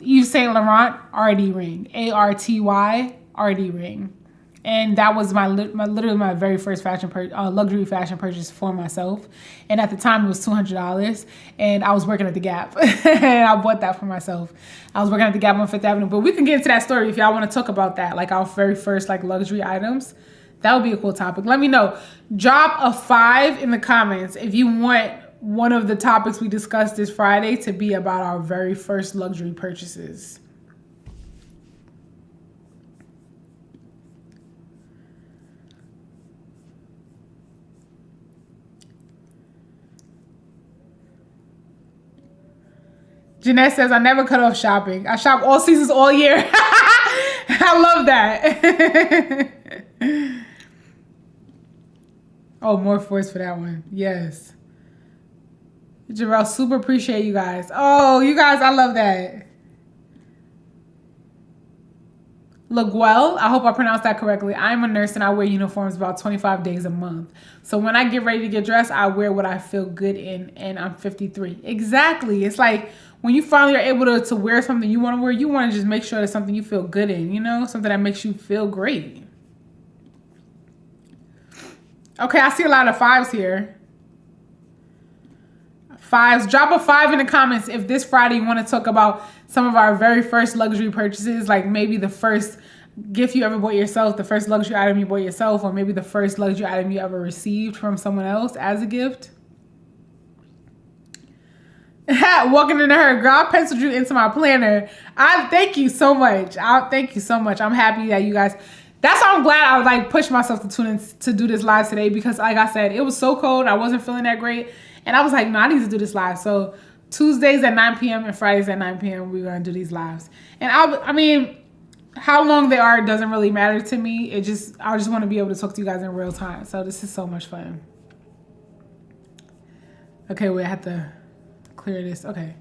Yves Saint Laurent Arty ring, Arty Arty ring, and that was literally my very first luxury fashion purchase for myself. And at the time, it was $200, and I was working at the Gap, and I bought that for myself. I was working at the Gap on 5th Avenue, but we can get into that story if y'all want to talk about that, like our very first like luxury items. That would be a cool topic. Let me know. Drop a 5 in the comments if you want one of the topics we discussed this Friday to be about our very first luxury purchases. Jeanette says, I never cut off shopping. I shop all seasons, all year. I love that. Oh, more force for that one. Yes. Jarrell, super appreciate you guys. Oh, you guys, I love that. Laguel, I hope I pronounced that correctly. I'm a nurse and I wear uniforms about 25 days a month. So when I get ready to get dressed, I wear what I feel good in, and I'm 53. Exactly. It's like when you finally are able to wear something you want to wear, you want to just make sure it's something you feel good in, you know, something that makes you feel great. Okay, I see a lot of 5s here. 5s. Drop a 5 in the comments if this Friday you want to talk about some of our very first luxury purchases, like maybe the first gift you ever bought yourself, the first luxury item you bought yourself, or maybe the first luxury item you ever received from someone else as a gift. Walking into her, girl, I penciled you into my planner. I thank you so much. Thank you so much. I'm happy that you guys... That's why I'm glad I was like push myself to tune in to do this live today, because like I said, it was so cold. I wasn't feeling that great. And I was like, no, I need to do this live. So Tuesdays at 9 p.m. and Fridays at 9 p.m. we're going to do these lives. And I mean, how long they are doesn't really matter to me. I just want to be able to talk to you guys in real time. So this is so much fun. Okay, wait, I have to clear this. Okay.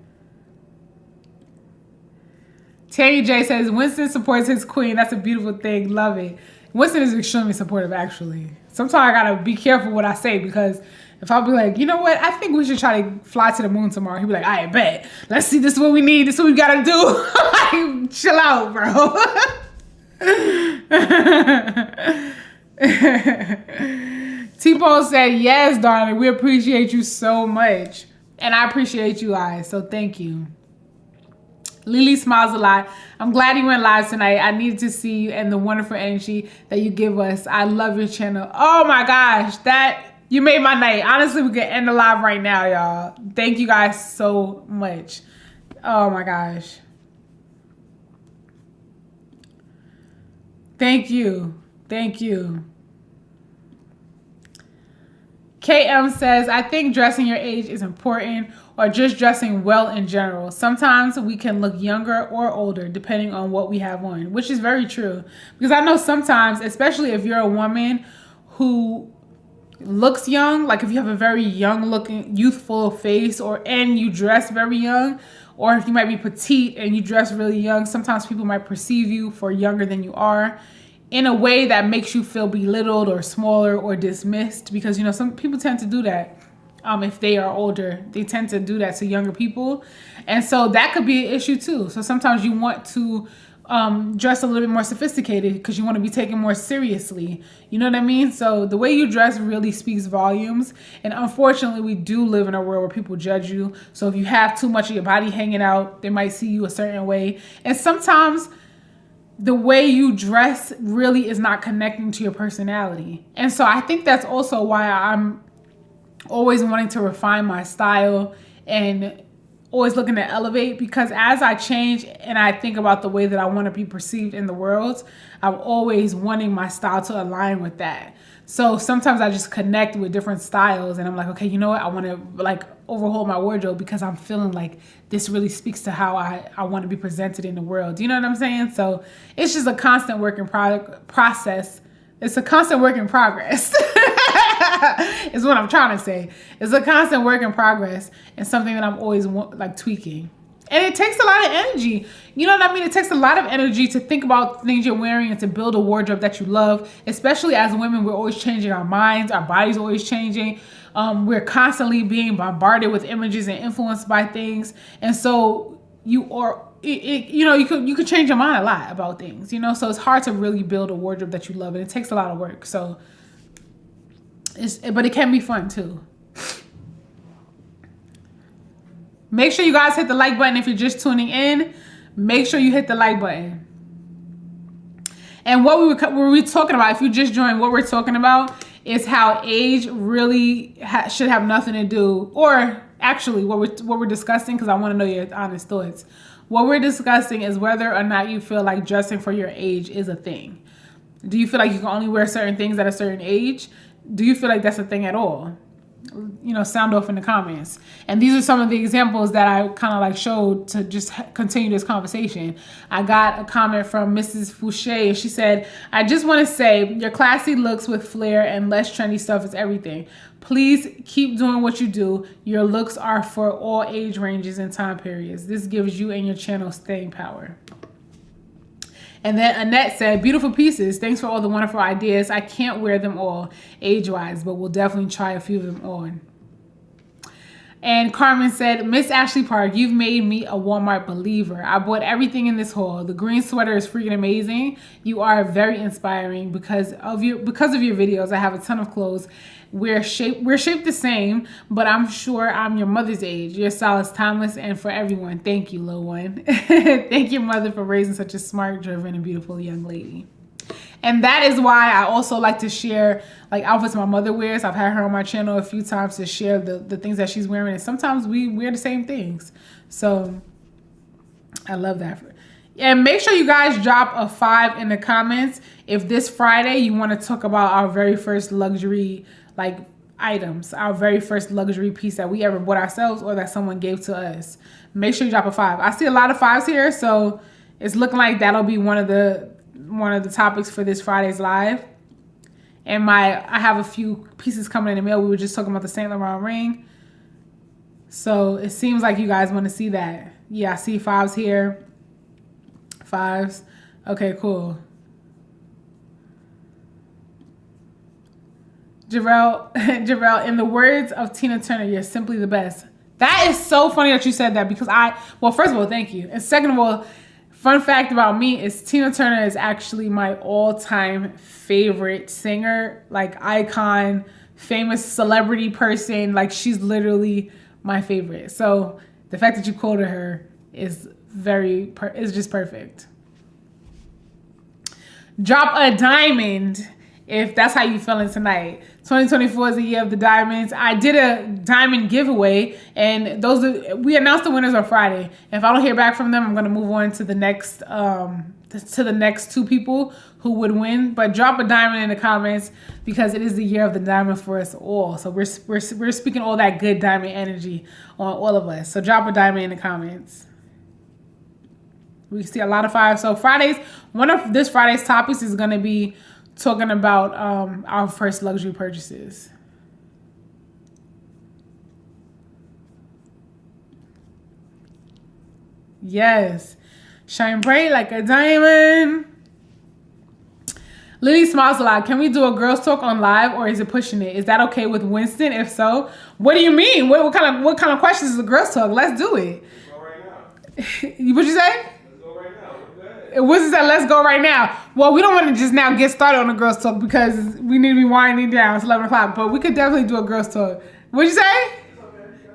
Terry J says, Winston supports his queen. That's a beautiful thing. Love it. Winston is extremely supportive, actually. Sometimes I got to be careful what I say, because if I'll be like, you know what? I think we should try to fly to the moon tomorrow. He'll be like, I bet. Let's see. This is what we need. This is what we got to do. Like, chill out, bro. T-Pone said, yes, darling. We appreciate you so much. And I appreciate you guys. So thank you. Lily smiles a lot. I'm glad you went live tonight. I needed to see you and the wonderful energy that you give us. I love your channel. Oh my gosh, You made my night. Honestly, we can end the live right now, y'all. Thank you guys so much. Oh my gosh. Thank you. Thank you. KM says, I think dressing your age is important, or just dressing well in general. Sometimes we can look younger or older depending on what we have on, which is very true. Because I know sometimes, especially if you're a woman who looks young, like if you have a very young looking, youthful face, and you dress very young, or if you might be petite and you dress really young, sometimes people might perceive you for younger than you are, in a way that makes you feel belittled or smaller or dismissed, because you know some people tend to do that. If they are older, they tend to do that to younger people, and so that could be an issue too. So sometimes you want to dress a little bit more sophisticated because you want to be taken more seriously. You know what I mean? So the way you dress really speaks volumes, and unfortunately we do live in a world where people judge you. So if you have too much of your body hanging out, they might see you a certain way, and sometimes the way you dress really is not connecting to your personality. And so I think that's also why I'm always wanting to refine my style and always looking to elevate, because as I change and I think about the way that I want to be perceived in the world, I'm always wanting my style to align with that. So sometimes I just connect with different styles and I'm like, okay, you know what? I want to like overhaul my wardrobe because I'm feeling like this really speaks to how I want to be presented in the world. You know what I'm saying? So it's just a constant work in process. It's a constant work in progress. Is what I'm trying to say. It's a constant work in progress and something that I'm always like tweaking. And it takes a lot of energy. You know what I mean? It takes a lot of energy to think about things you're wearing and to build a wardrobe that you love. Especially as women, we're always changing our minds. Our body's always changing. We're constantly being bombarded with images and influenced by things. And so you could change your mind a lot about things, you know? So it's hard to really build a wardrobe that you love, and it takes a lot of work. So but it can be fun too. Make sure you guys hit the like button if you're just tuning in. Make sure you hit the like button. And what were we talking about? If you just joined, what we're talking about is how age really should have nothing to do, or actually what we're discussing, because I want to know your honest thoughts. What we're discussing is whether or not you feel like dressing for your age is a thing. Do you feel like you can only wear certain things at a certain age? Do you feel like that's a thing at all? You know, sound off in the comments. And these are some of the examples that I kind of like showed to just continue this conversation. I got a comment from Mrs. Fouché, and she said, I just want to say your classy looks with flair and less trendy stuff is everything. Please keep doing what you do. Your looks are for all age ranges and time periods. This gives you and your channel staying power. And then Annette said, beautiful pieces. Thanks for all the wonderful ideas. I can't wear them all age-wise, but we'll definitely try a few of them on. And Carmen said, Miss Ashley Parke, you've made me a Walmart believer. I bought everything in this haul. The green sweater is freaking amazing. You are very inspiring because of your videos. I have a ton of clothes. We're shaped the same, but I'm sure I'm your mother's age. Your style is timeless and for everyone. Thank you, little one. Thank your mother for raising such a smart, driven, and beautiful young lady. And that is why I also like to share like outfits my mother wears. I've had her on my channel a few times to share the things that she's wearing. And sometimes we wear the same things. So I love that. And make sure you guys drop a 5 in the comments if this Friday you want to talk about our very first luxury like items, our very first luxury piece that we ever bought ourselves or that someone gave to us. Make sure you drop a 5. I see a lot of 5s here, so it's looking like that'll be one of the topics for this Friday's live. And I have a few pieces coming in the mail. We were just talking about the Saint Laurent ring, so it seems like you guys want to see that. Yeah, I see 5s here. 5s. Okay, cool. Jarrell, in the words of Tina Turner, you're simply the best. That is so funny that you said that because well, first of all, thank you. And second of all, fun fact about me is Tina Turner is actually my all-time favorite singer, like icon, famous celebrity person. Like she's literally my favorite. So the fact that you quoted her is just perfect. Drop a diamond if that's how you feeling tonight. 2024 is the year of the diamonds. I did a diamond giveaway, and we announced the winners on Friday. If I don't hear back from them, I'm gonna move on to the next two people who would win. But drop a diamond in the comments because it is the year of the diamond for us all. So we're speaking all that good diamond energy on all of us. So drop a diamond in the comments. We see a lot of fire. So one of this Friday's topics is gonna be talking about our first luxury purchases. Yes. Shine bright like a diamond. Lily smiles a lot. Can we do a girls talk on live, or is it pushing it? Is that okay with Winston? If so, what do you mean? What kind of questions is a girls talk? Let's do it. Let's go right now. What'd you say? Let's Winston said, let's go right now. Well, we don't want to just now get started on the girls talk because we need to be winding down. It's 11 o'clock, but we could definitely do a girls talk. What'd you say?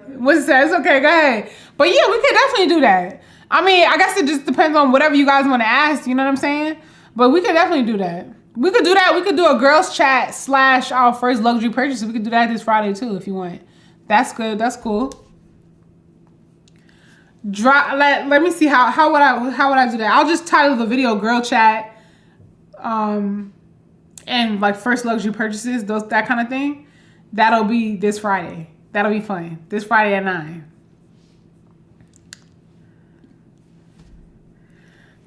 Winston said, it's okay, go ahead. But yeah, we could definitely do that. I mean, I guess it just depends on whatever you guys want to ask, you know what I'm saying? But we could definitely do that. We could do that. We could do a girls chat / our first luxury purchase. We could do that this Friday too if you want. That's good. That's cool. Let me see how would I do that? I'll just title the video "Girl Chat," and like first luxury purchases, that kind of thing. That'll be this Friday. That'll be fun. This Friday at 9.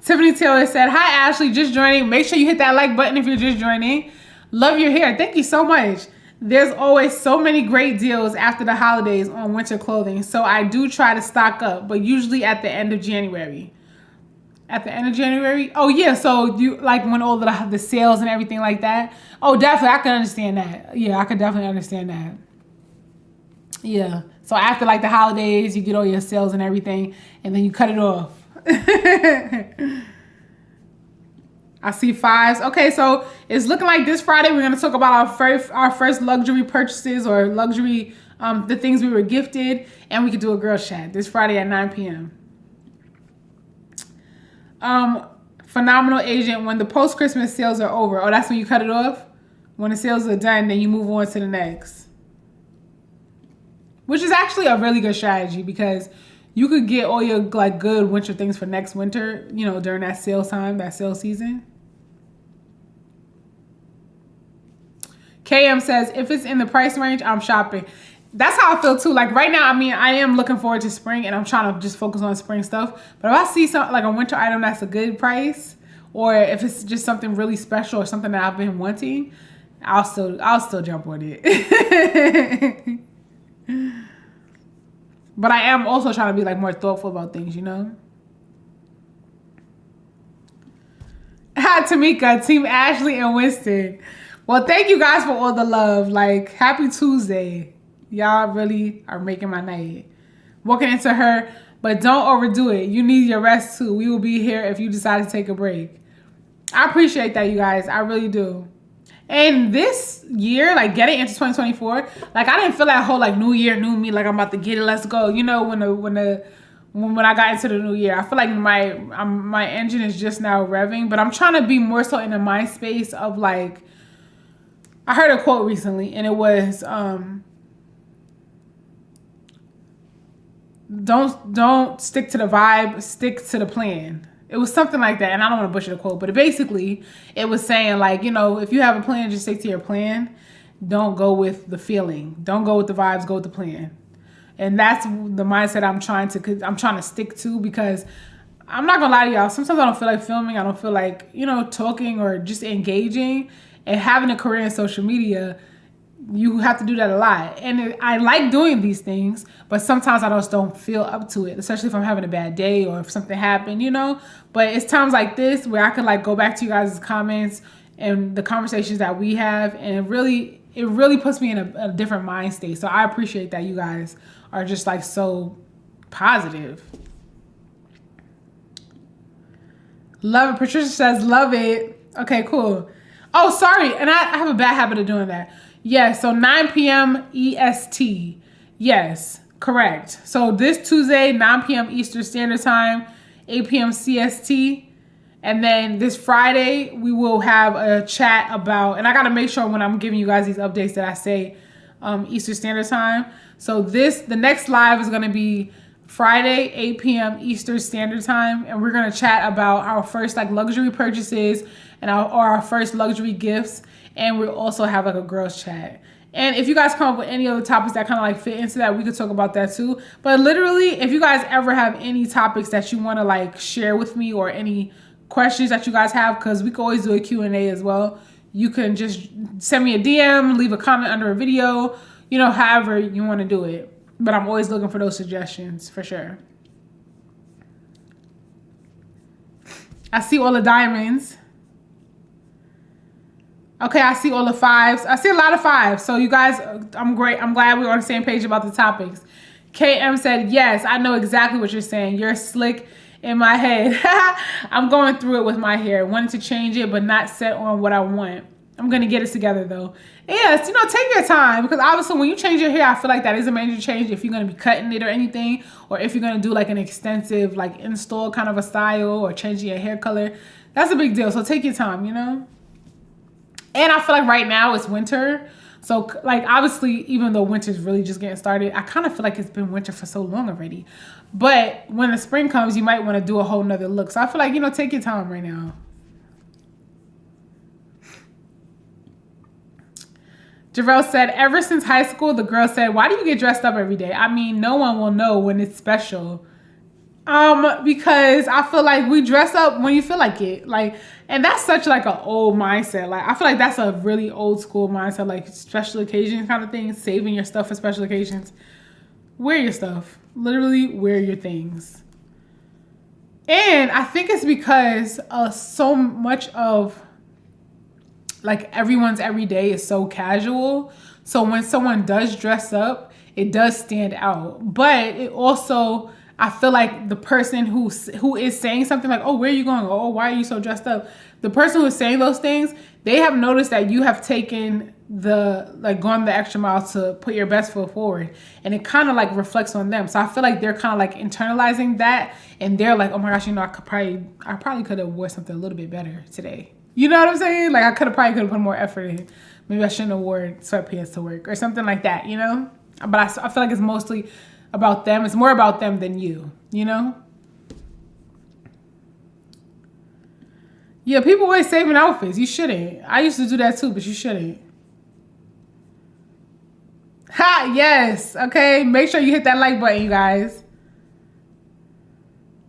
Tiffany Taylor said, "Hi Ashley, just joining. Make sure you hit that like button if you're just joining. Love your hair. Thank you so much. There's always so many great deals after the holidays on winter clothing, so I do try to stock up, but usually at the end of January." At the end of January? Oh yeah, so you like when all the sales and everything like that? Oh, definitely, I can understand that. Yeah, I can definitely understand that. Yeah, so after like the holidays, you get all your sales and everything, and then you cut it off. I see 5s. Okay, so it's looking like this Friday we're going to talk about our first luxury purchases or luxury, the things we were gifted, and we could do a girl chat this Friday at 9 p.m. Phenomenal agent, when the post-Christmas sales are over. Oh, that's when you cut it off? When the sales are done, then you move on to the next. Which is actually a really good strategy because you could get all your like good winter things for next winter, you know, during that sale time, that sale season. KM says, if it's in the price range, I'm shopping. That's how I feel too. Like right now, I mean, I am looking forward to spring and I'm trying to just focus on spring stuff. But if I see something like a winter item that's a good price, or if it's just something really special or something that I've been wanting, I'll still jump on it. But I am also trying to be like more thoughtful about things, you know? Hi, Tamika, Team Ashley and Winston. Well, thank you guys for all the love. Like, happy Tuesday. Y'all really are making my night. Walking into her, but don't overdo it. You need your rest too. We will be here if you decide to take a break. I appreciate that, you guys. I really do. And this year, like getting into 2024, like I didn't feel that whole like new year, new me, like I'm about to get it, let's go. You know, when I got into the new year, I feel like my engine is just now revving, but I'm trying to be more so in a mind space of like, I heard a quote recently and it was, don't stick to the vibe, stick to the plan. It was something like that, and I don't want to butcher the quote, but it was saying like, you know, if you have a plan, just stick to your plan. Don't go with the feeling. Don't go with the vibes, go with the plan. And that's the mindset I'm trying to stick to, because I'm not gonna lie to y'all, sometimes I don't feel like filming, I don't feel like, you know, talking or just engaging. And having a career in social media, you have to do that a lot. And I like doing these things, but sometimes I just don't feel up to it, especially if I'm having a bad day or if something happened, you know. But it's times like this where I could like go back to you guys' comments and the conversations that we have, and it really puts me in a different mind state. So I appreciate that you guys are just like so positive. Love it. Patricia says, love it. Okay, cool. Oh, sorry. And I have a bad habit of doing that. Yes, so 9 p.m. EST. Yes, correct. So this Tuesday, 9 p.m. Eastern Standard Time, 8 p.m. CST. And then this Friday, we will have a chat about, and I got to make sure when I'm giving you guys these updates that I say Eastern Standard Time. So the next live is going to be Friday, 8 p.m. Eastern Standard Time. And we're going to chat about our first like luxury purchases and our first luxury gifts. And we'll also have like a girls chat. And if you guys come up with any other topics that kind of like fit into that, we could talk about that too. But literally, if you guys ever have any topics that you want to like share with me or any questions that you guys have, because we can always do a Q&A as well. You can just send me a DM, leave a comment under a video, you know, however you want to do it. But I'm always looking for those suggestions for sure. I see all the diamonds. Okay, I see all the fives. I see a lot of fives. So you guys, I'm great. I'm glad we're on the same page about the topics. KM said, yes, I know exactly what you're saying. You're slick in my head. I'm going through it with my hair. Wanted to change it, but not set on what I want. I'm going to get it together though. Yes, you know, take your time, because obviously when you change your hair, I feel like that is a major change if you're going to be cutting it or anything, or if you're going to do like an extensive like install kind of a style or changing your hair color. That's a big deal. So take your time, you know? And I feel like right now it's winter. So like obviously, even though winter's really just getting started, I kind of feel like it's been winter for so long already. But when the spring comes, you might want to do a whole nother look. So I feel like, you know, take your time right now. Jarrell said, ever since high school, the girl said, why do you get dressed up every day? I mean, no one will know when it's special. Because I feel like we dress up when you feel like it. Like, and that's such like an old mindset. Like, I feel like that's a really old school mindset, like special occasions kind of thing, saving your stuff for special occasions. Wear your stuff. Literally wear your things. And I think it's because so much of like everyone's everyday is so casual. So when someone does dress up, it does stand out. But it also, I feel like the person who is saying something like, oh, where are you going? Oh, why are you so dressed up? The person who is saying those things, they have noticed that you have taken gone the extra mile to put your best foot forward. And it kind of like reflects on them. So I feel like they're kind of like internalizing that. And they're like, oh my gosh, you know, I probably could have wore something a little bit better today. You know what I'm saying? Like I probably could have put more effort in. Maybe I shouldn't have worn sweatpants to work or something like that, you know? But I feel like it's mostly about them. It's more about them than you know? Yeah, people always saving outfits. You shouldn't. I used to do that too, but you shouldn't. Ha, yes. Okay, make sure you hit that like button, you guys.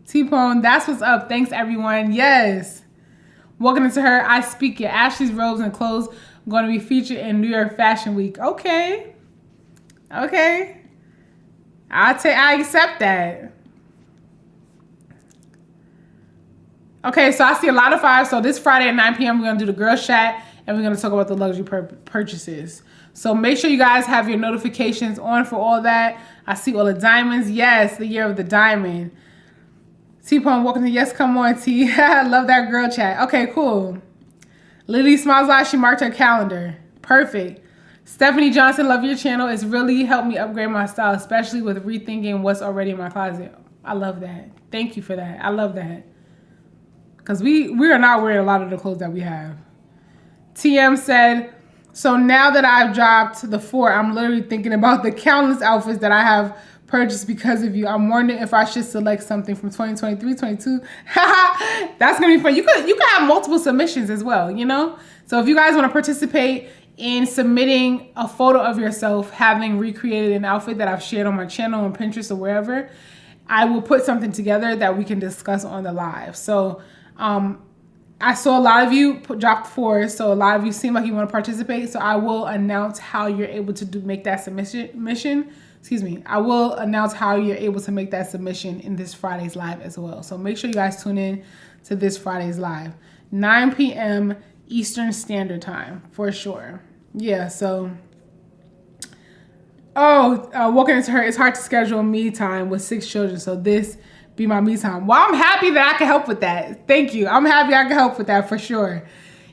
T-Pone, that's what's up. Thanks, everyone. Yes. Welcome into her I Speak It. Ashley's robes and clothes going to be featured in New York Fashion Week. Okay. Okay. I accept that. Okay, so I see a lot of fives. So this Friday at 9 p.m. we're going to do the girls chat and we're going to talk about the luxury purchases. So make sure you guys have your notifications on for all that. I see all the diamonds. Yes, the year of the diamond. T-Pone, welcome to Yes, Come On, T. I love that girl chat. Okay, cool. Lily smiles like she marked her calendar. Perfect. Stephanie Johnson, love your channel. It's really helped me upgrade my style, especially with rethinking what's already in my closet. I love that. Thank you for that. I love that. Because we are not wearing a lot of the clothes that we have. TM said, so now that I've dropped the 4, I'm literally thinking about the countless outfits that I have purchased because of you. I'm wondering if I should select something from 2023, 22. That's going to be fun. You could have multiple submissions as well, you know? So if you guys want to participate in submitting a photo of yourself having recreated an outfit that I've shared on my channel on Pinterest or wherever, I will put something together that we can discuss on the live. So I saw a lot of you drop 4, so a lot of you seem like you want to participate. So I will announce how you're able to make that submission. I will announce how you're able to make that submission in this Friday's live as well. So make sure you guys tune in to this Friday's live, 9 p.m. Eastern Standard Time for sure. Yeah, so. Walking into her, it's hard to schedule me time with 6 children, so this be my me time. Well, I'm happy that I can help with that. Thank you. I'm happy I can help with that for sure.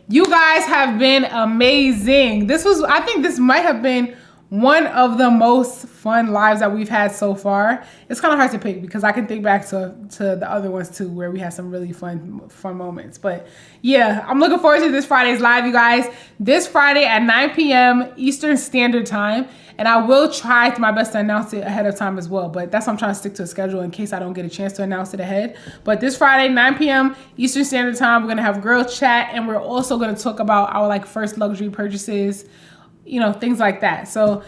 You guys have been amazing. I think this might have been one of the most fun lives that we've had so far. It's kind of hard to pick because I can think back to the other ones too, where we had some really fun moments. But yeah, I'm looking forward to this Friday's live, you guys. This Friday at 9 p.m. Eastern Standard Time. And I will try my best to announce it ahead of time as well. But that's why I'm trying to stick to a schedule in case I don't get a chance to announce it ahead. But this Friday, 9 p.m. Eastern Standard Time, we're going to have girl chat. And we're also going to talk about our like first luxury purchases, you know, things like that. So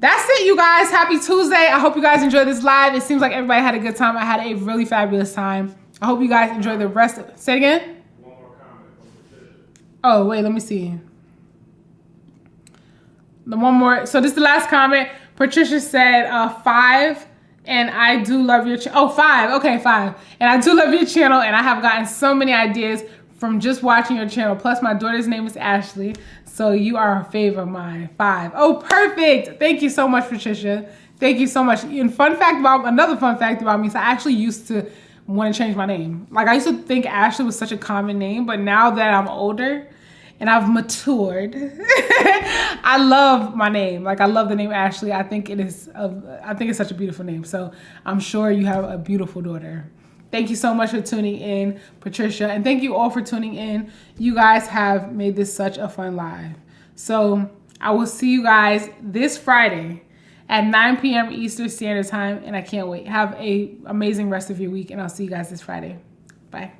that's it, you guys. Happy Tuesday. I hope you guys enjoyed this live. It seems like everybody had a good time. I had a really fabulous time. I hope you guys enjoy the rest of it. Say it again. One more comment from Patricia. Oh, wait, let me see. The one more. So this is the last comment. Patricia said 5, and I do love your channel. Oh, 5. Okay, 5. And I do love your channel, and I have gotten so many ideas from just watching your channel. Plus, my daughter's name is Ashley, so you are a favorite of mine. 5. Oh, perfect. Thank you so much, Patricia. Thank you so much. And another fun fact about me is I actually used to want to change my name. Like, I used to think Ashley was such a common name, but now that I'm older and I've matured, I love my name. Like, I love the name Ashley. I think it's such a beautiful name. So I'm sure you have a beautiful daughter. Thank you so much for tuning in, Patricia. And thank you all for tuning in. You guys have made this such a fun live. So I will see you guys this Friday at 9 p.m. Eastern Standard Time. And I can't wait. Have an amazing rest of your week. And I'll see you guys this Friday. Bye.